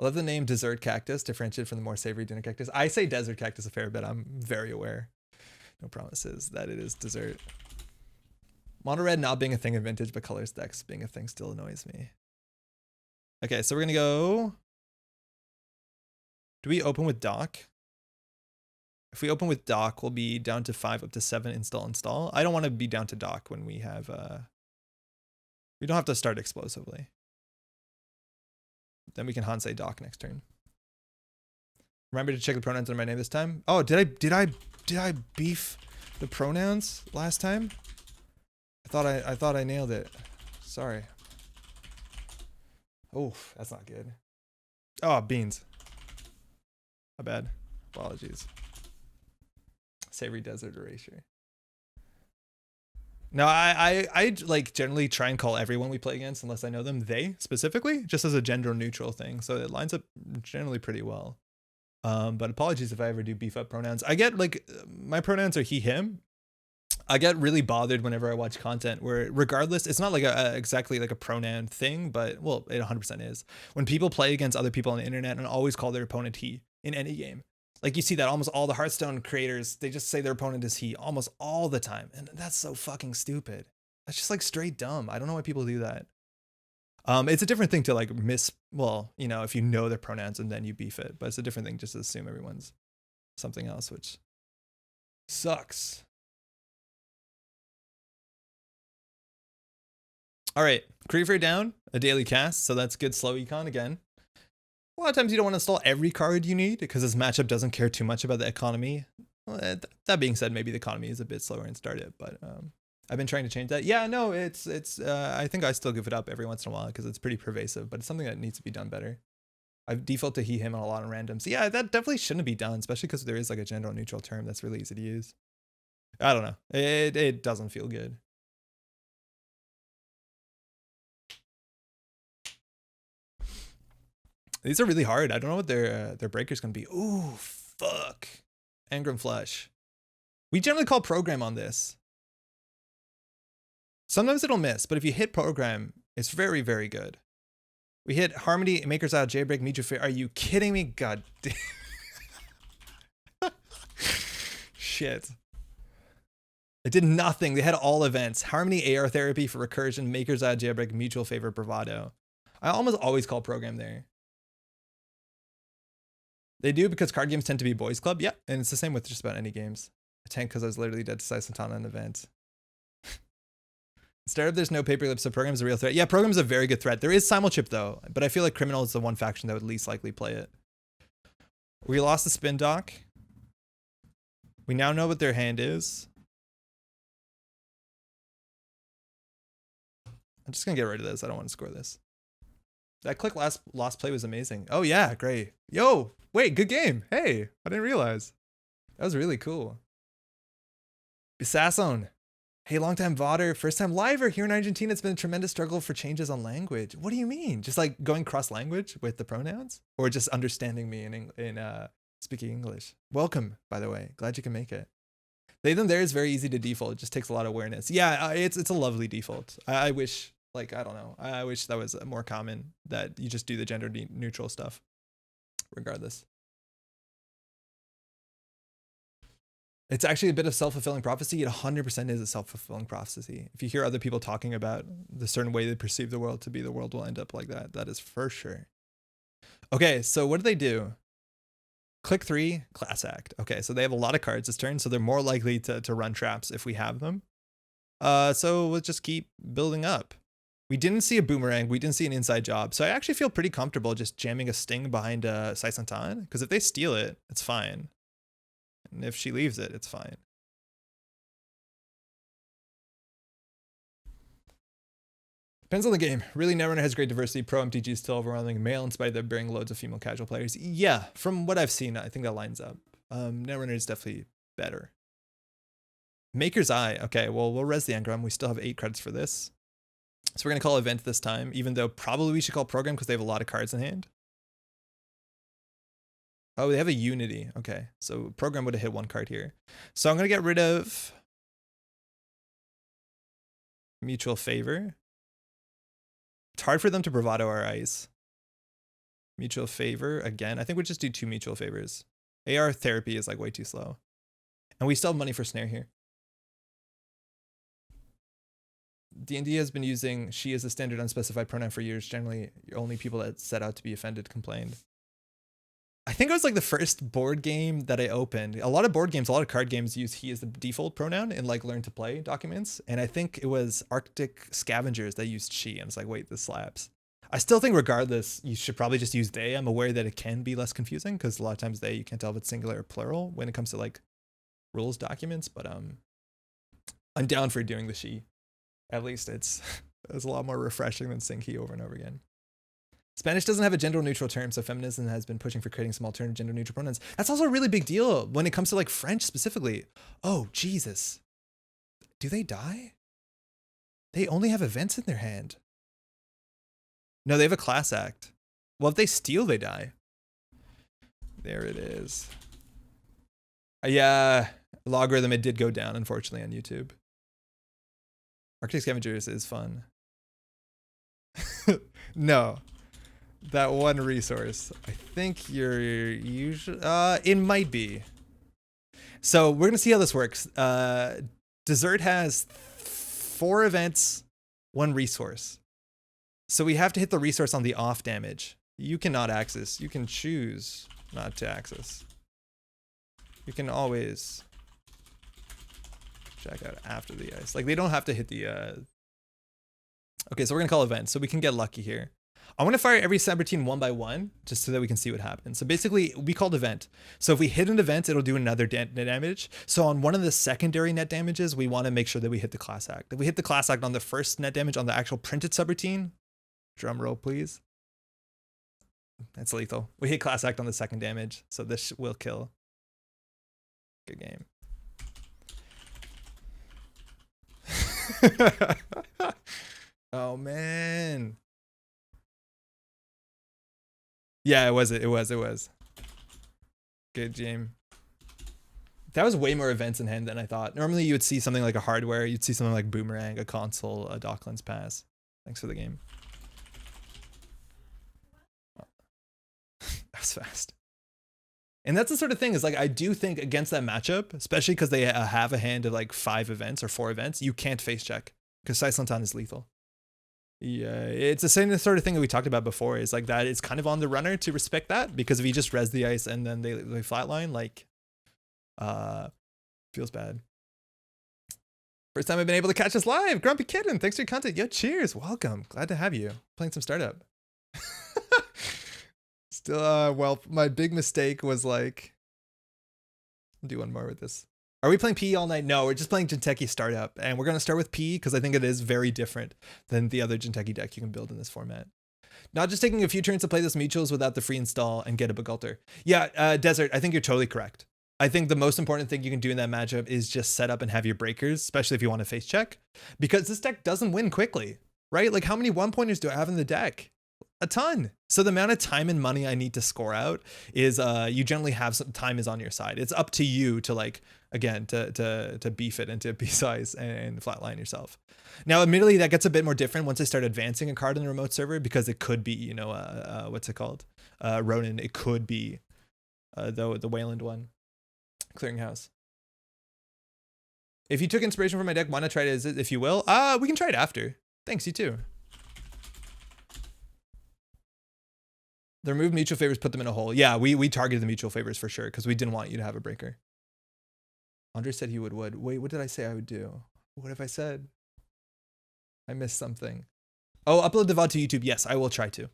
I love the name Dessert Cactus, differentiated from the more savory dinner cactus. I say Desert Cactus a fair bit. I'm very aware. No promises that it is dessert. Mono red not being a thing in vintage, but color stacks being a thing still annoys me. Okay, so we're gonna go. Do we open with Dock? If we open with Dock, we'll be down to 5 up to 7 install. I don't want to be down to Dock when we have we don't have to start explosively. Then we can Hansei Dock next turn. Remember to check the pronouns on my name this time. Oh, did I beef the pronouns last time? I thought I nailed it. Sorry. Oh, that's not good. Oh, beans. My bad. Apologies. Savory desert erasure. No, I like generally try and call everyone we play against, unless I know them, they specifically, just as a gender neutral thing. So it lines up generally pretty well. But apologies if I ever do beef up pronouns. I get like, my pronouns are he, him. I get really bothered whenever I watch content where, regardless, it's not like exactly like a pronoun thing, but well, it 100% is. When people play against other people on the internet and always call their opponent he in any game. Like you see that almost all the Hearthstone creators, they just say their opponent is he almost all the time. And that's so fucking stupid. That's just like straight dumb. I don't know why people do that. It's a different thing to like well, you know, if you know their pronouns and then you beef it, but it's a different thing just to assume everyone's something else, which sucks. All right, Creeper down, a daily cast, so that's good slow econ again. A lot of times you don't want to install every card you need because this matchup doesn't care too much about the economy. Well, that being said, maybe the economy is a bit slower and start it, but I've been trying to change that. Yeah, no, it's I think I still give it up every once in a while because it's pretty pervasive, but it's something that needs to be done better. I've default to he, him on a lot of randoms. Yeah, that definitely shouldn't be done, especially because there is like a gender neutral term that's really easy to use. I don't know. It doesn't feel good. These are really hard. I don't know what their breaker's gonna be. Ooh, fuck. Engram Flush. We generally call program on this. Sometimes it'll miss, but if you hit program, it's very, very good. We hit Harmony, Maker's Out, Jailbreak, Mutual Fair. Are you kidding me? God damn. Shit. It did nothing. They had all events. Harmony, AR Therapy for Recursion, Maker's Out, Jailbreak, Mutual Favor, Bravado. I almost always call program there. They do because card games tend to be boys club. Yeah, and it's the same with just about any games. I tanked because I was literally dead to Sai Santana in an event. Instead of there's no paper clip, so program's a real threat. Yeah, program's a very good threat. There is simulchip though, but I feel like criminal is the one faction that would least likely play it. We lost the spin dock. We now know what their hand is. I'm just gonna get rid of this. I don't want to score this. That click lost play was amazing. Oh yeah, great. Yo, wait, good game. Hey, I didn't realize. That was really cool. Bisasson. Hey, long time VODer, first time liver here in Argentina. It's been a tremendous struggle for changes on language. What do you mean? Just like going cross language with the pronouns, or just understanding me in speaking English? Welcome, by the way. Glad you can make it. They them there is very easy to default. It just takes a lot of awareness. Yeah, it's a lovely default. I wish, like, I don't know. I wish that was more common, that you just do the gender neutral stuff regardless. It's actually a bit of self-fulfilling prophecy. It 100% is a self-fulfilling prophecy. If you hear other people talking about the certain way they perceive the world to be, the world will end up like that. That is for sure. Okay, so what do they do? Click 3, class act. Okay, so they have a lot of cards this turn, so they're more likely to run traps if we have them. So we'll just keep building up. We didn't see a boomerang. We didn't see an inside job. So I actually feel pretty comfortable just jamming a sting behind Sai Santan, because if they steal it, it's fine. And if she leaves it, it's fine. Depends on the game. Really, Netrunner has great diversity. Pro MTG is still overwhelming male in spite of there being loads of female casual players. Yeah, from what I've seen, I think that lines up. Netrunner is definitely better. Maker's Eye. Okay, well, we'll res the engram. We still have 8 credits for this. So we're going to call event this time, even though probably we should call program because they have a lot of cards in hand. Oh, they have a Unity. Okay, so program would have hit 1 card here. So I'm going to get rid of Mutual Favor. It's hard for them to bravado our ice. Mutual Favor, again. I think we'll just do 2 Mutual Favors. AR Therapy is like way too slow. And we still have money for Snare here. D&D has been using she as a standard unspecified pronoun for years. Generally, only people that set out to be offended complained. I think it was like the first board game that I opened. A lot of board games, a lot of card games use he as the default pronoun in like learn to play documents. And I think it was Arctic Scavengers that used she. And it's like, wait, this slaps. I still think regardless, you should probably just use they. I'm aware that it can be less confusing because a lot of times they, you can't tell if it's singular or plural when it comes to like rules documents. But I'm down for doing the she. At least it's a lot more refreshing than saying he over and over again. Spanish doesn't have a gender neutral term, so feminism has been pushing for creating some alternative gender neutral pronouns. That's also a really big deal when it comes to like French specifically. Oh, Jesus. Do they die? They only have events in their hand. No, they have a class act. Well, if they steal, they die. There it is. Yeah, logarithm, it did go down, unfortunately, on YouTube. Arctic Scavengers is fun. No. That one resource. I think you're usually... it might be. So we're going to see how this works. Dessert has 4 events, 1 resource. So we have to hit the resource on the off damage. You cannot access. You can choose not to access. You can always... check out after the ice. Like they don't have to hit the okay, so we're gonna call event so we can get lucky here. I want to fire every subroutine 1 by 1 just so that we can see what happens. So basically we called event. So if we hit an event, it'll do another net damage. So on one of the secondary net damages, we want to make sure that we hit the class act. If we hit the class act on the first net damage on the actual printed subroutine, drum roll please. That's lethal. We hit class act on the second damage, so this will kill. Good game. Oh man. Yeah, it was. Good game. That was way more events in hand than I thought. Normally you would see something like a hardware, you'd see something like Boomerang, a console, a Docklands Pass. Thanks for the game. That was fast. And that's the sort of thing is like, I do think against that matchup, especially because they have a hand of like 5 events or 4 events, you can't face check because Sislantan is lethal. Yeah, it's the same sort of thing that we talked about before is like that it's kind of on the runner to respect that because if you just res the ice and then they flatline, like, feels bad. First time I've been able to catch us live. Grumpy Kitten, thanks for your content. Yo, cheers. Welcome. Glad to have you. Playing some startup. Still, well, my big mistake was like, I'll do one more with this. Are we playing PE all night? No, we're just playing Jinteki startup. And we're going to start with PE because I think it is very different than the other Jinteki deck you can build in this format. Not just taking a few turns to play this mutuals without the free install and get a Begulter. Yeah, Desert, I think you're totally correct. I think the most important thing you can do in that matchup is just set up and have your breakers, especially if you want to face check. Because this deck doesn't win quickly, right? Like how many 1-pointers do I have in the deck? A ton. So the amount of time and money I need to score out is you generally have some time is on your side. It's up to you to like, again, to beef it and to B-size and flatline yourself. Now, admittedly, that gets a bit more different once I start advancing a card in the remote server because it could be, you know, what's it called? Ronin. It could be the Wayland one. Clearinghouse. If you took inspiration from my deck, why not try it if you will? We can try it after. Thanks, you too. The removed mutual favors put them in a hole. Yeah, we targeted the mutual favors for sure because we didn't want you to have a breaker. Andre said he would. Wait, what did I say I would do? What have I said? I missed something. Oh, upload the VOD to YouTube. Yes, I will try to.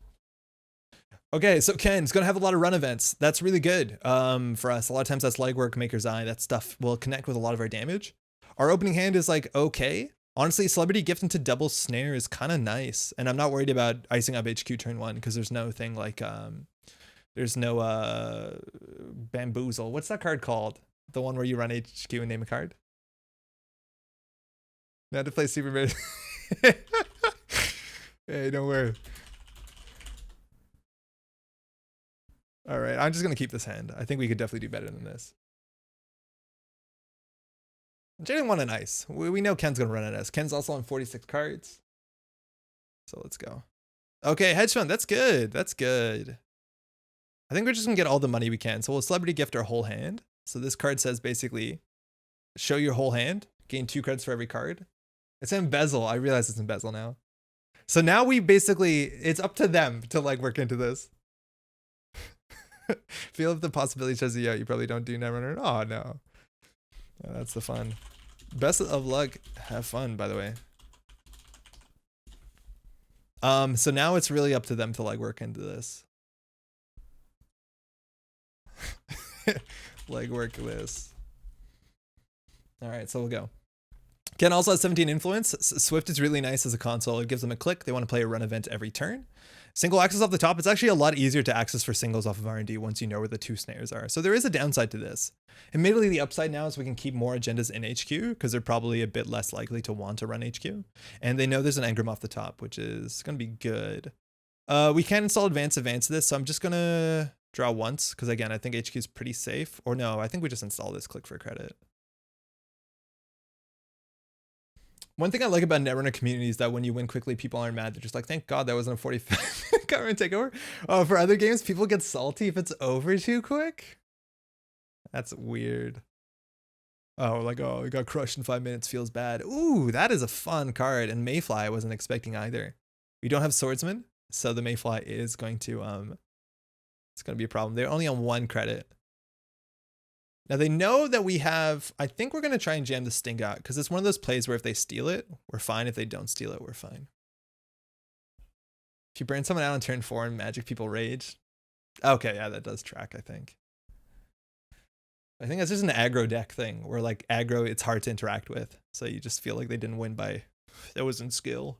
Okay, so Ken's going to have a lot of run events. That's really good for us. A lot of times that's legwork, Maker's Eye. That stuff will connect with a lot of our damage. Our opening hand is like okay. Honestly, celebrity gift into double snare is kind of nice, and I'm not worried about icing up HQ turn 1 because there's no thing like there's no bamboozle. What's that card called? The one where you run HQ and name a card. Now to play Super Mario. Hey, don't worry. All right, I'm just gonna keep this hand. I think we could definitely do better than this. Jaden won an ice. We know Ken's gonna run an ice. Ken's also on 46 cards. So let's go. Okay, hedge fund. That's good. That's good. I think we're just gonna get all the money we can. So we'll celebrity gift our whole hand. So this card says basically, show your whole hand, gain 2 credits for every card. It's embezzle. I realize it's embezzle now. So now we basically, it's up to them to like work into this. Feel if the possibility says yeah, you probably don't do Netrunner. Oh no. Yeah, that's the fun. Best of luck. Have fun, by the way. So now it's really up to them to like work into this. Like work this. All right, so we'll go. Ken also has 17 influence. Swift is really nice as a console. It gives them a click. They want to play a run event every turn. Single access off the top. It's actually a lot easier to access for singles off of R&D once you know where the 2 snares are. So there is a downside to this. Admittedly, the upside now is we can keep more agendas in HQ because they're probably a bit less likely to want to run HQ. And they know there's an engram off the top, which is going to be good. We can install advance this. So I'm just going to draw once because, again, I think HQ is pretty safe. Or no, I think we just install this, click for credit. One thing I like about Netrunner community is that when you win quickly, people aren't mad. They're just like, thank God that wasn't a 45 government takeover. Oh, for other games, people get salty if it's over too quick. That's weird. Oh, like, oh, we got crushed in 5 minutes, feels bad. Ooh, that is a fun card. And Mayfly I wasn't expecting either. We don't have Swordsman, so the Mayfly is going to, it's going to be a problem. They're only on 1 credit. Now they know that we have, I think we're going to try and jam the Sting out because it's one of those plays where if they steal it, we're fine. If they don't steal it, we're fine. If you burn someone out on turn 4 and magic people rage. Okay, yeah, that does track, I think. I think that's just an aggro deck thing where like aggro, it's hard to interact with. So you just feel like they didn't win by, that wasn't skill.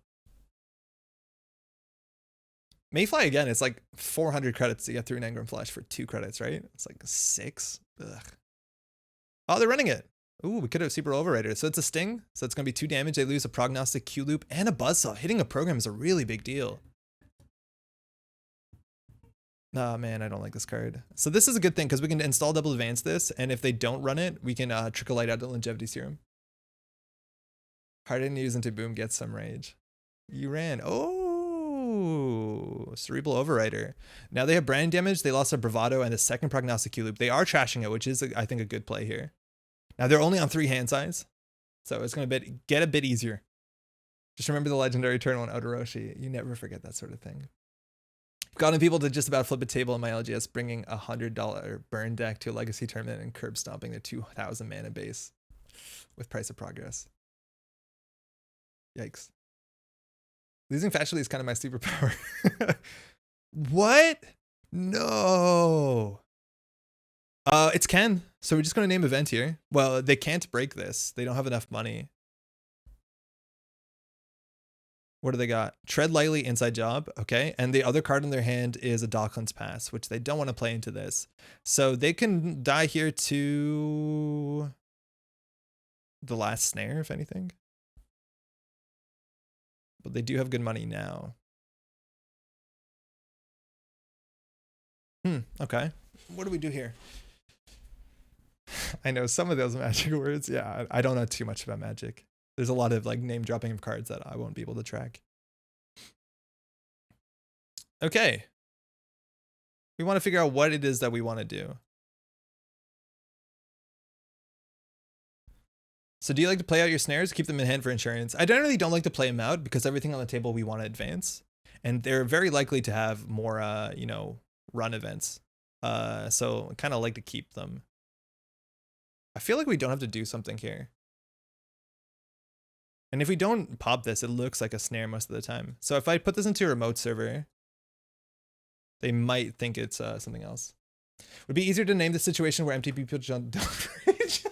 Mayfly again, it's like 400 credits to get through an engram flash for 2 credits, right? It's like 6. Ugh. Oh, they're running it. Ooh, we could have super overrider. So it's a sting. So it's going to be 2 damage. They lose a prognostic Q loop and a buzzsaw. Hitting a program is a really big deal. Nah, man, I don't like this card. So this is a good thing because we can install double advance this. And if they don't run it, we can trickle light out the longevity serum. Hardened use into boom, gets some rage. You ran. Oh, cerebral overrider. Now they have brand damage. They lost a bravado and the second prognostic Q loop. They are trashing it, which is, I think, a good play here. Now they're only on 3 hand size, so it's going to get a bit easier. Just remember the legendary turn 1 Odoroshi. You never forget that sort of thing. I've gotten people to just about flip a table in my LGS, bringing a $100 burn deck to a legacy tournament and curb stomping their 2,000 mana base with Price of Progress. Yikes. Losing Fashionly is kind of my superpower. What? No. It's Ken. So we're just going to name event here. Well, they can't break this. They don't have enough money. What do they got? Tread lightly, inside job. Okay. And the other card in their hand is a Docklands Pass, which they don't want to play into this. So they can die here to the last snare, if anything. But they do have good money now. Okay. What do we do here? I know some of those magic words. Yeah, I don't know too much about magic. There's a lot of like name dropping of cards that I won't be able to track. Okay. We want to figure out what it is that we want to do. So do you like to play out your snares? Keep them in hand for insurance. I generally don't like to play them out because everything on the table we want to advance. And they're very likely to have more, you know, run events. So I kind of like to keep them. I feel like we don't have to do something here. And if we don't pop this, it looks like a snare most of the time. So if I put this into a remote server, they might think it's something else. Would be easier to name the situation where empty people don't reach.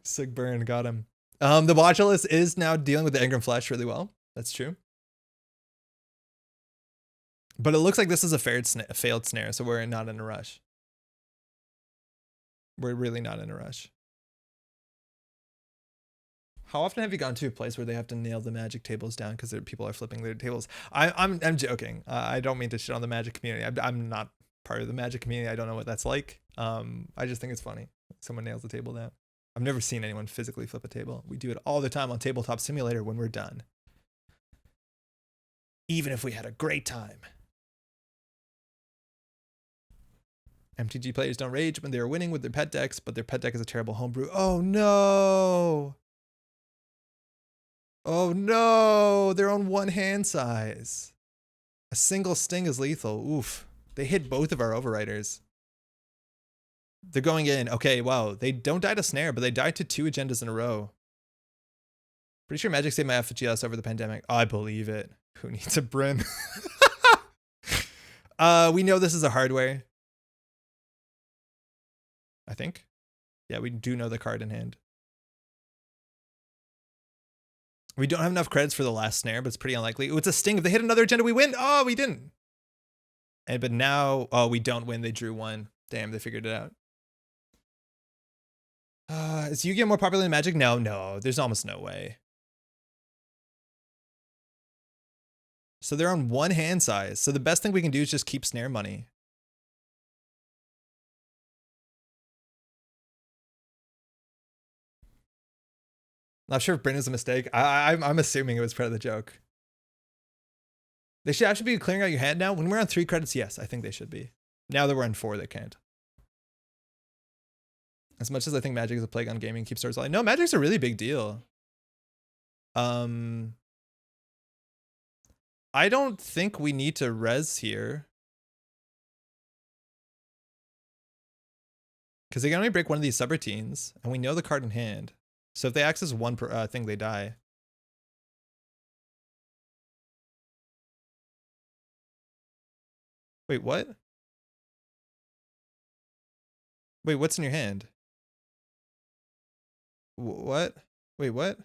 Sick burn, got him. The modulus is now dealing with the engram flash really well. That's true. But it looks like this is a failed snare, so we're not in a rush. We're really not in a rush. How often have you gone to a place where they have to nail the magic tables down because people are flipping their tables? I'm joking. I don't mean to shit on the magic community. I'm not part of the magic community. I don't know what that's like. I just think it's funny. Someone nails the table down. I've never seen anyone physically flip a table. We do it all the time on Tabletop Simulator when we're done. Even if we had a great time. MTG players don't rage when they're winning with their pet decks, but their pet deck is a terrible homebrew. Oh no! Oh no! They're on one hand size. A single sting is lethal. Oof. They hit both of our overriders. They're going in. Okay, wow. They don't die to Snare, but they died to 2 agendas in a row. Pretty sure Magic saved my FGS over the pandemic. I believe it. Who needs a brim? We know this is a hardware. I think. Yeah, we do know the card in hand. We don't have enough credits for the last snare, but it's pretty unlikely. Ooh, it's a sting. If they hit another agenda, we win. Oh, we didn't. But now, oh, we don't win. They drew 1. Damn, they figured it out. Is Yu-Gi-Oh more popular than Magic? No. There's almost no way. So they're on one hand size. So the best thing we can do is just keep Snare money. Not sure if Bryn is a mistake. I'm assuming it was part of the joke. They should actually be clearing out your hand now. When we're on 3 credits, yes, I think they should be. Now that we're on 4, they can't. As much as I think Magic is a plague on gaming, keep stars alive. No, Magic's a really big deal. I don't think we need to res here. Because they can only break one of these subroutines, and we know the card in hand. So if they access one thing, they die. Wait, what? Wait, what's in your hand? What? Wait, what?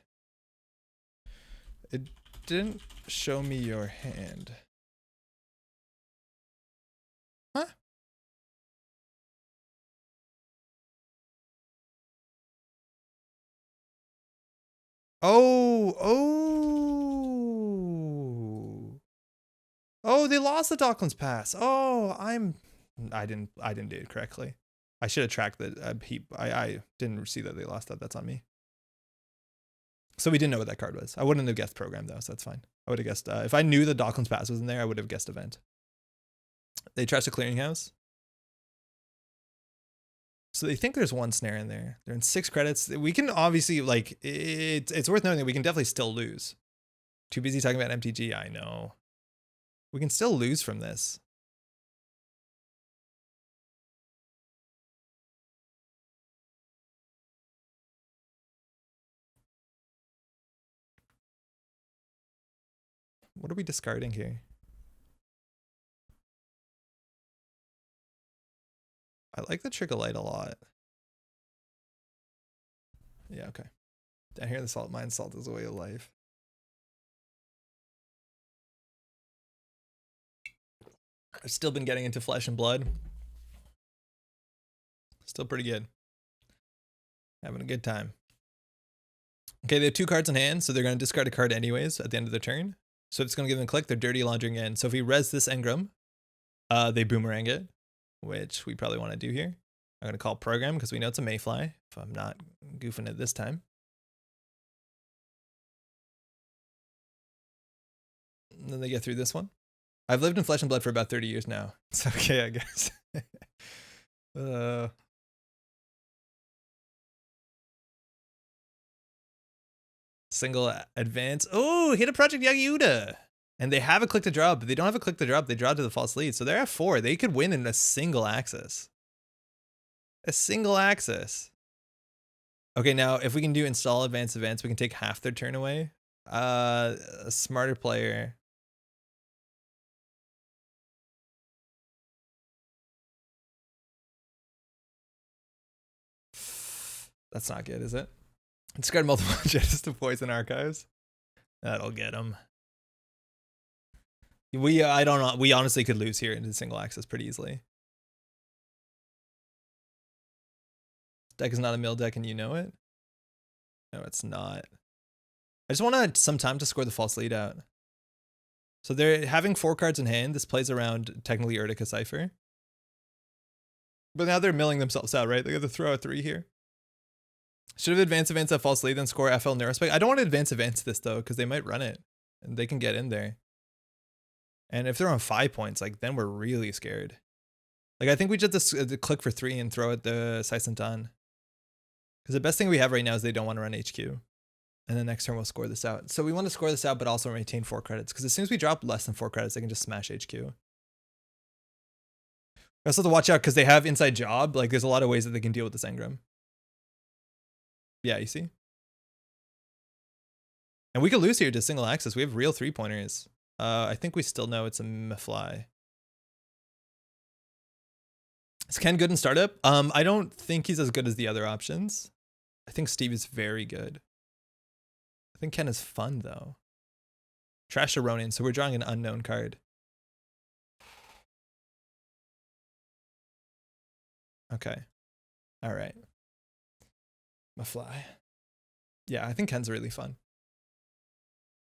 It didn't show me your hand. Huh? Oh, they lost the Docklands Pass. Oh, I didn't do it correctly. I should have tracked the heap. I didn't see that they lost that. That's on me. So we didn't know what that card was. I wouldn't have guessed program though, so that's fine. I would have guessed if I knew the Docklands Pass was in there, I would have guessed event. They trashed a clearinghouse. So they think there's 1 snare in there. They're in 6 credits. We can obviously, like, it's worth noting that we can definitely still lose. Too busy talking about MTG, I know. We can still lose from this. What are we discarding here? I like the Trickle Light a lot. Yeah, okay. Down here, the salt mine salt is a way of life. I've still been getting into Flesh and Blood. Still pretty good. Having a good time. Okay, they have 2 cards in hand, so they're going to discard a card anyways at the end of their turn. So it's going to give them a click. They're dirty laundering in. So if we res this engram, they boomerang it, which we probably want to do here. I'm going to call program because we know it's a mayfly, if I'm not goofing it this time. And then they get through this one. I've lived in Flesh and Blood for about 30 years now. It's okay, I guess. Single advance. Oh, hit a Project Yagiuda. And they have a click to draw, but they don't have a click to drop. They draw to the false lead. So they're at 4. They could win in a single access. A single access. Okay, now if we can do install advance events, we can take half their turn away. A smarter player. That's not good, is it? Discard multiple Genesis to poison archives. That'll get him. I don't know. We honestly could lose here into single access pretty easily. Deck is not a mill deck and you know it? No, it's not. I just want some time to score the false lead out. So they're having 4 cards in hand. This plays around technically Urtica Cypher. But now they're milling themselves out, right? They have to throw a 3 here. Should have advanced that false lead and score FL Neurospike. I don't want to advance this though, because they might run it. And they can get in there. And if they're on 5 points, like then we're really scared. Like I think we just click for 3 and throw at the Saisantan. Because the best thing we have right now is they don't want to run HQ. And then next turn we'll score this out. So we want to score this out, but also maintain 4 credits. Because as soon as we drop less than 4 credits, they can just smash HQ. We also have to watch out because they have inside job. Like there's a lot of ways that they can deal with this engram. Yeah, you see? And we could lose here to single access. We have real 3-pointers. I think we still know it's a fly. Is Ken good in startup? I don't think he's as good as the other options. I think Steve is very good. I think Ken is fun though. Trash a Ronin, so we're drawing an unknown card. Okay. All right. Fly. Yeah, I think Ken's really fun.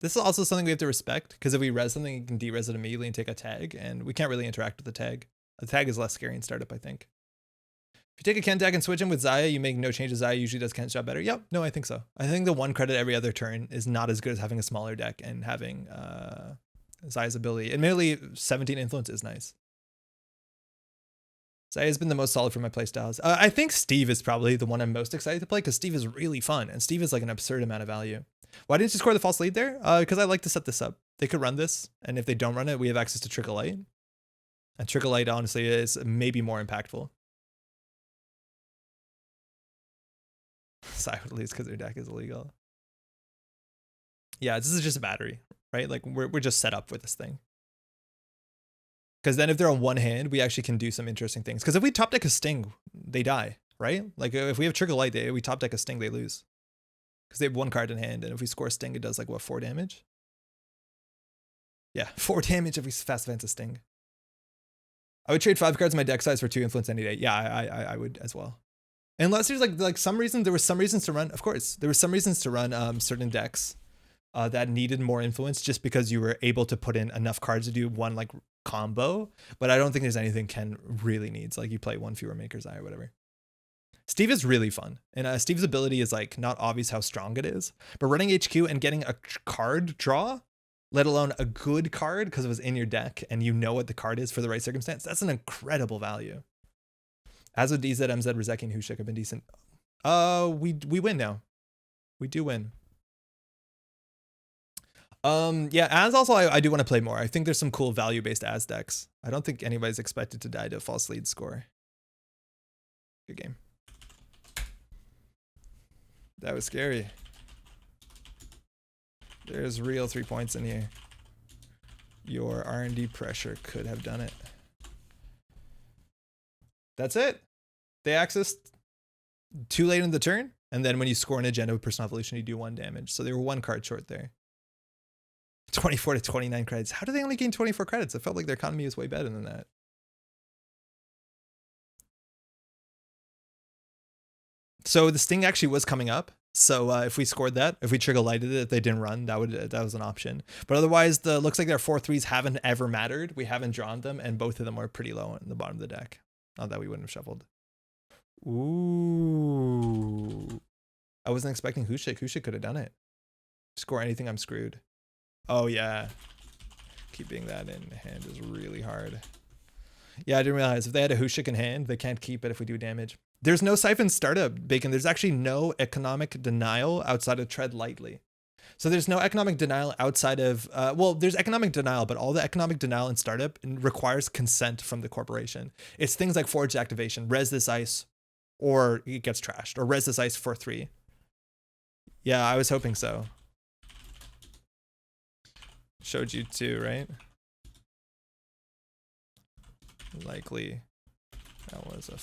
This is also something we have to respect, because if we res something, you can de-res it immediately and take a tag, and we can't really interact with the tag. The tag is less scary in startup, I think. If you take a Ken deck and switch him with Zaya, you make no changes. Zaya usually does Ken's job better. Yep, no, I think so. I think the 1 credit every other turn is not as good as having a smaller deck and having Zaya's ability. Admittedly, 17 influence is nice. Zaya's been the most solid for my playstyles. I think Steve is probably the one I'm most excited to play because Steve is really fun and Steve is like an absurd amount of value. Why didn't you score the false lead there? Because I like to set this up. They could run this, and if they don't run it, we have access to Trickle Light. And Trickle Light honestly is maybe more impactful. Side would lose because their deck is illegal. Yeah, this is just a battery, right? Like we're just set up for this thing. Because then if they're on one hand, we actually can do some interesting things. Because if we top deck a Sting, they die, right? Like if we have Trickle Light, we top deck a Sting, they lose. Because they have 1 card in hand, and if we score a Sting, it does like what, 4 damage? Yeah, 4 damage if we fast advance a Sting. I would trade 5 cards in my deck size for 2 influence any day. Yeah, I would as well. Unless there's like some reason, there were some reasons to run, of course, there were some reasons to run certain decks that needed more influence just because you were able to put in enough cards to do one like combo. But I don't think there's anything Ken really needs. Like you play 1 fewer Maker's Eye or whatever. Steve is really fun, and Steve's ability is like not obvious how strong it is, but running HQ and getting a card draw, let alone a good card because it was in your deck and you know what the card is for the right circumstance, that's an incredible value. As with DZ, MZ, Rizeki, and Hushik have been decent. We win now. We do win. Yeah, as also I do want to play more. I think there's some cool value-based as decks. I don't think anybody's expected to die to a false lead score. Good game. That was scary. There's real 3 points in here. Your R&D pressure could have done it. That's it. They accessed too late in the turn, and then when you score an agenda with personal evolution, you do 1 damage. So they were 1 card short there. 24 to 29 credits. How do they only gain 24 credits? I felt like their economy was way better than that. So the Sting actually was coming up. So if we scored that, if we trigger lighted it, if they didn't run, that was an option. But otherwise, looks like their 4/3s haven't ever mattered. We haven't drawn them, and both of them are pretty low in the bottom of the deck. Not that we wouldn't have shuffled. Ooh. I wasn't expecting Hushik. Hushik could have done it. Score anything, I'm screwed. Oh, yeah. Keeping that in hand is really hard. Yeah, I didn't realize if they had a Hushik in hand, they can't keep it if we do damage. There's no Siphon startup, Bacon. There's actually no economic denial outside of Tread Lightly. So there's no economic denial outside of, well, there's economic denial, but all the economic denial in startup requires consent from the corporation. It's things like forged activation, res this ice, or it gets trashed, or res this ice for 3. Yeah, I was hoping so. Showed you too, right? Likely that was a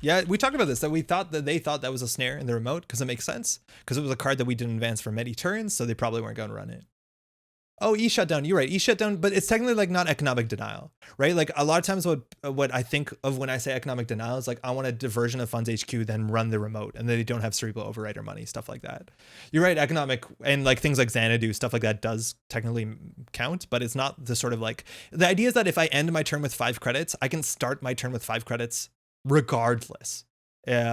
Yeah, we talked about this, that we thought that they thought that was a snare in the remote because it makes sense because it was a card that we didn't advance for many turns, so they probably weren't going to run it. Oh, E shutdown. You're right. E shutdown, but it's technically like not economic denial, right? Like a lot of times what I think of when I say economic denial is like I want a diversion of funds HQ, then run the remote, and they don't have cerebral overrider money, stuff like that. You're right. Economic and like things like Xanadu, stuff like that does technically count, but it's not the sort of like the idea is that if I end my turn with 5 credits, I can start my turn with 5 credits regardless,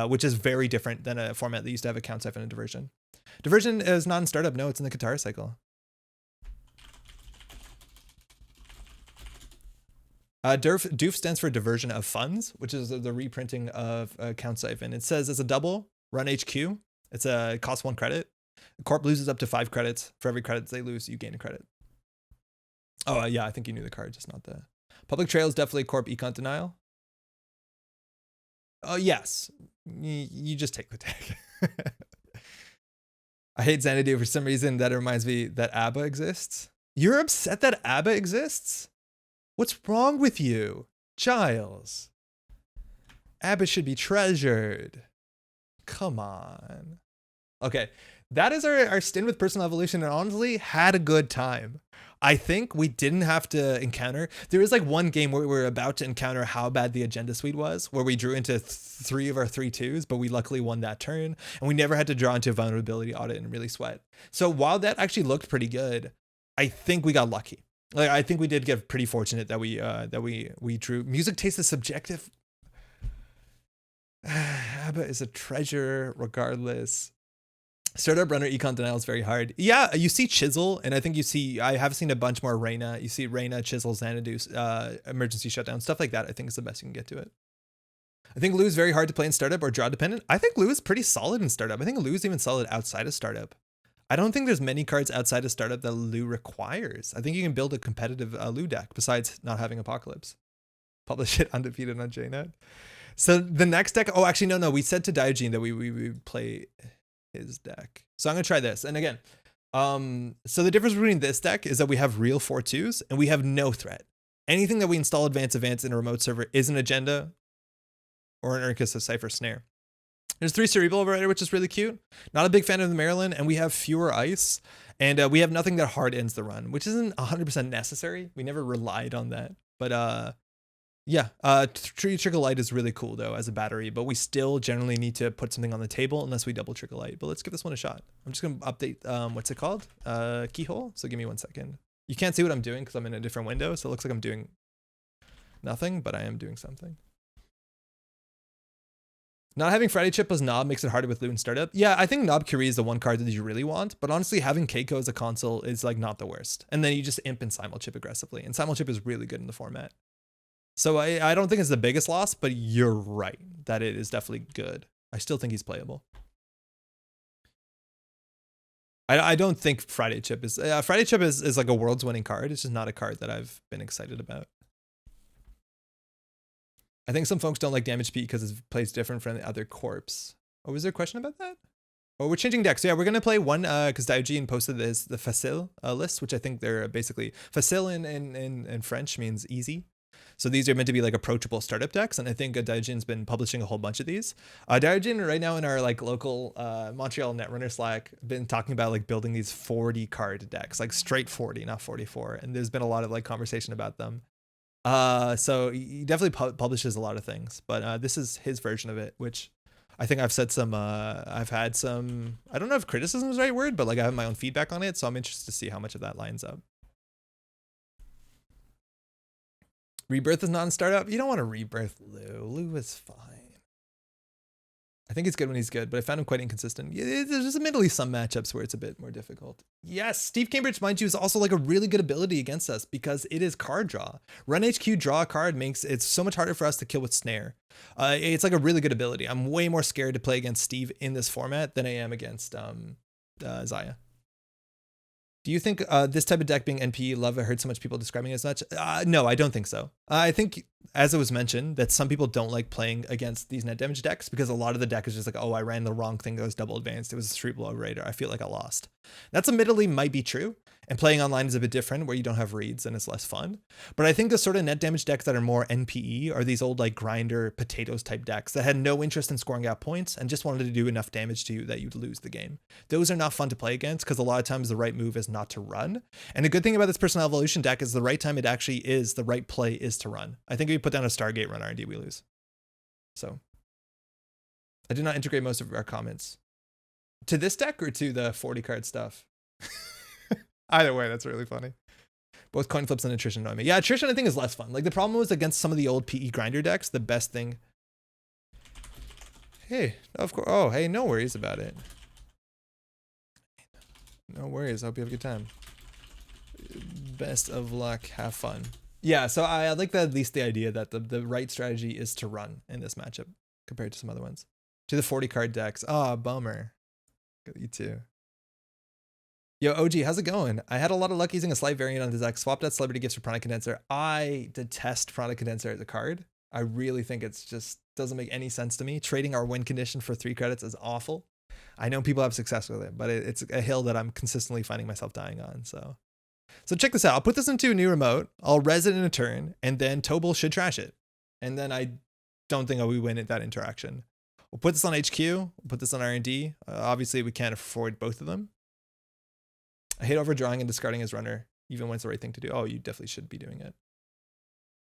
which is very different than a format that used to have a count siphon and diversion. Diversion is not in startup. No, it's in the Qatar cycle. Doof stands for diversion of funds, which is the reprinting of count siphon. It says it's a double run HQ. It costs 1 credit. Corp loses up to 5 credits. For every credits they lose, you gain a credit. Oh yeah, I think you knew the card, just not the public trail is definitely Corp econ denial. Oh yes, you just take the tag. I hate Xanadu for some reason. That reminds me that ABBA exists. You're upset that ABBA exists? What's wrong with you, Giles? ABBA should be treasured. Come on. Okay, that is our stint with personal evolution, and honestly, had a good time. I think we didn't have to encounter. There was like one game where we were about to encounter how bad the agenda suite was, where we drew into 3 of our 3 twos, but we luckily won that turn, and we never had to draw into a vulnerability audit and really sweat. So while that actually looked pretty good, I think we got lucky. Like I think we did get pretty fortunate that we drew. Music taste is subjective. ABBA is a treasure regardless. Startup runner econ denial is very hard. Yeah, you see Chisel, and I think I have seen a bunch more Reyna. You see Reyna, Chisel, Xanadu, emergency shutdown, stuff like that. I think is the best you can get to it. I think Lou is very hard to play in startup or draw dependent. I think Lou is pretty solid in startup. I think Lou is even solid outside of startup. I don't think there's many cards outside of startup that Lou requires. I think you can build a competitive Lou deck besides not having Apocalypse. Publish it undefeated on JNet. So the next deck, oh, actually, no. We said to Diogen that we would play his deck. So I'm going to try this. And again, so the difference between this deck is that we have real 4/2s and we have no threat. Anything that we install advance in a remote server is an agenda or an Urkus, a Cypher, Snare. There's 3 cerebral overrider, which is really cute. Not a big fan of the Maryland, and we have fewer ice, and we have nothing that hard ends the run, which isn't 100% necessary. We never relied on that, but yeah, Tree Trickle Light is really cool though as a battery, but we still generally need to put something on the table unless we double Trickle Light. But let's give this one a shot. I'm just gonna update what's it called? Keyhole. So give me 1 second. You can't see what I'm doing because I'm in a different window, so it looks like I'm doing nothing, but I am doing something. Not having Friday Chip as Knob makes it harder with Lou and Startup. Yeah, I think Knob Curie is the one card that you really want, but honestly, having Keiko as a console is like not the worst. And then you just imp and Simul Chip aggressively, and Simul Chip is really good in the format. So I don't think it's the biggest loss, but you're right that it is definitely good. I still think he's playable. I don't think Friday Chip is like a world's winning card. It's just not a card that I've been excited about. I think some folks don't like Damage Pete because it plays different from the other corpse. Oh, was there a question about that? Oh, we're changing decks. So yeah, we're going to play one because Diogen posted the Facile list, which I think they're basically Facile in French means easy. So these are meant to be like approachable startup decks. And I think Diogen's been publishing a whole bunch of these. Diogen right now in our like local Montreal Netrunner Slack been talking about like building these 40 card decks, like straight 40, not 44. And there's been a lot of like conversation about them. So he definitely publishes a lot of things, but this is his version of it, which I think I've said some, I've had some, I don't know if criticism is the right word, but like I have my own feedback on it. So I'm interested to see how much of that lines up. Rebirth is not in startup. You don't want to rebirth Lou. Lou is fine. I think it's good when he's good, but I found him quite inconsistent. There's just admittedly some matchups where it's a bit more difficult. Yes, Steve Cambridge, mind you, is also like a really good ability against us because it is card draw. Run HQ draw a card makes it so much harder for us to kill with Snare. It's like a really good ability. I'm way more scared to play against Steve in this format than I am against Zaya. Do you think this type of deck being NP love, I heard so much people describing it as much? No, I don't think so. I think, as it was mentioned, that some people don't like playing against these net damage decks because a lot of the deck is just like, oh, I ran the wrong thing that was double advanced. It was a street blow raider. I feel like I lost. That's admittedly might be true. And playing online is a bit different where you don't have reads and it's less fun. But I think the sort of net damage decks that are more NPE are these old like grinder potatoes type decks that had no interest in scoring out points and just wanted to do enough damage to you that you'd lose the game. Those are not fun to play against because a lot of times the right move is not to run. And a good thing about this personal evolution deck is the right time it actually is, the right play is to run. I think if you put down a Stargate run R&D, we lose. So I did not integrate most of our comments. To this deck or to the 40 card stuff? Either way, that's really funny. Both coin flips and attrition annoy me. Yeah, attrition I think is less fun. Like the problem was against some of the old PE grinder decks, the best thing. Hey, of course. Oh, hey, no worries about it. No worries. I hope you have a good time. Best of luck. Have fun. Yeah, so I like that, at least the idea that the right strategy is to run in this matchup compared to some other ones. To the 40 card decks. Ah, bummer. Good, you too. Yo, OG, how's it going? I had a lot of luck using a slight variant on this deck. Swapped out Celebrity Gifts for Prana Condenser. I detest Prana Condenser as a card. I really think it's just doesn't make any sense to me. Trading our win condition for 3 credits is awful. I know people have success with it, but it's a hill that I'm consistently finding myself dying on. So check this out. I'll put this into a new remote. I'll res it in a turn, and then Tobal should trash it. And then I don't think we win at that interaction. We'll put this on HQ. We'll put this on R&D. Obviously, we can't afford both of them. I hate overdrawing and discarding his runner, even when it's the right thing to do. Oh, you definitely should be doing it.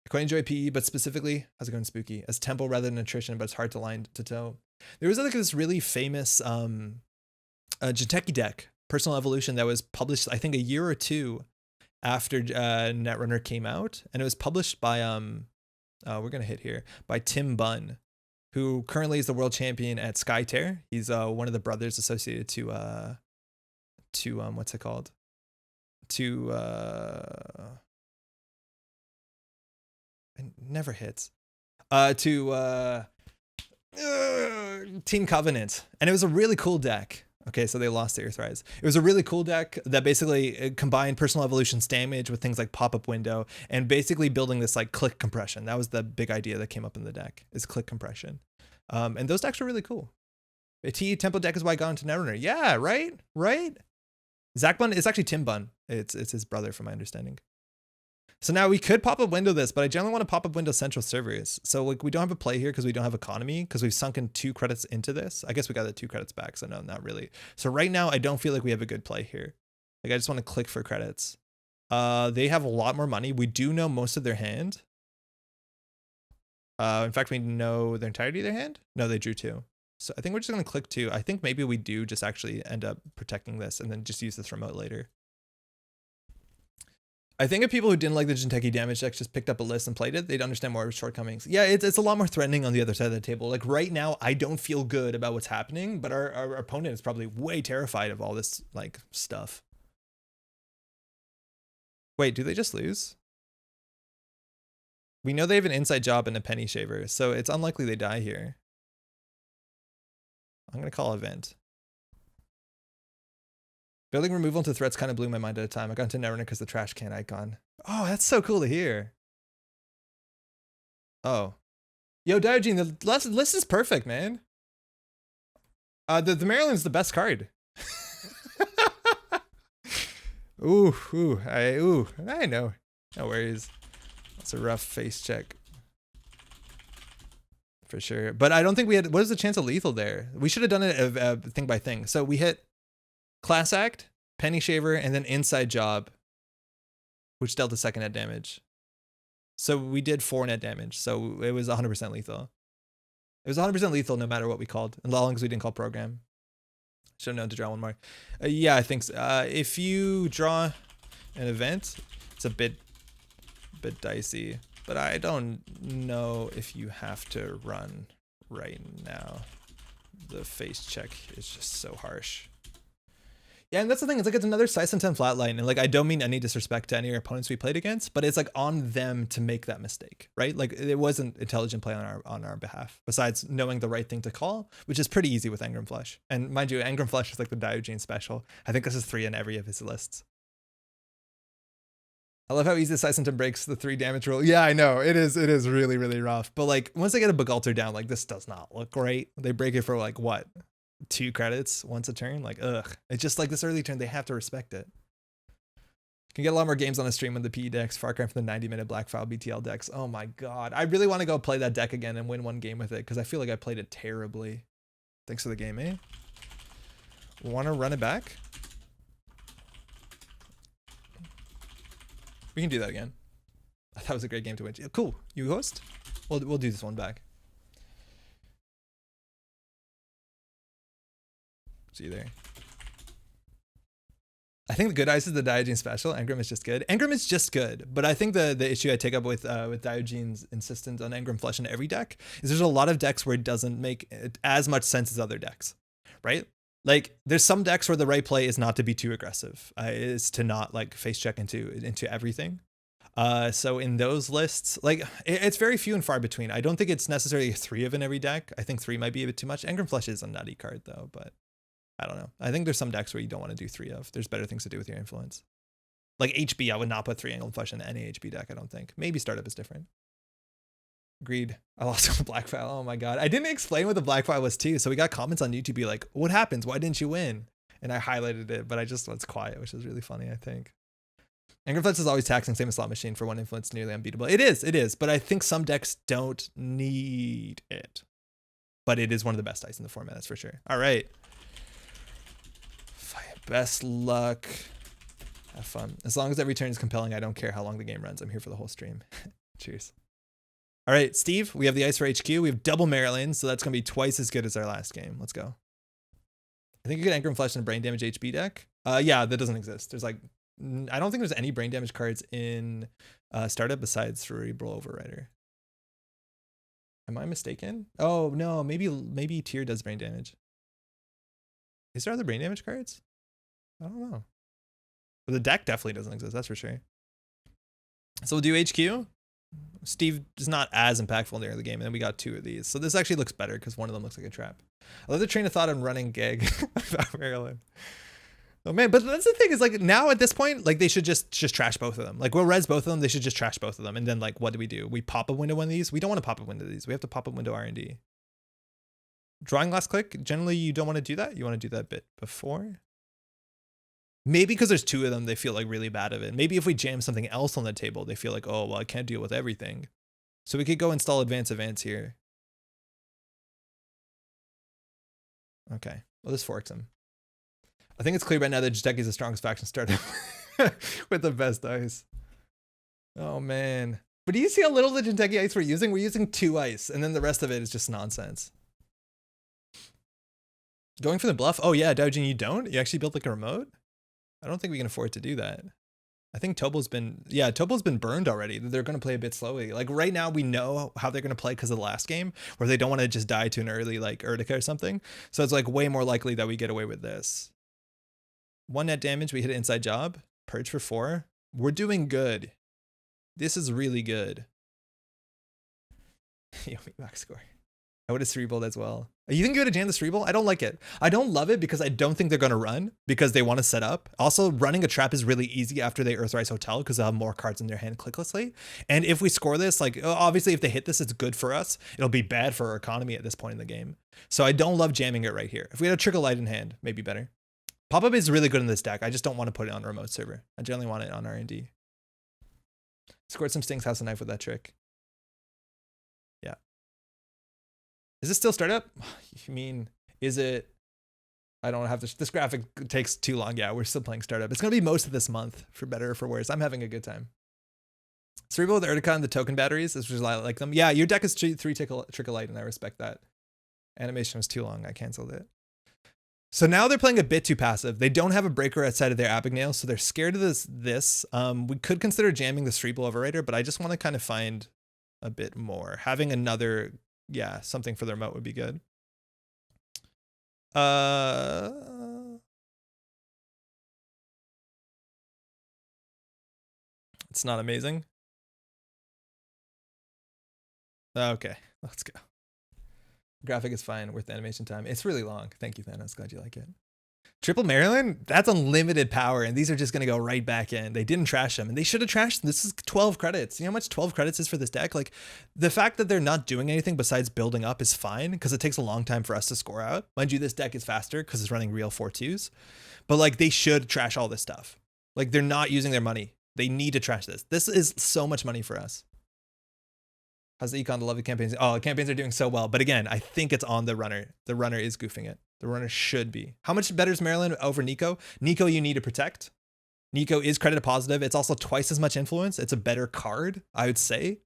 I quite enjoy PE, but specifically, how's it going, Spooky? As tempo rather than attrition, but it's hard to line to toe. There was like this really famous Jinteki deck, Personal Evolution, that was published, I think, a year or two after Netrunner came out. And it was published by, we're going to hit here, by Tim Bunn, who currently is the world champion at Skytear. He's one of the brothers associated to what's it called? It never hits. Team Covenant. And it was a really cool deck. Okay, so they lost to Earthrise. It was a really cool deck that basically combined Personal Evolution's damage with things like Pop-Up Window and basically building this like click compression. That was the big idea that came up in the deck, is click compression. And those decks are really cool. A T tempo deck is why I got into Netrunner. Yeah, right? Zach Bunn is actually Tim Bunn. It's his brother, from my understanding. So now we could pop-up window this, but I generally want to pop-up window central servers. So like we don't have a play here because we don't have economy, because we've sunken 2 credits into this. I guess we got the 2 credits back, so no, not really. So right now I don't feel like we have a good play here. Like I just want to click for credits. They have a lot more money. We do know most of their hand. In fact, we know the entirety of their hand. No, they drew 2. So I think we're just going to click 2. I think maybe we do just actually end up protecting this and then just use this remote later. I think if people who didn't like the Jinteki damage decks just picked up a list and played it, they'd understand more of its shortcomings. Yeah, it's a lot more threatening on the other side of the table. Like right now, I don't feel good about what's happening, but our opponent is probably way terrified of all this like stuff. Wait, do they just lose? We know they have an inside job and a penny shaver, so it's unlikely they die here. I'm going to call event. Building removal into threats kind of blew my mind at a time. I got into Netrunner because the trash can icon. Oh, that's so cool to hear. Oh. Yo, Diogen, the list is perfect, man. The Maryland's the best card. I know. No worries. That's a rough face check. For sure. But I don't think we had, what is the chance of lethal there? We should have done it thing by thing. So we hit Class Act, Penny Shaver, and then Inside Job, which dealt the 2nd net damage. So we did 4 net damage. So it was 100% lethal. It was 100% lethal no matter what we called, as long as we didn't call program. Should have known to draw one more. Yeah, I think so. If you draw an event, it's a bit dicey, but I don't know if you have to run right now. The face check is just so harsh. Yeah, and that's the thing. It's like it's another size and 10 flatline, and like I don't mean any disrespect to any opponents we played against, but it's like on them to make that mistake, right? Like it wasn't intelligent play on our behalf. Besides knowing the right thing to call, which is pretty easy with Engram Flesh. And mind you, Engram Flesh is like the Diogen special. I think this is 3 in every of his lists. I love how easy Sisenton breaks the 3 damage rule. Yeah, I know. It is really, really rough. But like once they get a Bagalter down, like this does not look great. They break it for like what? 2 credits once a turn? Like, ugh. It's just like this early turn, they have to respect it. Can get a lot more games on the stream with the PE decks. Far cry from the 90-minute Black File BTL decks. Oh my god. I really want to go play that deck again and win one game with it because I feel like I played it terribly. Thanks for the game, eh? Want to run it back? We can do that again. That was a great game to win. Cool. You host? We'll do this one back. See you there. I think the good ice is the Diogenes special. Engram is just good. Engram is just good, but I think the issue I take up with Diogenes' insistence on Engram flush in every deck is there's a lot of decks where it doesn't make as much sense as other decks, right? Like there's some decks where the right play is not to be too aggressive, is to not like face check into everything. So in those lists, like it's very few and far between. I don't think it's necessarily 3 of in every deck. I think 3 might be a bit too much. Engram flush is a nutty card though, but I don't know. I think there's some decks where you don't want to do 3 of. There's better things to do with your influence. Like HB, I would not put 3 Engram flush in any HB deck, I don't think. Maybe startup is different. Agreed. I lost on the black file. Oh my god. I didn't explain what the black file was too. So we got comments on YouTube be like, what happens? Why didn't you win? And I highlighted it, but I just was quiet, which is really funny, I think. Engram flush is always taxing, same as slot machine for one influence, nearly unbeatable. It is. But I think some decks don't need it. But it is one of the best dice in the format, that's for sure. All right. Best luck. Have fun. As long as every turn is compelling, I don't care how long the game runs. I'm here for the whole stream. Cheers. All right, Steve, we have the ice for HQ. We have double Maryland, so that's going to be twice as good as our last game. Let's go. I think you get Engram Flash in a brain damage HB deck. Yeah, that doesn't exist. There's like, I don't think there's any brain damage cards in startup besides Cerebral Overrider. Am I mistaken? Oh, no, maybe Tier does brain damage. Is there other brain damage cards? I don't know. But the deck definitely doesn't exist, that's for sure. So we'll do HQ. Steve is not as impactful in the early game, and then we got 2 of these. So this actually looks better because one of them looks like a trap. I love the train of thought on running gag about Maryland. Oh man, but that's the thing is like now at this point, like they should just trash both of them. Like we'll res both of them, they should just trash both of them. And then like what do? We pop a window one of these? We don't want to pop a window of these. We have to pop a window R&D. Drawing last click, generally you don't want to do that. You want to do that bit before. Maybe because there's 2 of them, they feel like really bad of it. Maybe if we jam something else on the table, they feel like, oh, well, I can't deal with everything. So we could go install advance here. Okay, well, this forks him. I think it's clear by now that Jinteki is the strongest faction startup with the best dice. Oh, man. But do you see how little the Jinteki ice we're using? We're using 2 ice, and then the rest of it is just nonsense. Going for the bluff? Oh, yeah, Dojin, you don't? You actually built like a remote? I don't think we can afford to do that. I think Tobo's been burned already. They're going to play a bit slowly. Like right now we know how they're going to play because of the last game where they don't want to just die to an early like Urtica or something. So it's like way more likely that we get away with this. 1 net damage. We hit an inside job. Purge for 4. We're doing good. This is really good. Yo, max score. I would have cerebral as well. You think you would have jammed the cerebral? I don't like it. I don't love it because I don't think they're going to run because they want to set up. Also, running a trap is really easy after they Earthrise Hotel because they'll have more cards in their hand clicklessly. And if we score this, like obviously if they hit this, it's good for us. It'll be bad for our economy at this point in the game. So I don't love jamming it right here. If we had a Trickle Light in hand, maybe better. Pop-up is really good in this deck. I just don't want to put it on a remote server. I generally want it on R&D. Scored some Sting's House of Knife with that trick. Yeah. Is this still startup? You mean, is it? I don't have this graphic takes too long. Yeah, we're still playing startup. It's going to be most of this month, for better or for worse. I'm having a good time. Cerebral with Urtica and the token batteries, which is I like them. Yeah, your deck is 3 Trickle Light, and I respect that. Animation was too long. I canceled it. So now they're playing a bit too passive. They don't have a breaker outside of their Abigail, so they're scared of this. We could consider jamming the Cerebral Overrider, but I just want to kind of find a bit more. Having another, yeah, something for the remote would be good. It's not amazing. Okay, let's go. Graphic is fine, worth the animation time. It's really long. Thank you, Thanos. Glad you like it. Triple Maryland, that's unlimited power, and these are just going to go right back in. They didn't trash them, and they should have trashed them. This is 12 credits. You know how much 12 credits is for this deck? Like, the fact that they're not doing anything besides building up is fine, because it takes a long time for us to score out. Mind you, this deck is faster because it's running real 4-2s. But, like, they should trash all this stuff. Like, they're not using their money. They need to trash this. This is so much money for us. How's the econ? The love the campaigns. Oh, the campaigns are doing so well. But again, I think it's on the runner. The runner is goofing it. The runner should be. How much better is Maryland over Nico? Nico, you need to protect. Nico is credited positive. It's also twice as much influence. It's a better card, I would say.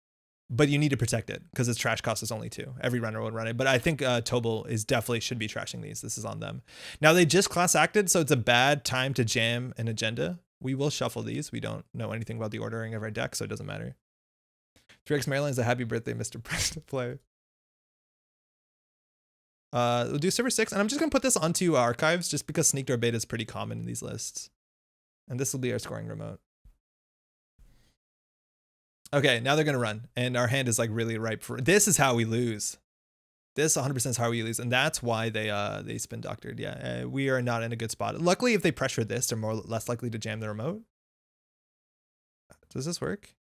But you need to protect it because its trash cost is only 2. Every runner would run it. But I think Tobal is definitely should be trashing these. This is on them. Now, they just class acted, so it's a bad time to jam an agenda. We will shuffle these. We don't know anything about the ordering of our deck, so it doesn't matter. 3x Maryland is a happy birthday, Mr. Preston play. We'll do server 6, and I'm just gonna put this onto archives just because sneak door beta is pretty common in these lists. And this will be our scoring remote. Okay, now they're gonna run, and our hand is like really ripe for this. Is how we lose. This 100% is how we lose, and that's why they spin doctored. Yeah, we are not in a good spot. Luckily, if they pressure this, they're less likely to jam the remote. Does this work?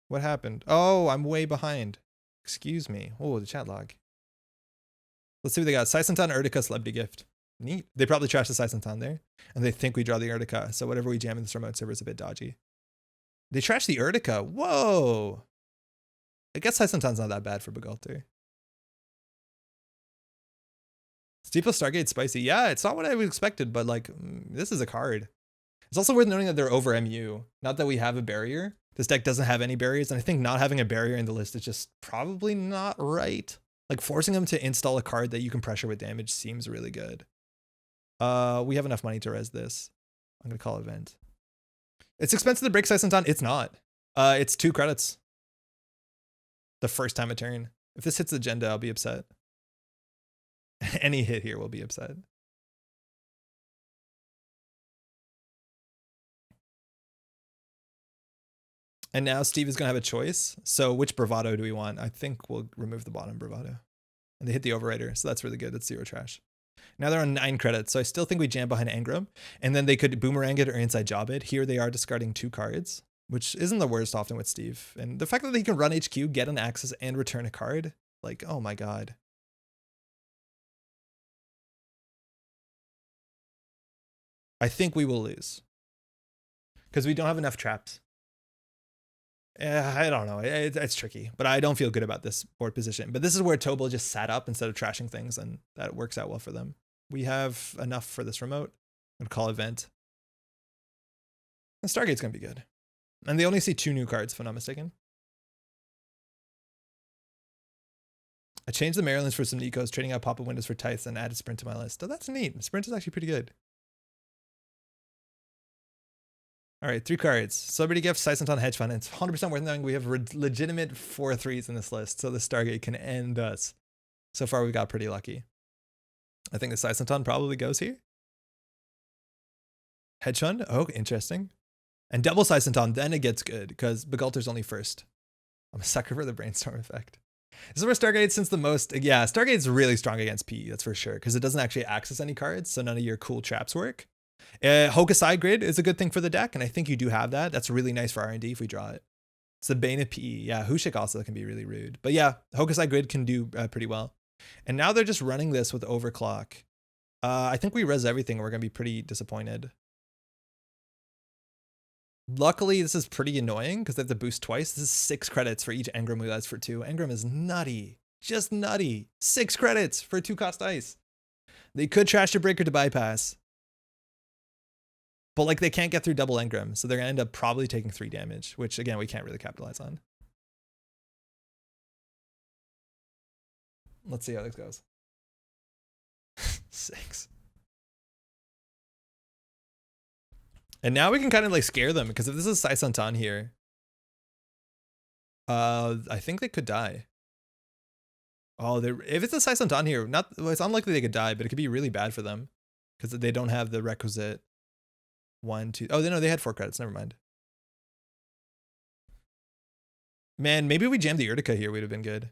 What happened? Oh, I'm way behind. Excuse me. Oh, the chat log. Let's see what they got. Saisantan Urtica Celebrity Gift. Neat. They probably trashed the Saisantan there. And they think we draw the Urtica. So whatever we jam in this remote server is a bit dodgy. They trashed the Urtica. Whoa. I guess Saisantan's not that bad for Begalter. Steeple Stargate spicy. Yeah, it's not what I expected, but like, this is a card. It's also worth noting that they're over MU. Not that we have a barrier. This deck doesn't have any barriers, and I think not having a barrier in the list is just probably not right. Like, forcing them to install a card that you can pressure with damage seems really good. We have enough money to res this. I'm gonna call event. It's expensive to break Saisantan. It's not. It's 2 credits. The first time a turn. If this hits agenda, I'll be upset. Any hit here will be upset. And now Steve is going to have a choice. So which bravado do we want? I think we'll remove the bottom bravado. And they hit the overrider. So that's really good. That's 0 trash. Now they're on 9 credits. So I still think we jam behind Engram. And then they could boomerang it or inside job it. Here they are discarding 2 cards, which isn't the worst often with Steve. And the fact that they can run HQ, get an access, and return a card. Like, oh my God. I think we will lose. Because we don't have enough traps. I don't know. It's tricky, but I don't feel good about this board position. But this is where Tobal just sat up instead of trashing things, and that works out well for them. We have enough for this remote. I'm going to call event. And Stargate's going to be good. And they only see 2 new cards, if I'm not mistaken. I changed the Marylands for some Nicos, trading out pop-up windows for Tithes, and added Sprint to my list. Oh, that's neat. Sprint is actually pretty good. All right, 3 cards. Celebrity Gift, Saisantan Hedge Fund. It's 100% worth knowing we have legitimate 4 3s in this list, so the Stargate can end us. So far, we got pretty lucky. I think the Saisantan probably goes here. Hedge Fund. Oh, interesting. And double Saisantan, then it gets good, because Begalter's only first. I'm a sucker for the Brainstorm effect. This is where Stargate, since the most... Yeah, Stargate's really strong against P, that's for sure, because it doesn't actually access any cards, so none of your cool traps work. Hokusai Grid is a good thing for the deck, and I think you do have that. That's really nice for R&D if we draw it. It's the Bane of PE. Yeah, Hushik also can be really rude. But yeah, Hokusai Grid can do pretty well. And now they're just running this with Overclock. I think we res everything, and we're going to be pretty disappointed. Luckily, this is pretty annoying, because they have to boost twice. This is 6 credits for each Engram who adds for 2. Engram is nutty. Just nutty. 6 credits for 2-cost ice. They could trash your breaker to bypass. But like they can't get through double Engram, so they're gonna end up probably taking 3 damage, which again we can't really capitalize on. Let's see how this goes. 6. And now we can kind of like scare them, because if this is Saisantan here, I think they could die. Oh, if it's a Saisantan here, it's unlikely they could die, but it could be really bad for them because they don't have the requisite 1, 2. Oh, no, they had 4 credits. Never mind. Man, maybe we jammed the Urtica here. Would have been good.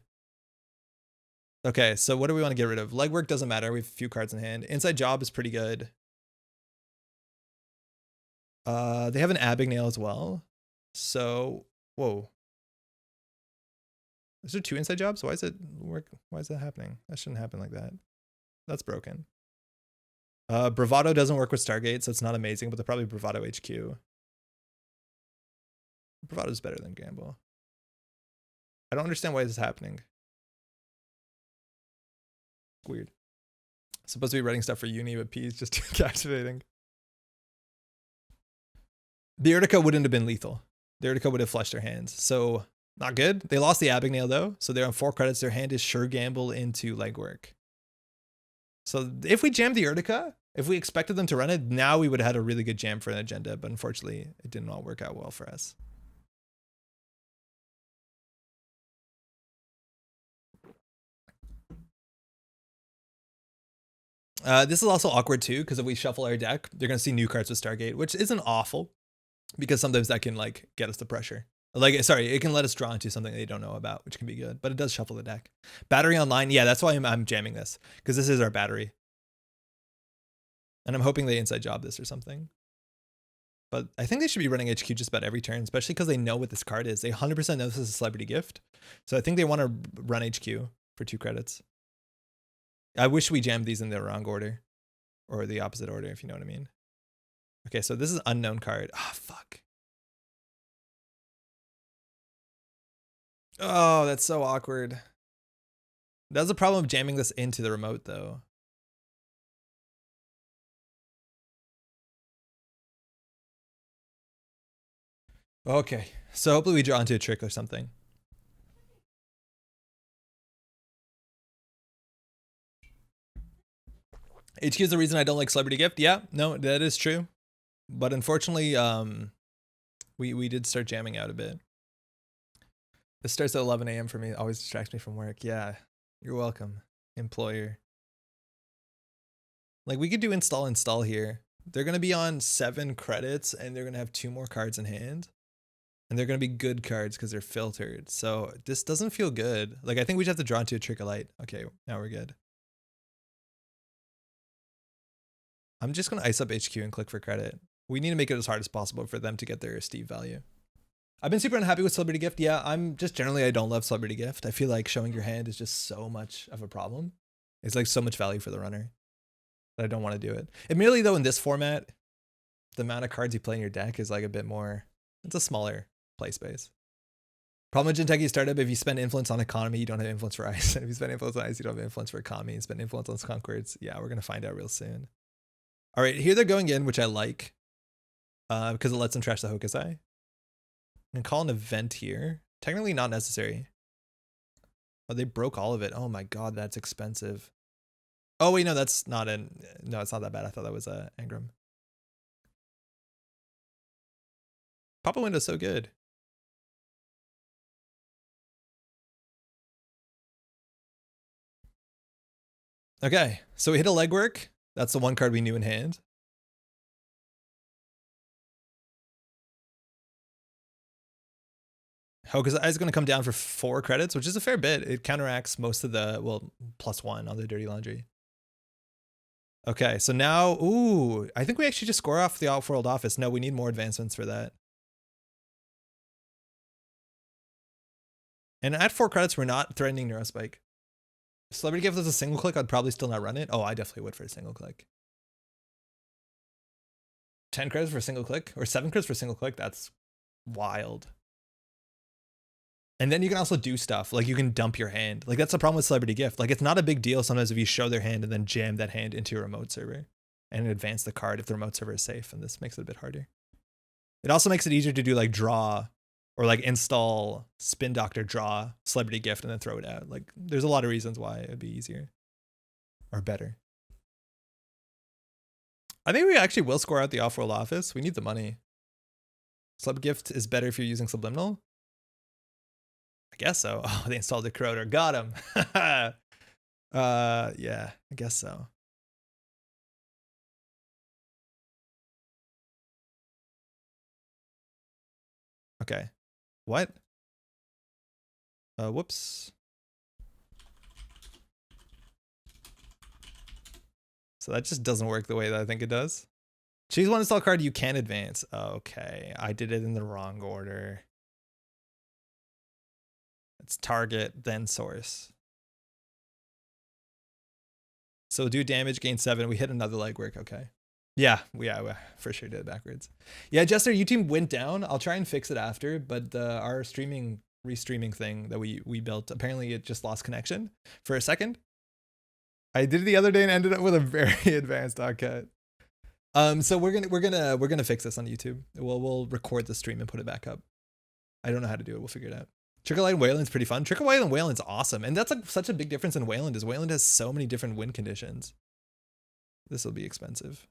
Okay, so what do we want to get rid of? Legwork doesn't matter. We have a few cards in hand. Inside Job is pretty good. They have an Abigail as well. So, whoa. Is there 2 inside jobs? Why is it work? Why is that happening? That shouldn't happen like that. That's broken. Bravado doesn't work with Stargate, so it's not amazing, but they're probably Bravado HQ. Bravado is better than Gamble. I don't understand why this is happening. Weird. Supposed to be writing stuff for uni, but P is just captivating. The Urtica wouldn't have been lethal. The Urtica would have flushed their hands. So, not good. They lost the Abigail, though. So they're on 4 credits. Their hand is sure gamble into legwork. So if we jammed the Urtica, if we expected them to run it, now we would have had a really good jam for an agenda. But unfortunately, it did not work out well for us. This is also awkward, too, because if we shuffle our deck, they're going to see new cards with Stargate, which isn't awful. Because sometimes that can like get us the pressure. Like, sorry, it can let us draw into something they don't know about, which can be good, but it does shuffle the deck. Battery online, yeah, that's why I'm jamming this, because this is our battery. And I'm hoping they inside job this or something. But I think they should be running HQ just about every turn, especially because they know what this card is. They 100% know this is a celebrity gift. So I think they want to run HQ for 2 credits. I wish we jammed these in the wrong order, or the opposite order, if you know what I mean. Okay, so this is unknown card. Ah, oh, fuck. Oh, that's so awkward. That's the problem of jamming this into the remote, though. Okay, so hopefully we draw into a trick or something. HQ is the reason I don't like Celebrity Gift. Yeah, no, that is true. But unfortunately, we did start jamming out a bit. This starts at 11 a.m. for me. It always distracts me from work. Yeah, you're welcome, employer. Like, we could do install here. They're going to be on 7 credits, and they're going to have 2 more cards in hand. And they're going to be good cards because they're filtered. So this doesn't feel good. Like, I think we just have to draw into a Trick of Light. Okay, now we're good. I'm just going to ice up HQ and click for credit. We need to make it as hard as possible for them to get their Steve value. I've been super unhappy with Celebrity Gift. Yeah, I'm just generally, I don't love Celebrity Gift. I feel like showing your hand is just so much of a problem. It's like so much value for the runner that I don't want to do it. Admittedly, though, in this format, the amount of cards you play in your deck is like a bit more, it's a smaller play space. Problem with Jinteki startup, if you spend influence on economy, you don't have influence for ice. And if you spend influence on ice, you don't have influence for economy. You spend influence on skunk words. Yeah, we're going to find out real soon. All right, here they're going in, which I like because it lets them trash the Hokusai. I can call an event here. Technically not necessary. Oh, they broke all of it. Oh my god, that's expensive. Oh wait, no, that's not no, it's not that bad. I thought that was Engram. Pop-up window's so good. Okay, so we hit a legwork. That's the one card we knew in hand. Hokusai is going to come down for 4 credits, which is a fair bit. It counteracts most of the, well, +1 on the Dirty Laundry. Okay, so now, ooh, I think we actually just score off the Off-World Office. No, we need more advancements for that. And at 4 credits, we're not threatening Neurospike. If Celebrity Gift was a single click, I'd probably still not run it. Oh, I definitely would for a single click. 10 credits for a single click, or 7 credits for a single click, that's wild. And then you can also do stuff, like you can dump your hand. Like that's the problem with Celebrity Gift. Like it's not a big deal sometimes if you show their hand and then jam that hand into a remote server and advance the card if the remote server is safe, and this makes it a bit harder. It also makes it easier to do like draw or like install Spin Doctor, draw Celebrity Gift, and then throw it out. Like there's a lot of reasons why it'd be easier or better. I think we actually will score out the Off-World Office. We need the money. Celeb Gift is better if you're using Subliminal. I guess so. Oh, they installed the Corroder. Got him. Yeah, I guess so. Okay. What? Whoops. So that just doesn't work the way that I think it does. Choose one install card you can advance. Okay, I did it in the wrong order. It's target, then source. So do damage, gain 7. We hit another legwork. Okay. Yeah, we for sure did it backwards. Yeah, Jester, YouTube went down. I'll try and fix it after, but our restreaming thing that we built, apparently it just lost connection for a second. I did it the other day and ended up with a very advanced cut. So we're gonna fix this on YouTube. We'll record the stream and put it back up. I don't know how to do it. We'll figure it out. Trickle Light and Wayland's pretty fun. Trickle Light and Wayland's awesome, and that's like such a big difference in Wayland. Is Wayland has so many different win conditions. This will be expensive.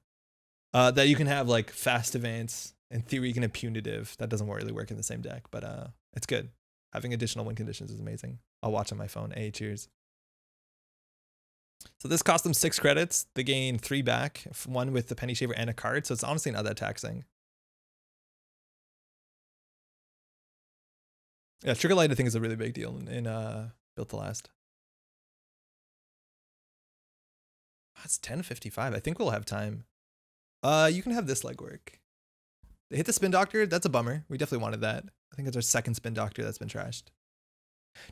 That you can have like fast advance. In theory, you can have punitive. That doesn't really work in the same deck, but it's good. Having additional win conditions is amazing. I'll watch on my phone. Hey, cheers. So this cost them 6 credits. They gain 3 back, 1 with the penny shaver and a card. So it's honestly not that taxing. Yeah, Trigger Light I think is a really big deal in Built to Last. It's 10:55. I think we'll have time. You can have this legwork. They hit the Spin Doctor. That's a bummer. We definitely wanted that. I think it's our second Spin Doctor that's been trashed.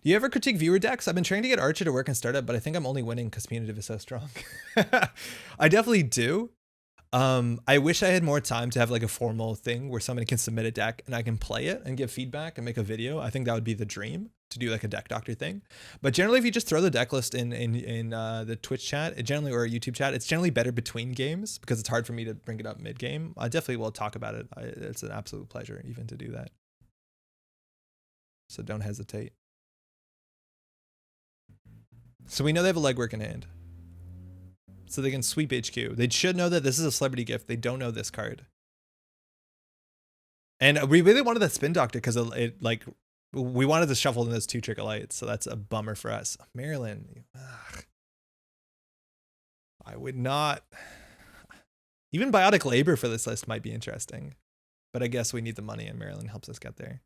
Do you ever critique viewer decks? I've been trying to get Archer to work in startup, but I think I'm only winning because punitive is so strong. I definitely do. I wish I had more time to have like a formal thing where somebody can submit a deck and I can play it and give feedback and make a video. I think that would be the dream, to do like a deck doctor thing. But generally, if you just throw the deck list in the Twitch chat, or YouTube chat, it's generally better between games because it's hard for me to bring it up mid game. I definitely will talk about it. It's an absolute pleasure even to do that. So don't hesitate. So we know they have a legwork in hand. So they can sweep HQ. They should know that this is a celebrity gift. They don't know this card. And we really wanted that Spin Doctor because it like we wanted to shuffle in those 2 Trickle Lights. So that's a bummer for us. Maryland. Ugh. I would not. Even Biotic Labor for this list might be interesting. But I guess we need the money and Maryland helps us get there.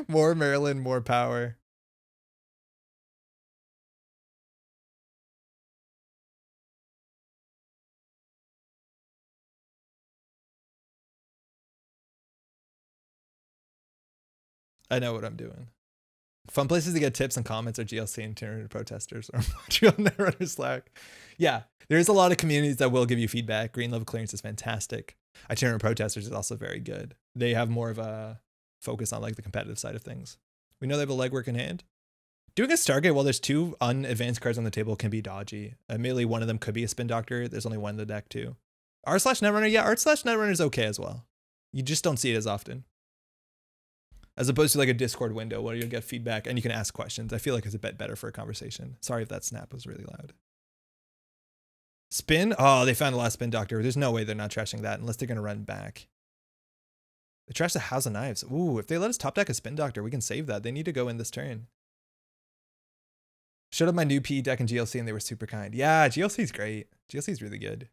More Maryland, more power. I know what I'm doing. Fun places to get tips and comments are GLC and Internet Protesters or Montreal Netrunner Slack. Yeah, there's a lot of communities that will give you feedback. Green Level Clearance is fantastic. Itinerant Protesters is also very good. They have more of a focus on like the competitive side of things. We know they have a legwork in hand. Doing a Stargate while there's 2 unadvanced cards on the table can be dodgy. Admittedly, one of them could be a Spin Doctor. There's only one in the deck too. R/Netrunner, yeah, R/Netrunner is okay as well. You just don't see it as often. As opposed to like a Discord window where you'll get feedback and you can ask questions. I feel like it's a bit better for a conversation. Sorry if that snap was really loud. Spin? Oh, they found the last Spin Doctor. There's no way they're not trashing that unless they're going to run back. They trashed the House of Knives. Ooh, if they let us top deck a Spin Doctor, we can save that. They need to go in this turn. Showed up my new PE deck in GLC and they were super kind. Yeah, GLC's great. GLC's really good.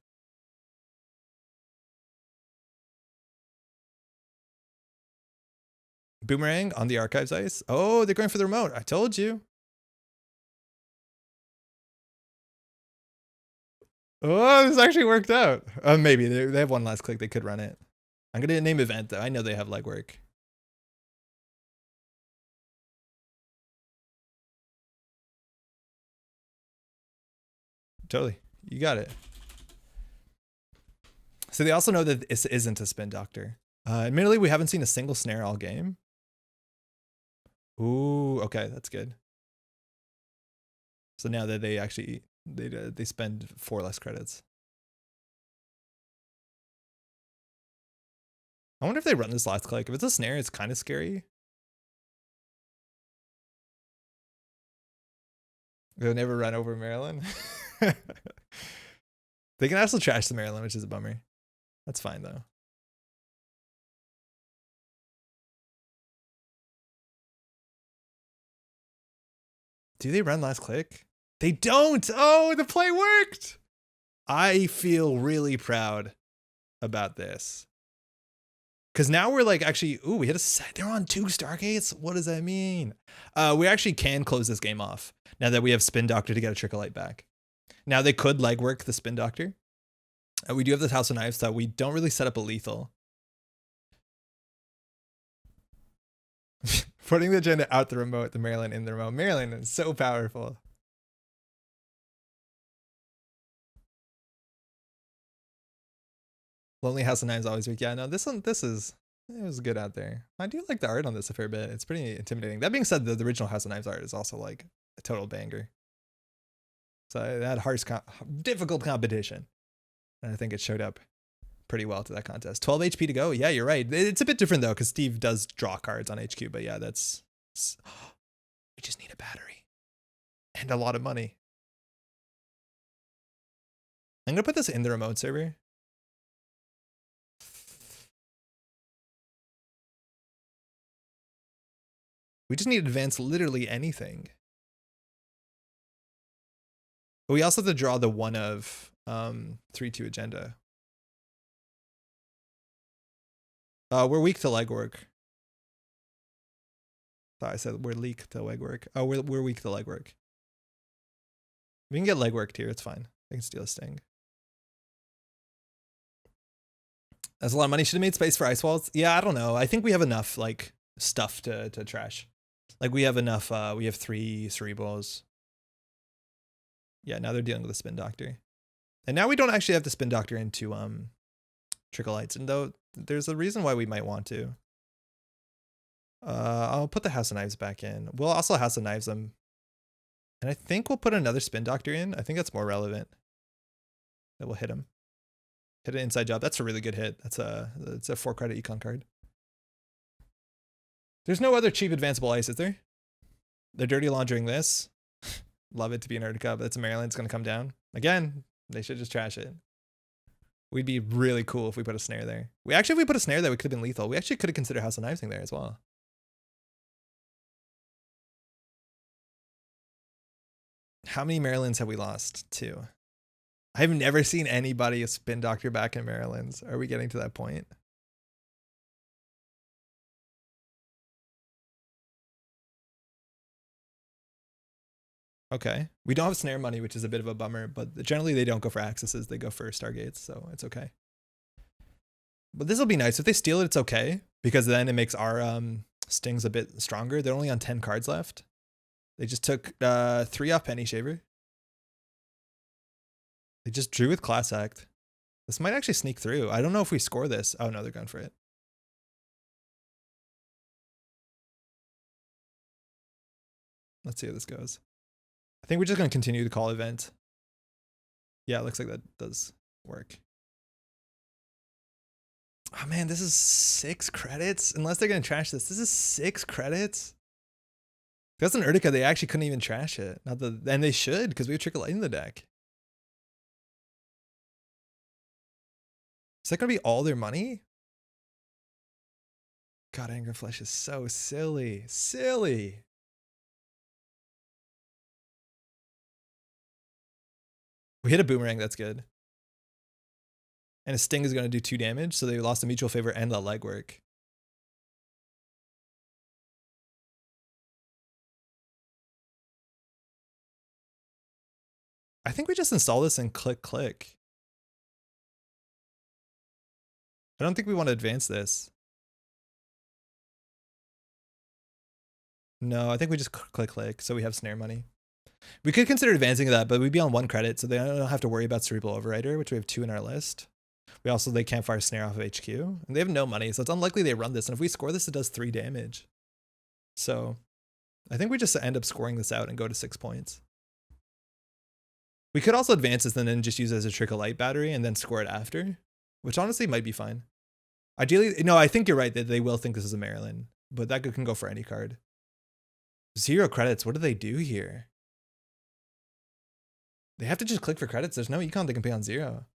Boomerang on the Archives ice. Oh, they're going for the remote. I told you. Oh, this actually worked out. Maybe they have one last click. They could run it. I'm going to name event though. I know they have legwork. Totally. You got it. So they also know that this isn't a Spin Doctor. Admittedly, we haven't seen a single snare all game. Ooh, okay, that's good. So now that they actually they spend 4 less credits. I wonder if they run this last click. If it's a snare, it's kind of scary. They'll never run over Maryland. They can also trash the Maryland, which is a bummer. That's fine though. Do they run last click? They don't. Oh, the play worked. I feel really proud about this. Because now we're like actually, ooh, we hit a set. They're on 2 Stargates. What does that mean? We actually can close this game off now that we have Spin Doctor to get a Trickle Light back. Now they could legwork the Spin Doctor. We do have this House of Knives, so we don't really set up a lethal. Putting the agenda out the remote, the Maryland in the remote. Maryland is so powerful. Lonely House of Knives always weak. Yeah, no, this is, it was good out there. I do like the art on this a fair bit. It's pretty intimidating. That being said, the original House of Knives art is also like a total banger. So that harsh, difficult competition. And I think it showed up pretty well to that contest. 12 HP to go. Yeah, you're right. It's a bit different though, because Steve does draw cards on HQ, but yeah, that's, we just need a battery and a lot of money. I'm gonna put this in the remote server. We just need to advance literally anything. But we also have to draw the one of 3-2 agenda. We're weak to legwork. Thought I said we're weak to legwork. Oh, we're weak to legwork. We can get legworked here. It's fine. I can steal a sting. That's a lot of money. Should have made space for ice walls. Yeah, I don't know. I think we have enough like stuff to trash. Like we have enough. We have 3 cerebrals. Yeah, now they're dealing with a Spin Doctor. And now we don't actually have to Spin Doctor into Trickle Lights. And though there's a reason why we might want to. I'll put the House of Knives back in. We'll also House of Knives them. And I think we'll put another Spin Doctor in. I think that's more relevant. That will hit him. Hit an inside job. That's a really good hit. That's a 4-credit econ card. There's no other cheap advanceable ice, is there? They're dirty laundering this. Love it to be Antarctica, but it's Maryland. It's going to come down. Again, they should just trash it. We'd be really cool if we put a snare there. If we put a snare there, we could have been lethal. We actually could have considered House of Knives there as well. How many Marylands have we lost? 2. I've never seen anybody Spin Doctor back in Marylands. Are we getting to that point? Okay. We don't have snare money, which is a bit of a bummer, but generally they don't go for accesses. They go for Stargates, so it's okay. But this will be nice. If they steal it, it's okay, because then it makes our stings a bit stronger. They're only on 10 cards left. They just took 3 off Penny Shaver. They just drew with Class Act. This might actually sneak through. I don't know if we score this. Oh no, they're going for it. Let's see how this goes. I think we're just going to continue the call event. Yeah, it looks like that does work. Oh man, this is 6 credits. Unless they're going to trash this. This is 6 credits. If that's an Urtica, they actually couldn't even trash it. And they should, because we have Trickle Light in the deck. Is that going to be all their money? God, Anger Flesh is so silly. Silly. We hit a Boomerang, that's good. And a Sting is going to do 2 damage, so they lost a Mutual Favor and the legwork. I think we just install this and click. I don't think we want to advance this. No, I think we just click, so we have snare money. We could consider advancing that, but we'd be on 1 credit, so they don't have to worry about Cerebral Overrider, which we have 2 in our list. They can't fire snare off of HQ, and they have no money, so it's unlikely they run this. And if we score this, it does 3 damage. So I think we just end up scoring this out and go to 6 points. We could also advance this and then just use it as a Trickle Light battery and then score it after, which honestly might be fine. Ideally, no, I think you're right that they will think this is a Maryland, but that can go for any card. 0 credits. What do they do here? They have to just click for credits. There's no econ they can pay on 0.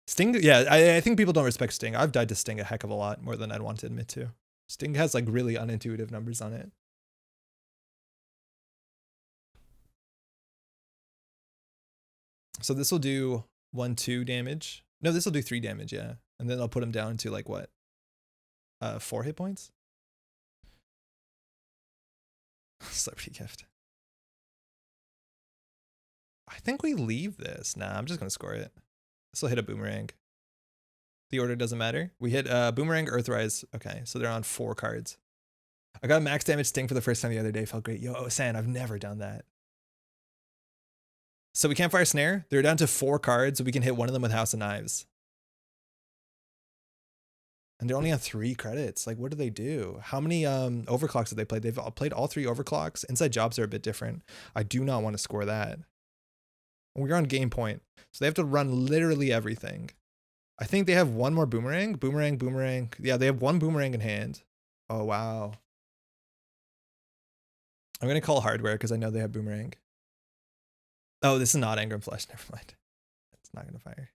Sting, yeah, I think people don't respect Sting. I've died to Sting a heck of a lot more than I'd want to admit to. Sting has like really unintuitive numbers on it. So this will do 1-2 damage. No, this will do 3 damage, yeah. And then I'll put him down to like what? 4 hit points. Celebrity gift. I think we leave this. Nah, I'm just gonna score it. This will hit a boomerang. The order doesn't matter. We hit boomerang, Earthrise. Okay, so they're on 4 cards. I got a max damage sting for the first time the other day. Felt great. Yo, San, I've never done that. So we can't fire Snare. They're down to 4 cards, so we can hit one of them with House of Knives. And they're only on 3 credits. Like, what do they do? How many overclocks have they played? They've played all 3 overclocks. Inside jobs are a bit different. I do not want to score that. We're on game point. So they have to run literally everything. I think they have 1 more boomerang. Boomerang, boomerang. Yeah, they have 1 boomerang in hand. Oh, wow. I'm going to call hardware because I know they have boomerang. Oh, this is not Engram Flesh. Never mind. It's not going to fire.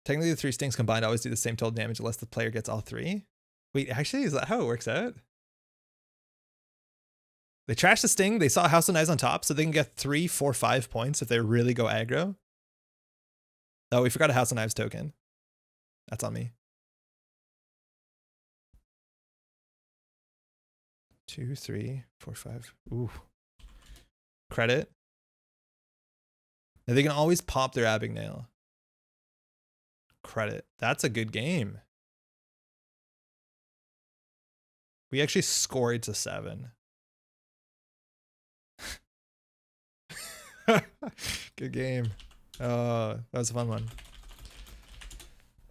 Technically, the 3 stings combined always do the same total damage unless the player gets all 3. Wait, actually, is that how it works out? They trash the sting. They saw House of Knives on top, so they can get 3, 4, 5 points if they really go aggro. Oh, we forgot a House of Knives token. That's on me. 2, 3, 4, 5. Ooh. Credit. Now they can always pop their Abigail. Credit. That's a good game. We actually scored to 7. Good game. Oh, that was a fun one.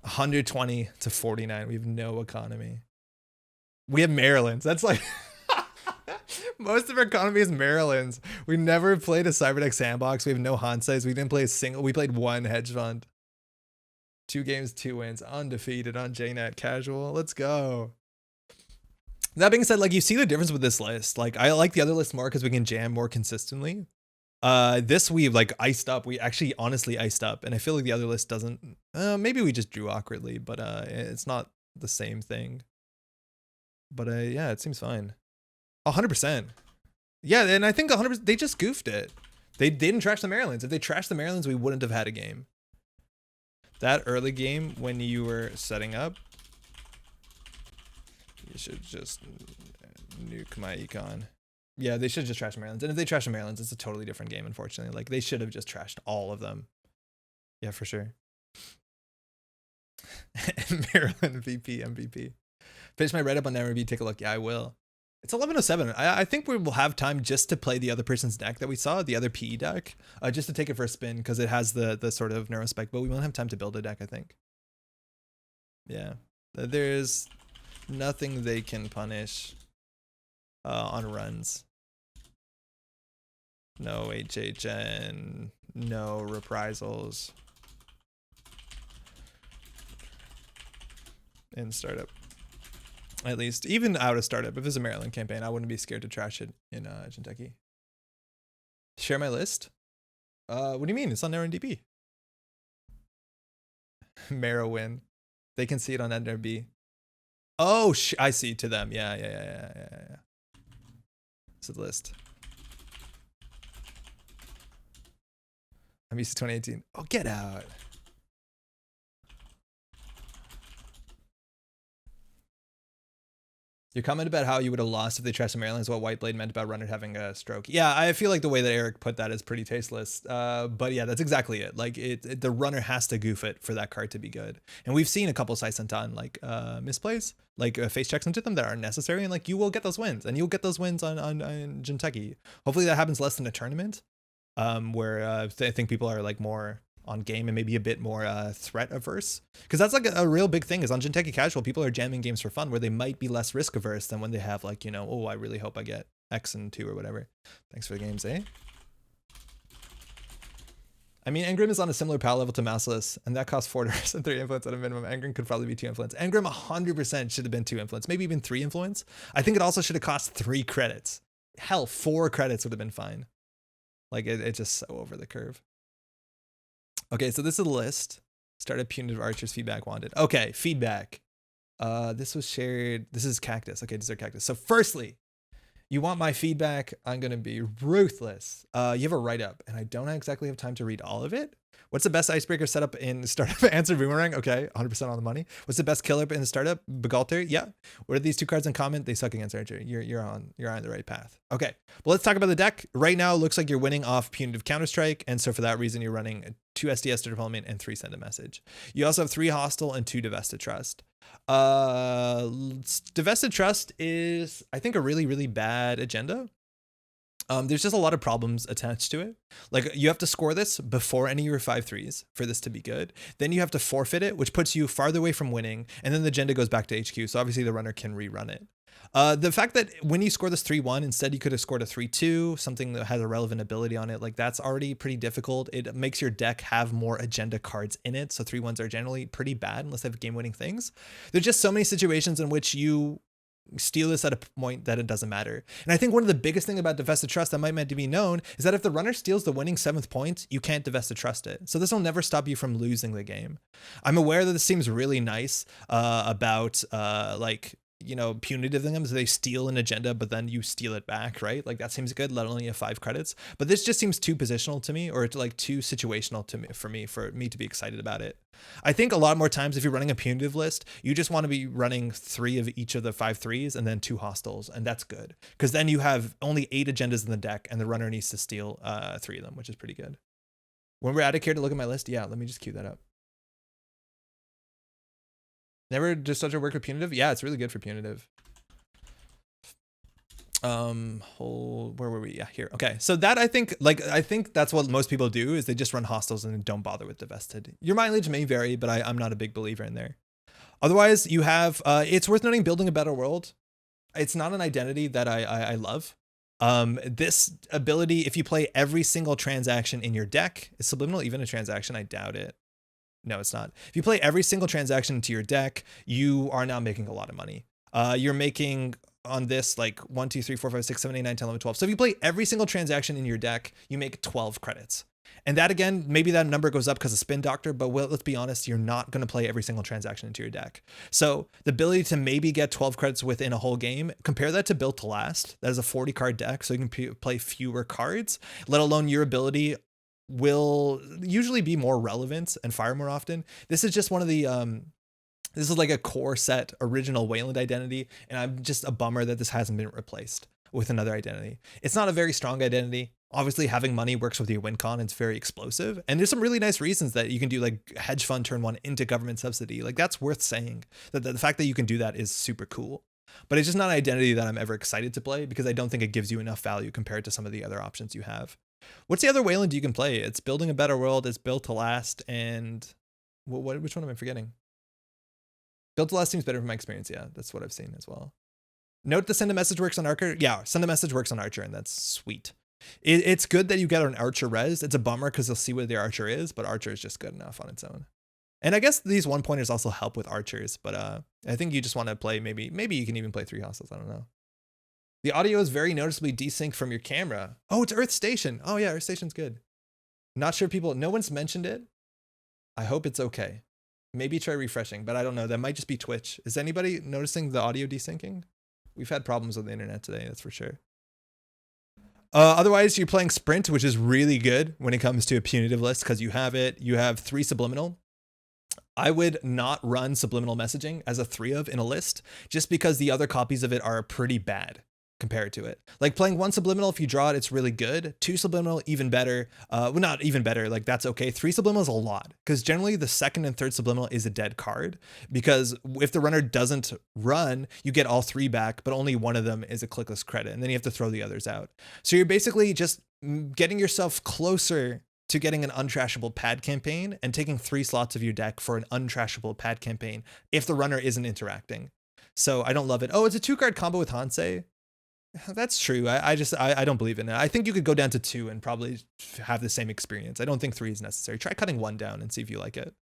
120 to 49. We have no economy. We have Maryland's. That's like most of our economy is Maryland's. We never played a Cyberdeck sandbox. We have no Hansais. We didn't play a single. We played 1 hedge fund. 2 games, 2 wins. Undefeated on JNet casual. Let's go. That being said, like, you see the difference with this list. Like, I like the other list more because we can jam more consistently. This we like iced up. We actually honestly iced up, and I feel like the other list doesn't. Maybe we just drew awkwardly, but it's not the same thing. But yeah, it seems fine. 100%. Yeah, and I think 100%. They just goofed it. They didn't trash the Marylands. If they trashed the Marylands, we wouldn't have had a game. That early game when you were setting up, you should just nuke my econ. Yeah, they should just trash Marylands. And if they trash the Marylands, it's a totally different game, unfortunately. Like, they should have just trashed all of them. Yeah, for sure. Maryland VP, MVP. Finish my write-up on MRB. Take a look. Yeah, I will. It's 11:07. I think we will have time just to play the other person's deck that we saw, the other PE deck, just to take it for a spin because it has the sort of Neurospike, but we won't have time to build a deck, I think. Yeah. There's nothing they can punish on runs. No HHN, no reprisals in startup. At least, even out of startup, if it's a Maryland campaign, I wouldn't be scared to trash it in Jinteki. Share my list? What do you mean? It's on NRDB. Mara win. They can see it on NRB. Oh, I see to them. Yeah. It's the list. I'm used to 2018. Oh, get out. Your comment about how you would have lost if they trashed the Maryland is what Whiteblade meant about Runner having a stroke. Yeah, I feel like the way that Eric put that is pretty tasteless. But yeah, that's exactly it. Like the Runner has to goof it for that card to be good. And we've seen a couple Saisentan like misplays, like face checks into them that aren't necessary, and like you will get those wins, and you'll get those wins on Jinteki. Hopefully that happens less than a tournament, where I think people are like more on game and maybe a bit more threat averse, because that's like a real big thing is on Jinteki casual people are jamming games for fun where they might be less risk averse than when they have like, you know, oh, I really hope I get X and 2 or whatever. Thanks for the games, eh? I mean, Engram is on a similar power level to Mouseless, and that costs $4 and 3 influence at a minimum. Engram could probably be 2 influence. Engram 100% should have been 2 influence, maybe even 3 influence. I think it also should have cost 3 credits. Hell, 4 credits would have been fine. Like it's just so over the curve. Okay, so this is a list. Started punitive archers, feedback wanted. Okay, feedback. This was shared. This is Cactus. Okay, dessert Cactus. So firstly, You want my feedback? I'm going to be ruthless. You have a write-up, and I don't exactly have time to read all of it. What's the best icebreaker setup in startup? Answer Boomerang. Okay, 100% on the money. What's the best killer in the startup? Begalter. Yeah. What are these two cards in common? They suck against Archer. You're on the right path. Okay, well, let's talk about the deck. Right now, it looks like you're winning off Punitive Counterstrike, and so for that reason, you're running 2 SDS to Development and 3 Send a Message. You also have 3 Hostile and 2 Divested Trust. Divested Trust is, I think, a really, really bad agenda. There's just a lot of problems attached to it. Like, you have to score this before any of your 5-3s for this to be good. Then you have to forfeit it, which puts you farther away from winning. And then the agenda goes back to HQ. So obviously the runner can rerun it. The fact that when you score this 3-1, instead you could have scored a 3-2, something that has a relevant ability on it, like that's already pretty difficult. It makes your deck have more agenda cards in it. So 3-1s are generally pretty bad unless they have game-winning things. There's just so many situations in which you steal this at a point that it doesn't matter. And I think one of the biggest things about Divested Trust that might meant to be known is that if the runner steals the winning 7th point, you can't Divested Trust it. So this will never stop you from losing the game. I'm aware that this seems really nice about like, you know, punitive things. They steal an agenda, but then you steal it back, right? Like that seems good. Let only have 5 credits. But this just seems too positional to me, or like too situational to me for me to be excited about it. I think a lot more times if you're running a punitive list, you just want to be running 3 of each of the 5-3s and then 2 hostiles, and that's good because then you have only 8 agendas in the deck, and the runner needs to steal 3 of them, which is pretty good. When we're out of here to look at my list, yeah, let me just cue that up. Never just such a work with punitive. Yeah, it's really good for punitive. Where were we? Yeah, here. Okay, so that I think that's what most people do is they just run hostiles and don't bother with divested. Your mileage may vary, but I'm not a big believer in there. Otherwise, you have it's worth noting building a better world. It's not an identity that I love. This ability, if you play every single transaction in your deck, is subliminal even a transaction? I doubt it. No, it's not. If you play every single transaction into your deck, you are now making a lot of money. You're making on this like 1, 2, 3, 4, 5, 6, 7, 8, 9, 10, 11, 12. So if you play every single transaction in your deck, you make 12 credits. And that again, maybe that number goes up because of Spin Doctor, but let's be honest, you're not going to play every single transaction into your deck. So the ability to maybe get 12 credits within a whole game, compare that to Built to Last. That is a 40 card deck, so you can play fewer cards, let alone your ability will usually be more relevant and fire more often. This is just one of the this is like a core set original Wayland identity, and I'm just a bummer that this hasn't been replaced with another identity. It's not a very strong identity. Obviously having money works with your win con. It's very explosive, and there's some really nice reasons that you can do like hedge fund turn 1 into government subsidy. Like that's worth saying. That the fact that you can do that is super cool. But it's just not an identity that I'm ever excited to play because I don't think it gives you enough value compared to some of the other options you have. What's the other Wayland you can play? It's Building a Better World, it's Built to Last, and which one am I forgetting? Built to Last seems better from my experience. Yeah, that's what I've seen as well. Note the Send a Message works on Archer. Yeah, Send a Message works on Archer, and that's sweet. It's good that you get an Archer res. It's a bummer because they'll see what their Archer is, but Archer is just good enough on its own. And I guess these 1-pointers also help with Archers, but I think you just want to play maybe you can even play 3 hostiles. I don't know. The audio is very noticeably desynced from your camera. Oh, it's Earth Station. Oh yeah, Earth Station's good. Not sure no one's mentioned it. I hope it's okay. Maybe try refreshing, but I don't know. That might just be Twitch. Is anybody noticing the audio desyncing? We've had problems with the internet today, that's for sure. Otherwise, you're playing Sprint, which is really good when it comes to a punitive list because you have it. You have 3 subliminal. I would not run subliminal messaging as a 3 of in a list just because the other copies of it are pretty bad compared to it. Like playing 1 subliminal, if you draw it, it's really good. 2 subliminal, even better. Well, not even better, like that's okay. 3 subliminal is a lot because generally the 2nd and 3rd subliminal is a dead card because if the runner doesn't run, you get all 3 back, but only one of them is a clickless credit, and then you have to throw the others out. So you're basically just getting yourself closer to getting an untrashable pad campaign and taking 3 slots of your deck for an untrashable pad campaign if the runner isn't interacting. So I don't love it. Oh, it's a 2-card combo with Hansei. That's true. I don't believe in it. I think you could go down to 2 and probably have the same experience. I don't think 3 is necessary. Try cutting 1 down and see if you like it.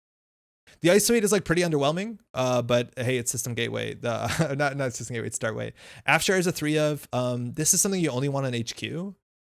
The Ice Weight is like pretty underwhelming, but hey, it's System Gateway. Not System Gateway, it's Startway. After is a 3 of. This is something you only want on HQ.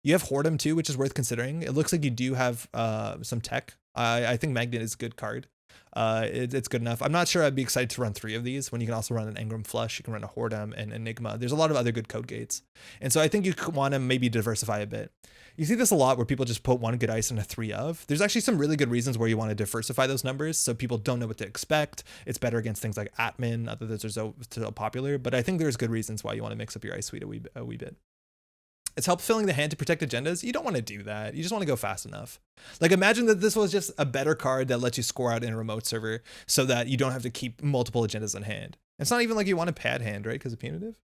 You have Whoredom too, which is worth considering. It looks like you do have some tech I think Magnet is a good card. It's good enough. I'm not sure I'd be excited to run 3 of these when you can also run an Engram Flush, you can run a Hordem and Enigma. There's a lot of other good code gates. And so I think you want to maybe diversify a bit. You see this a lot where people just put 1 good ice and a 3 of. There's actually some really good reasons where you want to diversify those numbers so people don't know what to expect. It's better against things like Atman, not that those are so popular, but I think there's good reasons why you want to mix up your ice suite a wee bit. It's help filling the hand to protect agendas. You don't want to do that. You just want to go fast enough. Like imagine that this was just a better card that lets you score out in a remote server so that you don't have to keep multiple agendas in hand. It's not even like you want a pad hand, right? Because of punitive.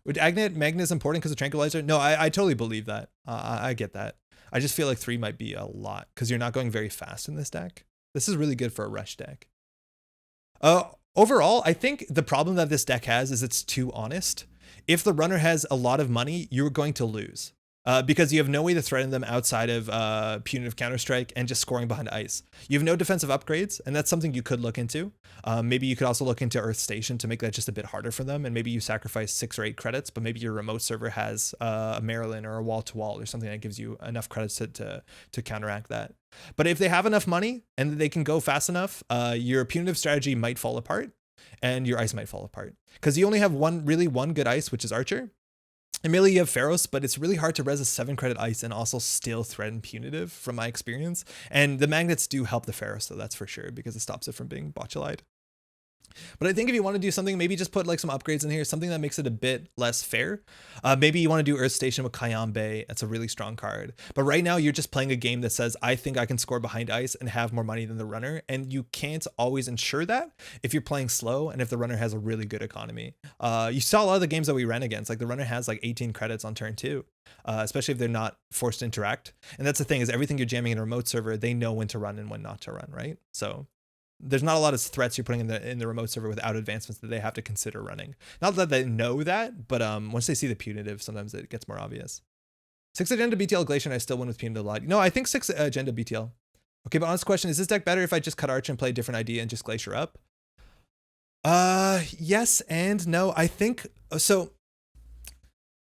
Would Magnet is important because of Tranquilizer? No, I totally believe that. I get that. I just feel like 3 might be a lot because you're not going very fast in this deck. This is really good for a rush deck. Overall, I think the problem that this deck has is it's too honest. If the runner has a lot of money, you're going to lose because you have no way to threaten them outside of punitive Counter-Strike and just scoring behind ice. You have no defensive upgrades, and that's something you could look into. Maybe you could also look into Earth Station to make that just a bit harder for them, and maybe you sacrifice 6 or 8 credits, but maybe your remote server has a Maryland or a wall-to-wall or something that gives you enough credits to counteract that. But if they have enough money and they can go fast enough, your punitive strategy might fall apart. And your ice might fall apart because you only have one good ice, which is Archer. And mainly you have Pharaohs, but it's really hard to res a 7 credit ice and also still threaten punitive from my experience. And the magnets do help the Pharaohs, so that's for sure, because it stops it from being botulite. But I think if you want to do something, maybe just put like some upgrades in here, something that makes it a bit less fair. Maybe you want to do Earth Station with Kayambe. That's a really strong card. But right now you're just playing a game that says, I think I can score behind ice and have more money than the runner. And you can't always ensure that if you're playing slow and if the runner has a really good economy. You saw a lot of the games that we ran against, like the runner has like 18 credits on turn 2. Especially if they're not forced to interact. And that's the thing, is everything you're jamming in a remote server, they know when to run and when not to run, right? So there's not a lot of threats you're putting in the remote server without advancements that they have to consider running. Not that they know that, but once they see the punitive, sometimes it gets more obvious. 6 agenda BTL Glacier, and I still win with punitive a lot. No, I think 6 agenda BTL. Okay, but honest question, is this deck better if I just cut Arch and play a different idea and just Glacier up? Yes and no. I think so.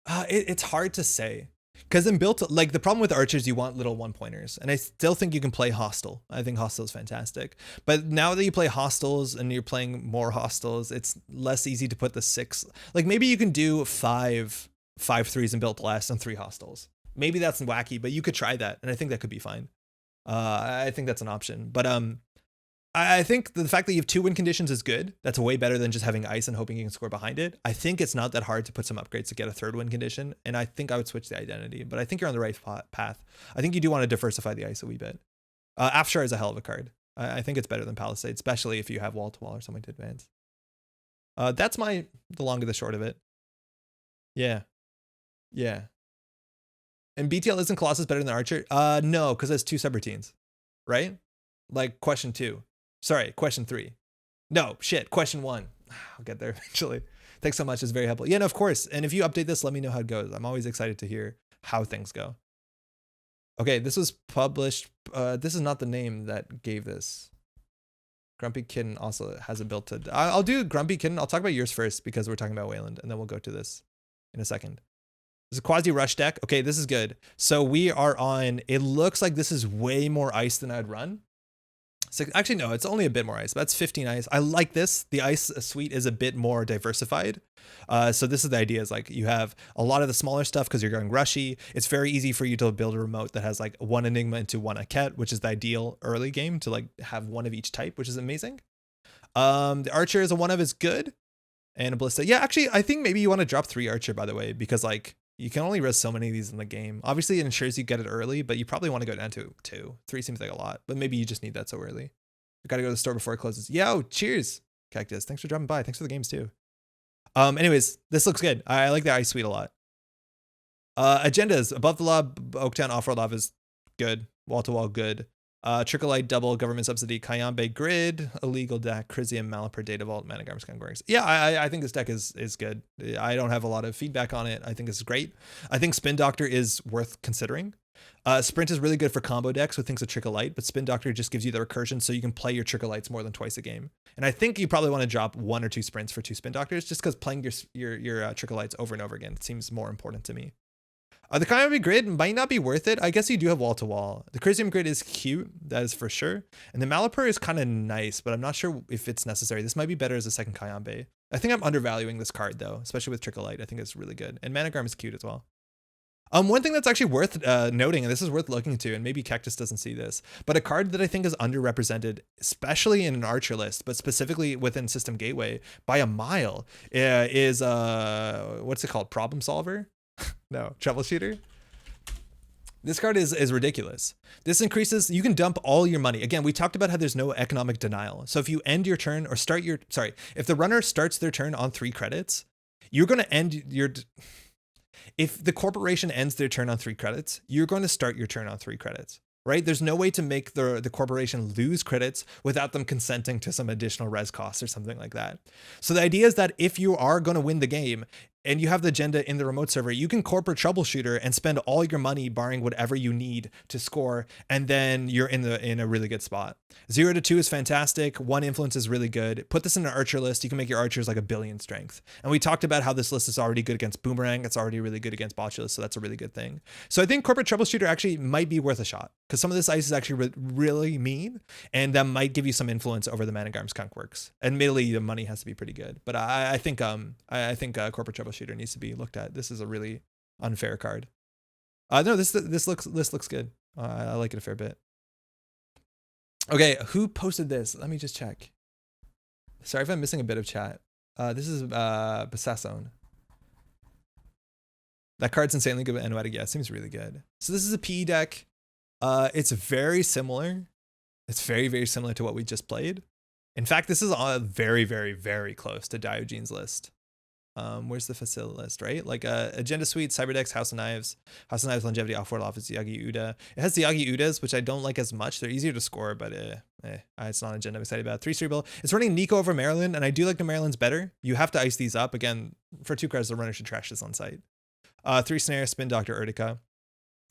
It's hard to say. Because in built, like the problem with archers, you want little 1-pointers, and I still think you can play hostile. I think hostile is fantastic, but now that you play hostiles and you're playing more hostiles, it's less easy to put the 6. Like maybe you can do 5 3s in built last and 3 hostiles. Maybe that's wacky, but you could try that, and I think that could be fine. I think that's an option, but I think the fact that you have 2 win conditions is good. That's way better than just having ice and hoping you can score behind it. I think it's not that hard to put some upgrades to get a 3rd win condition. And I think I would switch the identity, but I think you're on the right path. I think you do want to diversify the ice a wee bit. Afshar is a hell of a card. I think it's better than Palisade, especially if you have wall to wall or something to advance. That's the long and the short of it. Yeah. And BTL isn't Colossus better than Archer? No, because it's 2 subroutines, right? Like question 2. Sorry, question 3. No, shit, question 1. I'll get there eventually. Thanks so much, it's very helpful. Yeah, no, of course. And if you update this, let me know how it goes. I'm always excited to hear how things go. Okay, this was published. This is not the name that gave this. Grumpy Kitten also has a built to. I'll do Grumpy Kitten. I'll talk about yours first because we're talking about Wayland, and then we'll go to this in a second. This is a quasi rush deck. Okay, this is good. So we are on, it looks like this is way more ice than I'd run. Actually, no, it's only a bit more ice. That's 15 ice. I like this. The ice suite is a bit more diversified. So this is the idea, is like you have a lot of the smaller stuff because you're going rushy. It's very easy for you to build a remote that has like 1 Enigma into 1 Aket, which is the ideal early game to like have 1 of each type, which is amazing. The Archer is a 1 of is good. And a Ballista. Yeah, actually, I think maybe you want to drop 3 Archer, by the way, because like you can only res so many of these in the game. Obviously, it ensures you get it early, but you probably want to go down to 2. 3 seems like a lot, but maybe you just need that so early. I gotta go to the store before it closes. Yo, cheers, Cactus. Thanks for dropping by. Thanks for the games too. Anyways, this looks good. I like the ice suite a lot. Agendas. Above the Law, Oaktown, Off-Road Off is good. Wall-to-wall, good. Trickle-Light, Double, Government Subsidy, Kayambe, Grid, Illegal Deck, Chrysium, Malapur, Data Vault, Managarm's Conquerors. Yeah, I think this deck is good. I don't have a lot of feedback on it. I think it's great. I think Spin Doctor is worth considering. Sprint is really good for combo decks with things like Trickle Light, but Spin Doctor just gives you the recursion so you can play your Trickle Lights more than twice a game. And I think you probably want to drop 1 or 2 sprints for 2 Spin Doctors just because playing your Trickle Lights over and over again seems more important to me. The Kayabe grid might not be worth it. I guess you do have wall to wall. The Crisium grid is cute, that is for sure. And the Malapur is kind of nice, but I'm not sure if it's necessary. This might be better as a second Kayabe. I think I'm undervaluing this card though, especially with Trickle Light. I think it's really good. And Managram is cute as well. One thing that's actually worth noting, and this is worth looking to, and maybe Cactus doesn't see this, but a card that I think is underrepresented, especially in an Archer list, but specifically within System Gateway by a mile, is what's it called? Problem Solver? No, Troubleshooter. This card is ridiculous. This increases, you can dump all your money. Again, we talked about how there's no economic denial. So if you end your turn or if the runner starts their turn on 3 credits, you're going to end if the corporation ends their turn on 3 credits, you're going to start your turn on 3 credits, right? There's no way to make the corporation lose credits without them consenting to some additional res costs or something like that. So the idea is that if you are going to win the game, and you have the agenda in the remote server, you can corporate troubleshooter and spend all your money borrowing whatever you need to score, and then you're in a really good spot. 0 to 2 is fantastic. 1 influence is really good. Put this in an archer list. You can make your archers like 1 billion strength. And we talked about how this list is already good against Boomerang. It's already really good against Botulus, so that's a really good thing. So I think corporate troubleshooter actually might be worth a shot, because some of this ice is actually really mean, and that might give you some influence over the Managarm Skunk Works. Admittedly, the money has to be pretty good, but I think corporate troubleshooter needs to be looked at. This is a really unfair card. No, this looks good. I like it a fair bit. Okay, who posted this? Let me just check. Sorry if I'm missing a bit of chat. This is Basasson. That card's insanely good with Anoetic. Yeah, it seems really good. So this is a PE deck. It's very similar. It's very, very similar to what we just played. In fact, this is very, very, very close to Diogene's list. Where's the facility list, right? Like Agenda Suite, Cyberdex, House of Knives, Longevity, Off-World Office, Yagi Uda. It has the Yagi Udas, which I don't like as much. They're easier to score, but it's not an agenda I'm excited about. 3 Cerebral. It's running Nico over Maryland, and I do like the Marylands better. You have to ice these up. Again, for 2 cards, the runner should trash this on site. 3 Snare, Spin Doctor, Urtica.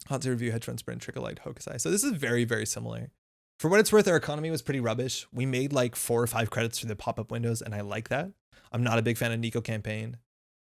Hot to Review, Hedge Fund Sprint, Trickle Light, Hokusai. So this is very, very similar. For what it's worth, our economy was pretty rubbish. We made like 4 or 5 credits through the pop-up windows, and I like that. I'm not a big fan of Nico campaign.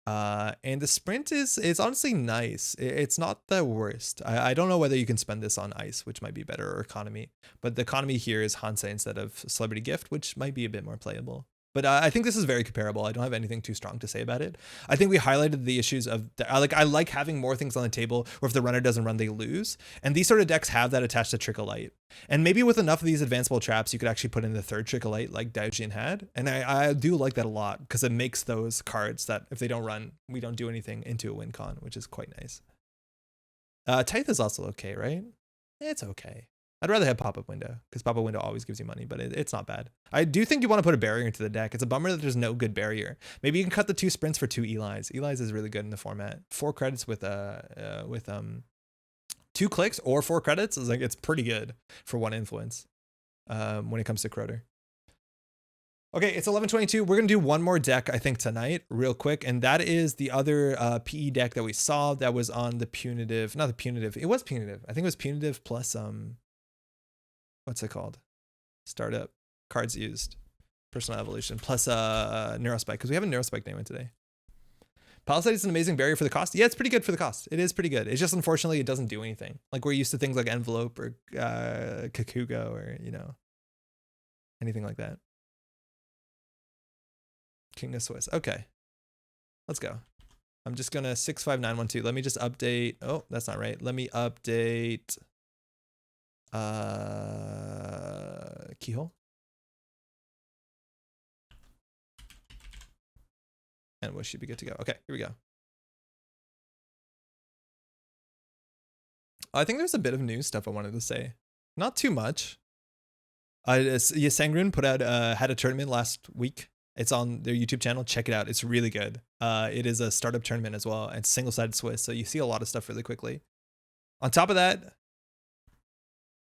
And the sprint is honestly nice. It's not the worst. I don't know whether you can spend this on ice, which might be better, or economy, but the economy here is Hansei instead of Celebrity Gift, which might be a bit more playable. But I think this is very comparable. I don't have anything too strong to say about it. I think we highlighted the issues of I like having more things on the table where if the runner doesn't run, they lose. And these sort of decks have that attached to Trickle Light. And maybe with enough of these advanceable traps, you could actually put in the 3rd Trickle Light like Diogene had. And I do like that a lot, because it makes those cards that if they don't run, we don't do anything into a win con, which is quite nice. Tithe is also okay, right? It's okay. I'd rather have pop-up window, because pop-up window always gives you money, but it's not bad. I do think you want to put a barrier into the deck. It's a bummer that there's no good barrier. Maybe you can cut the 2 sprints for 2 Eli's. Eli's is really good in the format. 4 credits with 2 clicks or 4 credits is like, it's pretty good for 1 influence when it comes to Croter. Okay, it's 11:22. We're gonna do one more deck, I think, tonight, real quick, and that is the other PE deck that we saw that was on the punitive, not the punitive. It was punitive. I think it was punitive plus what's it called? Startup cards used, personal evolution plus Neurospike, because we have a Neurospike name in today. Palisade is an amazing barrier for the cost. Yeah, it's pretty good for the cost. It is pretty good. It's just unfortunately it doesn't do anything. Like we're used to things like Envelope or Kakugo or anything like that. King of Swiss. Okay, let's go. I'm just gonna 65912. Let me just update. Oh, that's not right. Let me update keyhole. And we should be good to go. Okay, here we go. I think there's a bit of new stuff I wanted to say. Not too much. Sangrun put out had a tournament last week. It's on their YouTube channel. Check it out. It's really good. It is a startup tournament as well. It's single-sided Swiss, so you see a lot of stuff really quickly. On top of that,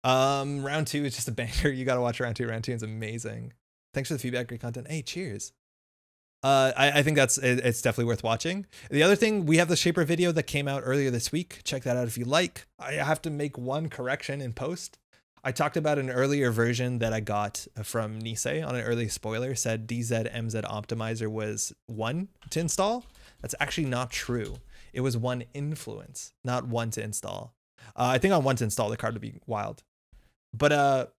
round 2 is just a banger. You gotta watch round 2. Round 2 is amazing. Thanks for the feedback. Great content. Hey, cheers. I think it's definitely worth watching. The other thing, we have the Shaper video that came out earlier this week. Check that out if you like. I have to make one correction in post. I talked about an earlier version that I got from Nisei on an early spoiler, said DZ MZ optimizer was 1 to install. That's actually not true. It was 1 influence, not 1 to install. I think on 1 to install the card would be wild. But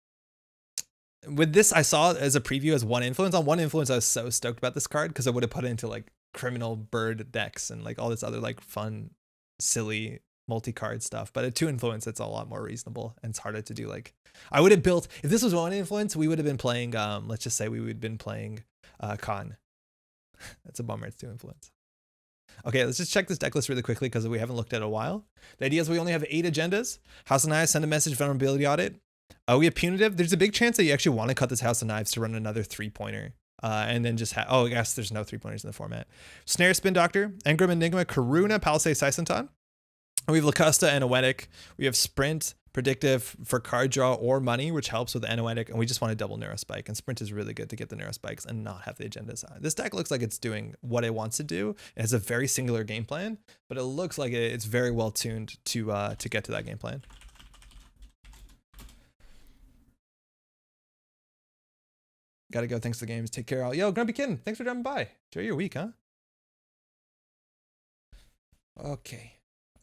with this, I saw it as a preview as 1 influence. On 1 influence, I was so stoked about this card because I would have put it into like criminal bird decks and like all this other like fun, silly multi-card stuff. But at 2 influence, it's a lot more reasonable and it's harder to do. Like I would have built, if this was 1 influence, we would have been playing, let's just say we would have been playing Khan. That's a bummer, it's 2 influence. Okay, let's just check this deck list really quickly because we haven't looked at it in a while. The idea is we only have 8 agendas. House of Knives, send a message, vulnerability audit. We have punitive. There's a big chance that you actually want to cut this House of Knives to run another 3-pointer. And then just I guess there's no 3-pointers in the format. Snare, Spin Doctor, Engram, Enigma, Karuna, Palisade, Saisentan. We have Lacosta and Anoetic. We have Sprint, Predictive for card draw or money, which helps with Anoetic. And we just want to double Neurospike. And Sprint is really good to get the Neurospikes and not have the agendas on. This deck looks like it's doing what it wants to do. It has a very singular game plan, but it looks like it's very well tuned to get to that game plan. Gotta go. Thanks for the games. Take care, all. Yo, Grumpy Kitten, thanks for dropping by. Enjoy your week, huh? Okay.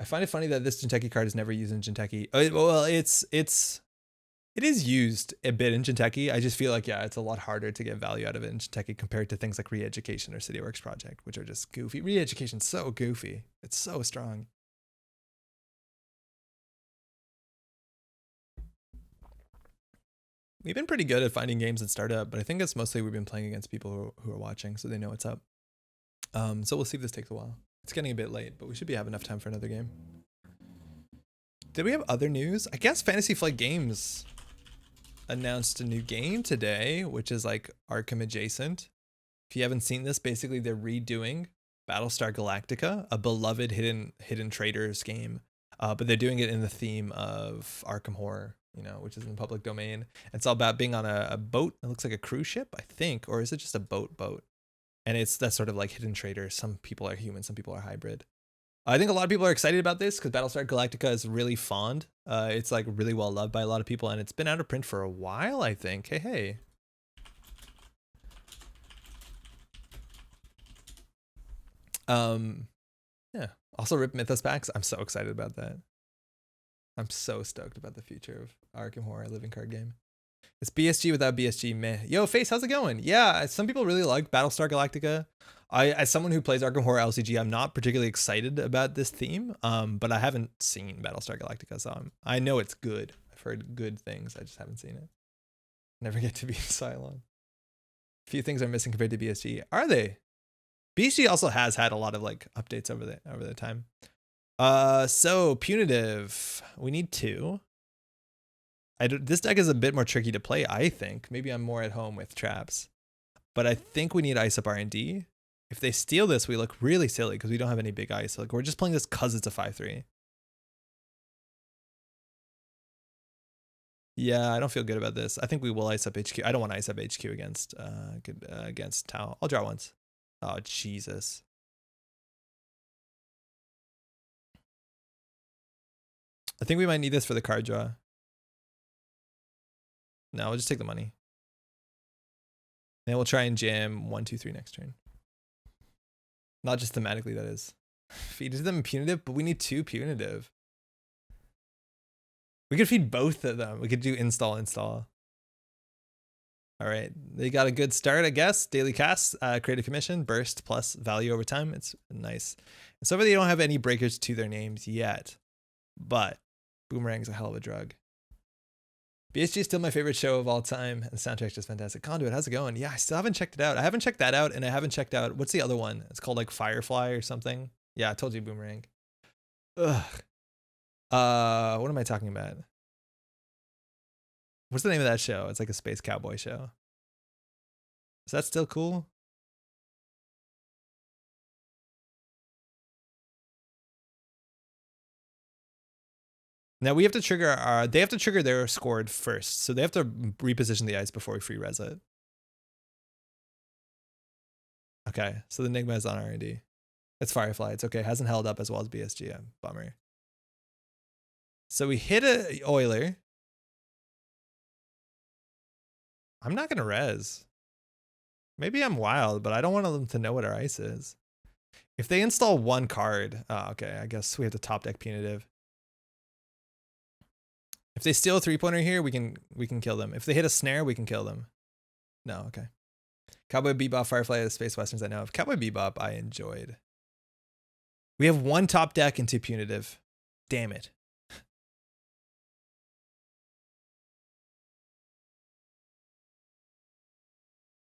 I find it funny that this Jinteki card is never used in Jinteki. Well, it is used a bit in Jinteki. I just feel like, yeah, it's a lot harder to get value out of it in Jinteki compared to things like Re-Education or CityWorks Project, which are just goofy. Re-Education's so goofy. It's so strong. We've been pretty good at finding games that start up, but I think it's mostly we've been playing against people who are watching, so they know what's up. So we'll see if this takes a while. It's getting a bit late, but we should have enough time for another game. Did we have other news? I guess Fantasy Flight Games announced a new game today, which is like Arkham adjacent. If you haven't seen this, basically they're redoing Battlestar Galactica, a beloved hidden traders game, but they're doing it in the theme of Arkham Horror, you know, which is in the public domain. It's all about being on a boat. It looks like a cruise ship, I think, or is it just a boat? And it's that sort of like hidden trader. Some people are human, some people are hybrid. I think a lot of people are excited about this because Battlestar Galactica is really fond. It's like really well loved by a lot of people, and it's been out of print for a while, I think. Hey. Yeah. Also rip Mythos packs. I'm so excited about that. I'm so stoked about the future of Arkham Horror, living card game. It's BSG without BSG, meh. Yo, Face, how's it going? Yeah, some people really like Battlestar Galactica. As someone who plays Arkham Horror LCG, I'm not particularly excited about this theme, but I haven't seen Battlestar Galactica, so I know it's good. I've heard good things, I just haven't seen it. Never get to be Cylon. A few things are missing compared to BSG. Are they? BSG also has had a lot of like updates over the time. So punitive, we need 2. This deck is a bit more tricky to play, I think. Maybe I'm more at home with traps. But I think we need ice up R&D. If they steal this, we look really silly because we don't have any big ice. Like we're just playing this because it's a 5/3. Yeah, I don't feel good about this. I think we will ice up HQ. I don't want to ice up HQ against Tau. I'll draw once. Oh, Jesus. I think we might need this for the card draw. No, we'll just take the money. Then we'll try and jam 1, 2, 3 next turn. Not just thematically, that is. Feed them punitive, but we need 2 punitive. We could feed both of them. We could do install. All right. They got a good start, I guess. Daily cast, creative commission, burst plus value over time. It's nice. And so far they don't have any breakers to their names yet, but Boomerang's a hell of a drug. BSG is still my favorite show of all time. And the soundtrack's just fantastic. Conduit, how's it going? Yeah, I still haven't checked it out. I haven't checked that out, and I haven't checked out, what's the other one? It's called like Firefly or something. Yeah, I told you Boomerang. Ugh. What am I talking about? What's the name of that show? It's like a space cowboy show. Is that still cool? Now we have to trigger they have to trigger their scored first. So they have to reposition the ice before we free res it. Okay, so the Enigma is on R&D. It's Firefly. It's okay. It hasn't held up as well as BSG. Yeah, bummer. So we hit a Oiler. I'm not gonna res. Maybe I'm wild, but I don't want them to know what our ice is. If they install one card, okay, I guess we have to top deck Punitive. If they steal a 3-pointer here, we can kill them. If they hit a snare, we can kill them. No, okay. Cowboy Bebop, Firefly, the Space Westerns I know of. Cowboy Bebop, I enjoyed. We have one top deck into Punitive. Damn it.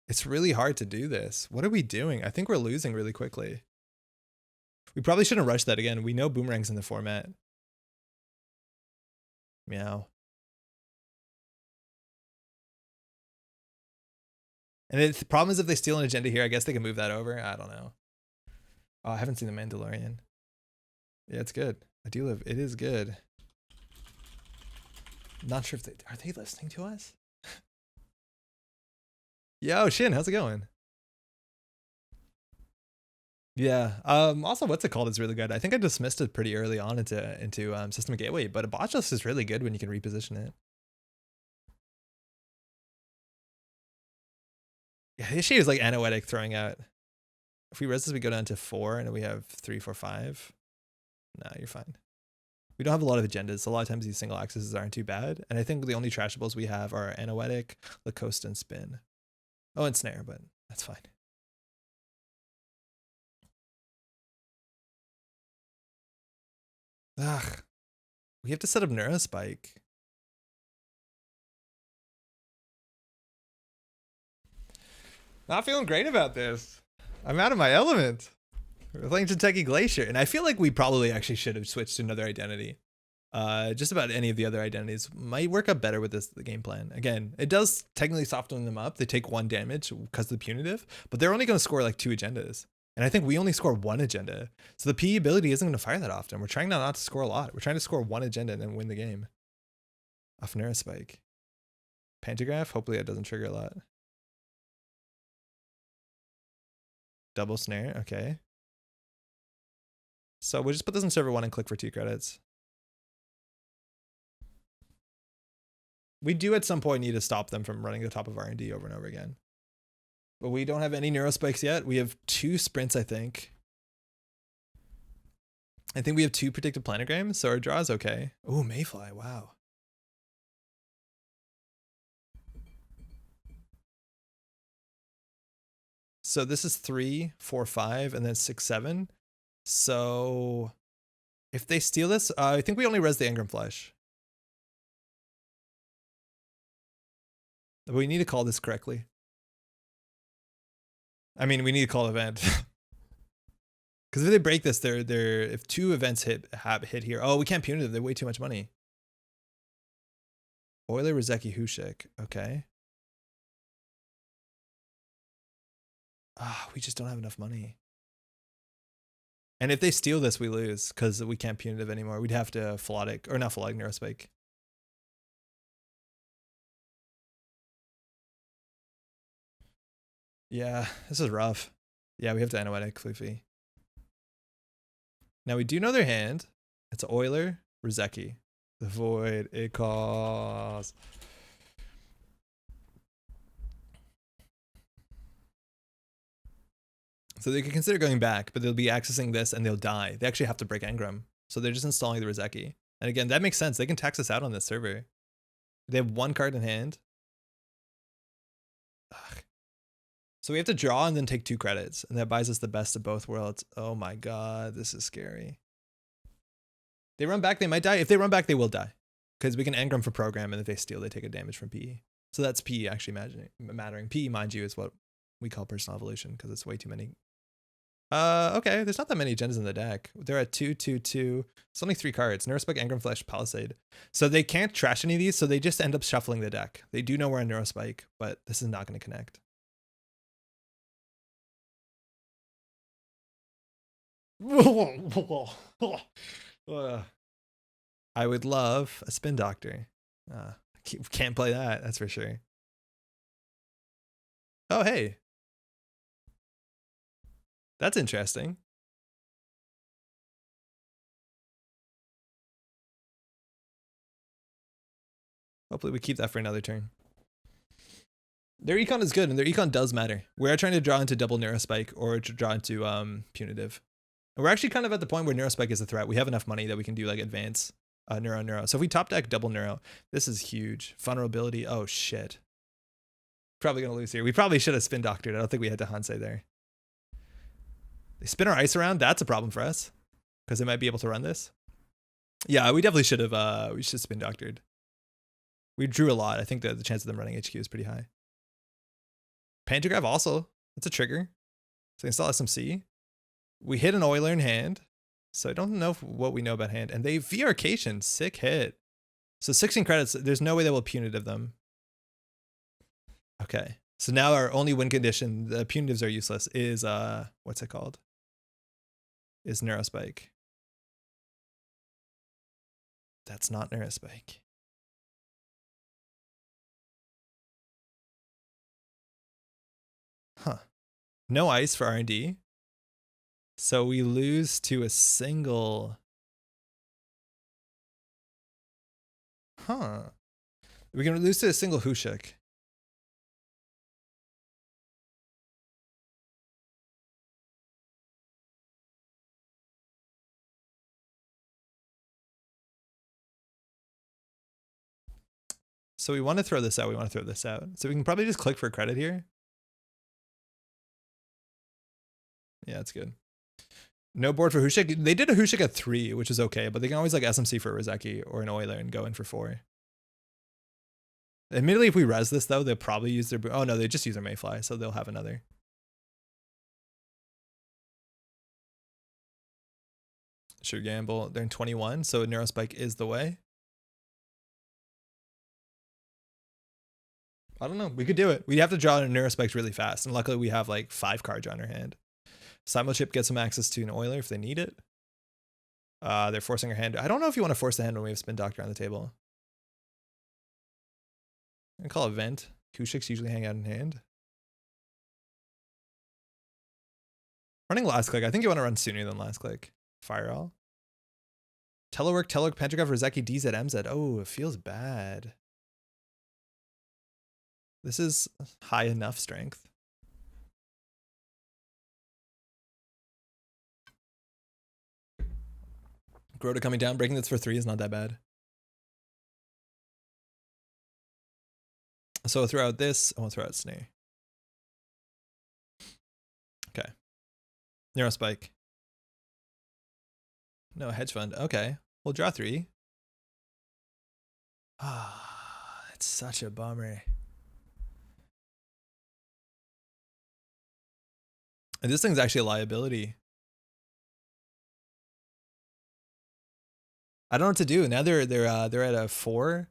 It's really hard to do this. What are we doing? I think we're losing really quickly. We probably shouldn't rush that again. We know Boomerang's in the format. Meow. And the problem is if they steal an agenda here, I guess they can move that over. I don't know. Oh, I haven't seen The Mandalorian. Yeah, it's good. It is good. Not sure if are they listening to us? Yo, Shin, how's it going? Yeah. Also, what's it called is really good. I think I dismissed it pretty early on into System Gateway, but a botchless is really good when you can reposition it. Yeah, the issue is like Anoetic throwing out. If we res this, we go down to 4 and we have 3, 4, 5. Nah, you're fine. We don't have a lot of agendas. A lot of times these single axes aren't too bad. And I think the only trashables we have are Anoetic, Lacoste, and Spin. Oh, and Snare, but that's fine. Ugh. We have to set up Neurospike. Not feeling great about this. I'm out of my element. We're playing Jinteki Glacier, and I feel like we probably actually should have switched to another identity. Just about any of the other identities might work up better with the game plan. Again, it does technically soften them up. They take 1 damage because of the punitive, but they're only going to score like 2 agendas. And I think we only score 1 agenda. So the PE ability isn't going to fire that often. We're trying not to score a lot. We're trying to score 1 agenda and then win the game. Off Neurospike. Pantograph, hopefully that doesn't trigger a lot. Double snare, okay. So we'll just put this in server 1 and click for 2 credits. We do at some point need to stop them from running the top of R&D over and over again. But we don't have any Neurospikes yet. We have 2 sprints, I think. I think we have 2 predicted planograms, so our draw is okay. Oh, Mayfly, wow. So this is 3, 4, 5, and then 6, 7. So if they steal this, I think we only res the Engram Flesh. But we need to call this correctly. I mean, we need to call event. Because if they break this, they're if 2 events hit here. Oh, we can't punitive. They're way too much money. Euler, Rizeki, Hushik. Okay. We just don't have enough money. And if they steal this, we lose because we can't punitive anymore. We'd have to Philotic, or not Philotic, Neurospike. Yeah, this is rough. Yeah, we have to Anoetic, Floofy. Now we do know their hand. It's Euler, Rizeki. The Void, it calls. So they could consider going back, but they'll be accessing this and they'll die. They actually have to break Engram. So they're just installing the Rizeki. And again, that makes sense. They can tax us out on this server. They have 1 card in hand. Ugh. So we have to draw and then take 2 credits. And that buys us the best of both worlds. Oh my god, this is scary. They run back, they might die. If they run back, they will die. Because we can Engram for program, and if they steal, they take a damage from PE. So that's PE actually mattering. PE, mind you, is what we call personal evolution, because it's way too many. Okay, there's not that many agendas in the deck. They're at 2, 2, 2. It's only 3 cards. Neurospike, Engram Flesh, Palisade. So they can't trash any of these, so they just end up shuffling the deck. They do know we're on Neurospike, but this is not going to connect. I would love a Spin Doctor. Can't play that, that's for sure. Oh, hey. That's interesting. Hopefully we keep that for another turn. Their econ is good, and their econ does matter. We are trying to draw into double Neurospike or to draw into punitive. We're actually kind of at the point where Neurospike is a threat. We have enough money that we can do like advance Neuro. So if we top deck double Neuro, this is huge. Vulnerability. Oh shit. Probably gonna lose here. We probably should have spin doctored. I don't think we had to Hansei there. They spin our ice around. That's a problem for us because they might be able to run this. Yeah, we definitely should have. We should spin doctored. We drew a lot. I think that the chance of them running HQ is pretty high. Pantograph also. That's a trigger. So they install SMC. We hit an Euler in hand. So I don't know what we know about hand. And they VRcation. Sick hit. So 16 credits. There's no way they will punitive them. Okay. So now our only win condition, the punitives are useless, is what's it called? Is Neurospike. That's not Neurospike. Huh. No ice for R&D. So we lose to a single. Huh. We can lose to a single Hushik. So we want to throw this out. We want to throw this out. So we can probably just click for credit here. Yeah, that's good. No board for Hushik. They did a Hushik at 3, which is okay, but they can always like SMC for Rizeki or an Euler and go in for 4. Admittedly, if we res this though, they'll probably use their. Oh no, they just use their Mayfly, so they'll have another. Sure, gamble. They're in 21, so Neurospike is the way. I don't know. We could do it. We have to draw Neurospikes really fast, and luckily we have like 5 cards on our hand. Simochip gets some access to an Euler if they need it. They're forcing our hand. I don't know if you want to force the hand when we have Spin Doctor on the table. I call it Vent. Kushiks usually hang out in hand. Running last click. I think you want to run sooner than last click. Fire all. Telework, Pantograph, Rizeki, DZ, MZ. Oh, it feels bad. This is high enough strength. Grota coming down, breaking this for 3 is not that bad. So I'll throw out this. I won't throw out Snare. Okay. Neurospike. No, hedge fund. Okay. We'll draw 3. Ah, it's such a bummer. And this thing's actually a liability. I don't know what to do. Now they're at a 4.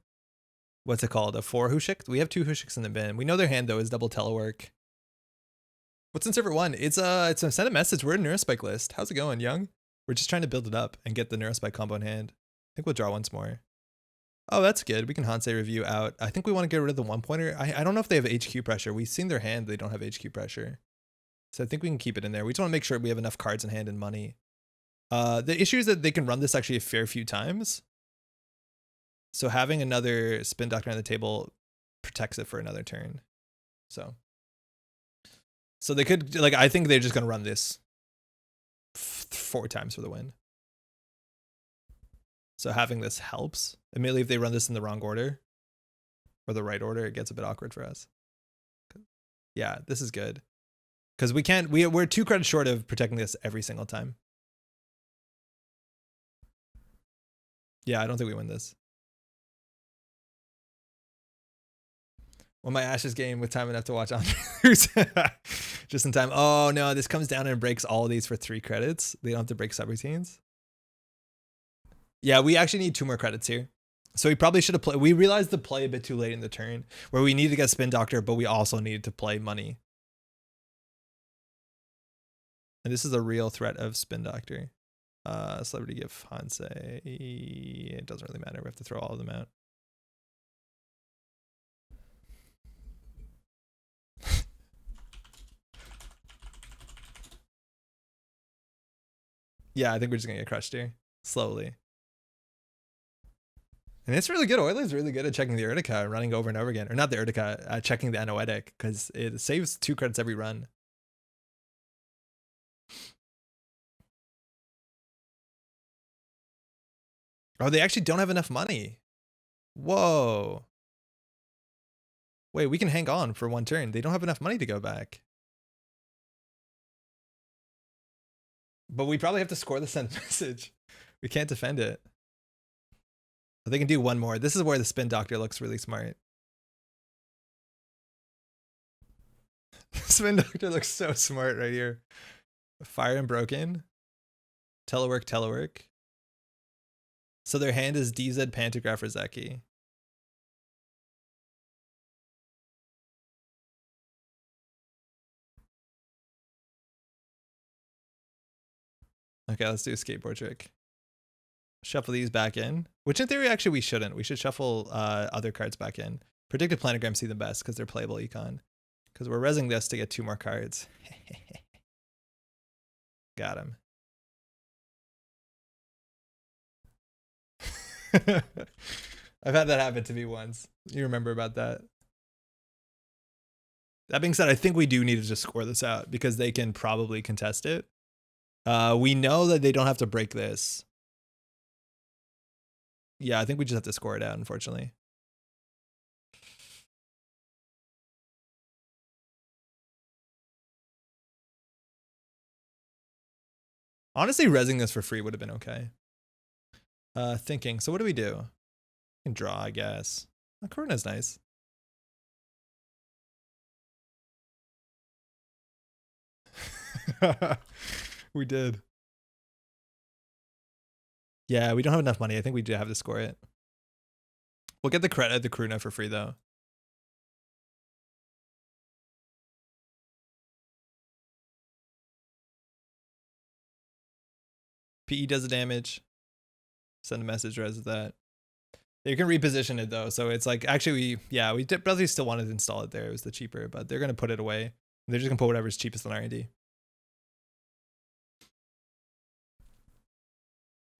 What's it called? A 4 Hushik? We have 2 Hushiks in the bin. We know their hand though is double telework. What's in server 1? It's a send a message. We're in Neurospike list. How's it going, Young? We're just trying to build it up and get the Neurospike combo in hand. I think we'll draw once more. Oh, that's good. We can Hansei review out. I think we want to get rid of the 1-pointer. I don't know if they have HQ pressure. We've seen their hand. They don't have HQ pressure. So I think we can keep it in there. We just want to make sure we have enough cards in hand and money. The issue is that they can run this actually a fair few times. So having another Spin Doctor on the table protects it for another turn. So they could, like, I think they're just going to run this 4 times for the win. So having this helps. Immediately if they run this in the wrong order or the right order, it gets a bit awkward for us. Yeah, this is good. Because we can't, we're 2 credits short of protecting this every single time. Yeah, I don't think we win this. Well, my Ashes game with time enough to watch Andrews. Just in time. Oh no, this comes down and breaks all of these for 3 credits. They don't have to break subroutines. Yeah, we actually need 2 more credits here. So we probably should have played. We realized the play a bit too late in the turn where we needed to get Spin Doctor, but we also needed to play money. And this is a real threat of Spin Doctor. Celebrity Gift, Hansei. It doesn't really matter. We have to throw all of them out. Yeah, I think we're just gonna get crushed here. Slowly. And it's really good. Euler's really good at checking the Urtica and running over and over again. Or not the Urtica, checking the Anoetic, because it saves 2 credits every run. Oh, they actually don't have enough money. Whoa. Wait, we can hang on for one turn. They don't have enough money to go back. But we probably have to score the send message. We can't defend it. They can do one more. This is where the spin doctor looks really smart. Spin doctor looks so smart right here. Fire and broken. Telework, telework. So their hand is DZ Pantograph or Zeki. Okay, let's do a skateboard trick. Shuffle these back in, which in theory, actually, we shouldn't. We should shuffle other cards back in. Predictive Planogram see them best because they're playable econ. Because we're resing this to get 2 more cards. Got him. I've had that happen to me once. You remember about that? That being said, I think we do need to just score this out because they can probably contest it. We know that they don't have to break this. Yeah, I think we just have to score it out, unfortunately. Honestly, resing this for free would have been okay. Thinking. So what do we do? We can draw, I guess. Oh, Corona's nice. We did. Yeah, we don't have enough money. I think we do have to score it. We'll get the credit at the Karuna for free, though. PE does the damage. Send a message, res that. You can reposition it, though. So it's like, actually, we probably still wanted to install it there. It was the cheaper, but they're going to put it away. They're just going to put whatever's cheapest on R&D.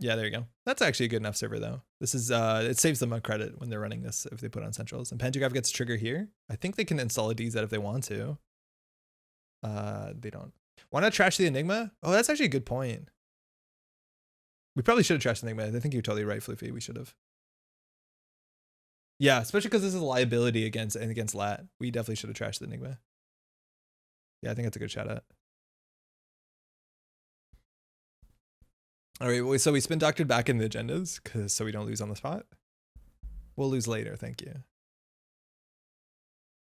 Yeah, there you go. That's actually a good enough server, though. This is, it saves them a credit when they're running this if they put on centrals. And Pantograph gets trigger here. I think they can install a DZ if they want to. They don't. Why not trash the Enigma? Oh, that's actually a good point. We probably should have trashed the Enigma. I think you're totally right, Floofy. We should have. Yeah, especially because this is a liability against Lat. We definitely should have trashed the Enigma. Yeah, I think that's a good shout out. All right, so we spin doctored back in the agendas so we don't lose on the spot. We'll lose later, thank you.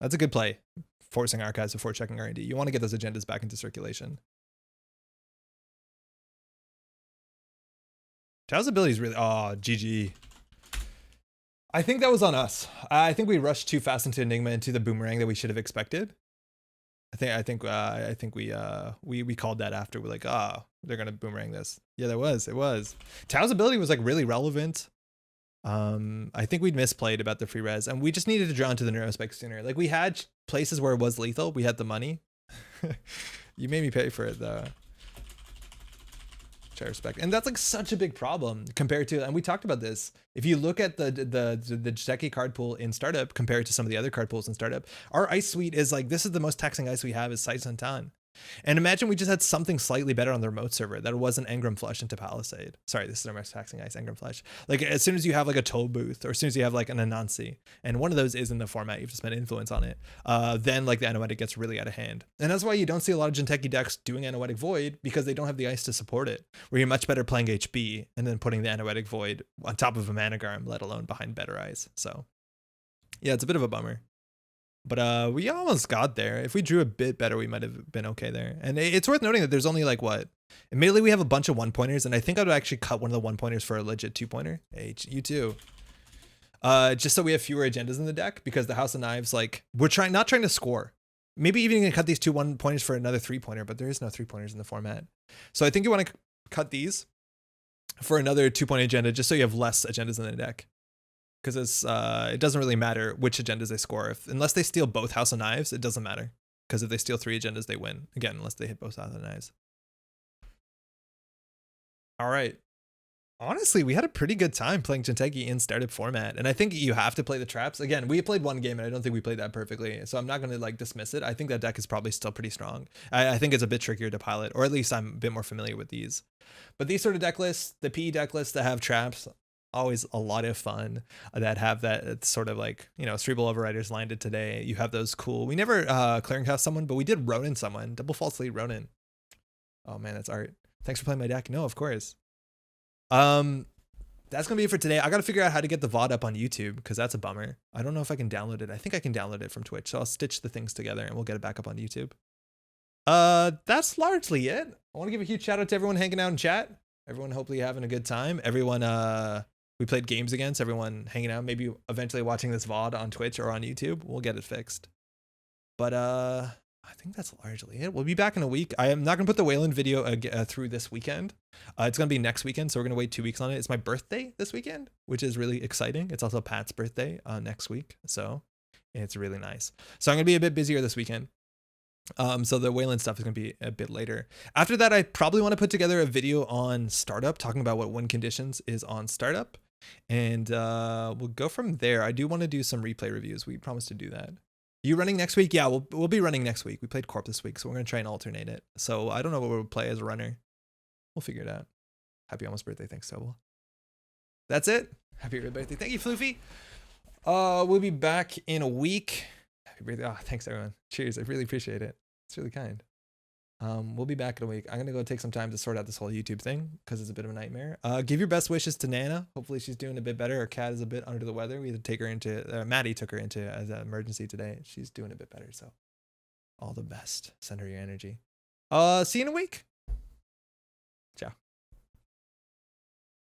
That's a good play, forcing archives before checking R&D. You want to get those agendas back into circulation. Tao's ability is really, oh, GG. I think that was on us. I think we rushed too fast into Enigma, into the boomerang that we should have expected. I think we called that after. We're like, oh, they're gonna boomerang this. Yeah, it was. Tao's ability was like really relevant. I think we'd misplayed about the free res, and we just needed to draw into the Neurospike sooner. Like we had places where it was lethal. We had the money. You made me pay for it though. Which I respect, and that's like such a big problem compared to. And we talked about this. If you look at the Jinteki card pool in startup compared to some of the other card pools in startup, our ice suite is like, this is the most taxing ice we have is Sight Suntan. And imagine we just had something slightly better on the remote server that wasn't Engram Flush into Palisade. Sorry, this is our most taxing ice, Engram Flush. Like as soon as you have like a Toll Booth, or as soon as you have like an Anansi, and one of those is in the format, you have to spend influence on it, then like the Anoetic gets really out of hand. And that's why you don't see a lot of Jinteki decks doing Anoetic Void, because they don't have the ice to support it. Where you're much better playing HB and then putting the Anoetic Void on top of a Managarm, let alone behind better ice. So yeah, it's a bit of a bummer. But we almost got there. If we drew a bit better, we might have been okay there. And it's worth noting that there's only like what? Immediately we have a bunch of 1-pointers, and I think I would actually cut one of the 1-pointers for a legit 2-pointer. Hey, you too. Just so we have fewer agendas in the deck, because the House of Knives, like, we're not trying to score. Maybe even gonna cut these 2 1-pointers for another 3-pointer, but there is no 3-pointers in the format. So I think you want to cut these for another 2-point agenda, just so you have less agendas in the deck. Because it's it doesn't really matter which agendas they score. Unless they steal both House of Knives, it doesn't matter. Because if they steal 3 agendas, they win. Again, unless they hit both House of Knives. All right. Honestly, we had a pretty good time playing Jinteki in startup format. And I think you have to play the traps. Again, we played one game, and I don't think we played that perfectly. So I'm not going to like dismiss it. I think that deck is probably still pretty strong. I think it's a bit trickier to pilot, or at least I'm a bit more familiar with these. But these sort of deck lists, the PE deck lists that have traps, always a lot of fun that have that sort of like, you know, Cerebral Overriders landed today. You have those cool. We never clearinghouse someone, but we did Ronin someone. Double false lead Ronin. Oh man, that's art. Thanks for playing my deck. No, of course. That's gonna be it for today. I gotta figure out how to get the VOD up on YouTube because that's a bummer. I don't know if I can download it. I think I can download it from Twitch, so I'll stitch the things together and we'll get it back up on YouTube. That's largely it. I want to give a huge shout out to everyone hanging out in chat. Everyone hopefully having a good time. Everyone we played games against. Everyone hanging out. Maybe eventually watching this VOD on Twitch or on YouTube. We'll get it fixed. But I think that's largely it. We'll be back in a week. I am not going to put the Wayland video through this weekend. It's going to be next weekend, so we're going to wait 2 weeks on it. It's my birthday this weekend, which is really exciting. It's also Pat's birthday next week, so it's really nice. So I'm going to be a bit busier this weekend. So the Wayland stuff is going to be a bit later. After that, I probably want to put together a video on startup, talking about what win conditions is on startup. And we'll go from there. I do want to do some replay reviews. We promised to do that. You running next week? Yeah, we'll be running next week. We played Corp this week, so we're going to try and alternate it. So I don't know what we'll play as a runner. We'll figure it out. Happy almost birthday. Thanks, Tobel. That's it. Happy birthday. Thank you, Floofy. We'll be back in a week. Happy birthday. Oh, thanks, everyone. Cheers. I really appreciate it. It's really kind. We'll be back in a week. I'm going to go take some time to sort out this whole YouTube thing because it's a bit of a nightmare. Give your best wishes to Nana. Hopefully she's doing a bit better. Her cat is a bit under the weather. We had to take her into, Maddie took her into as an emergency today. She's doing a bit better. So all the best. Send her your energy. See you in a week. Ciao.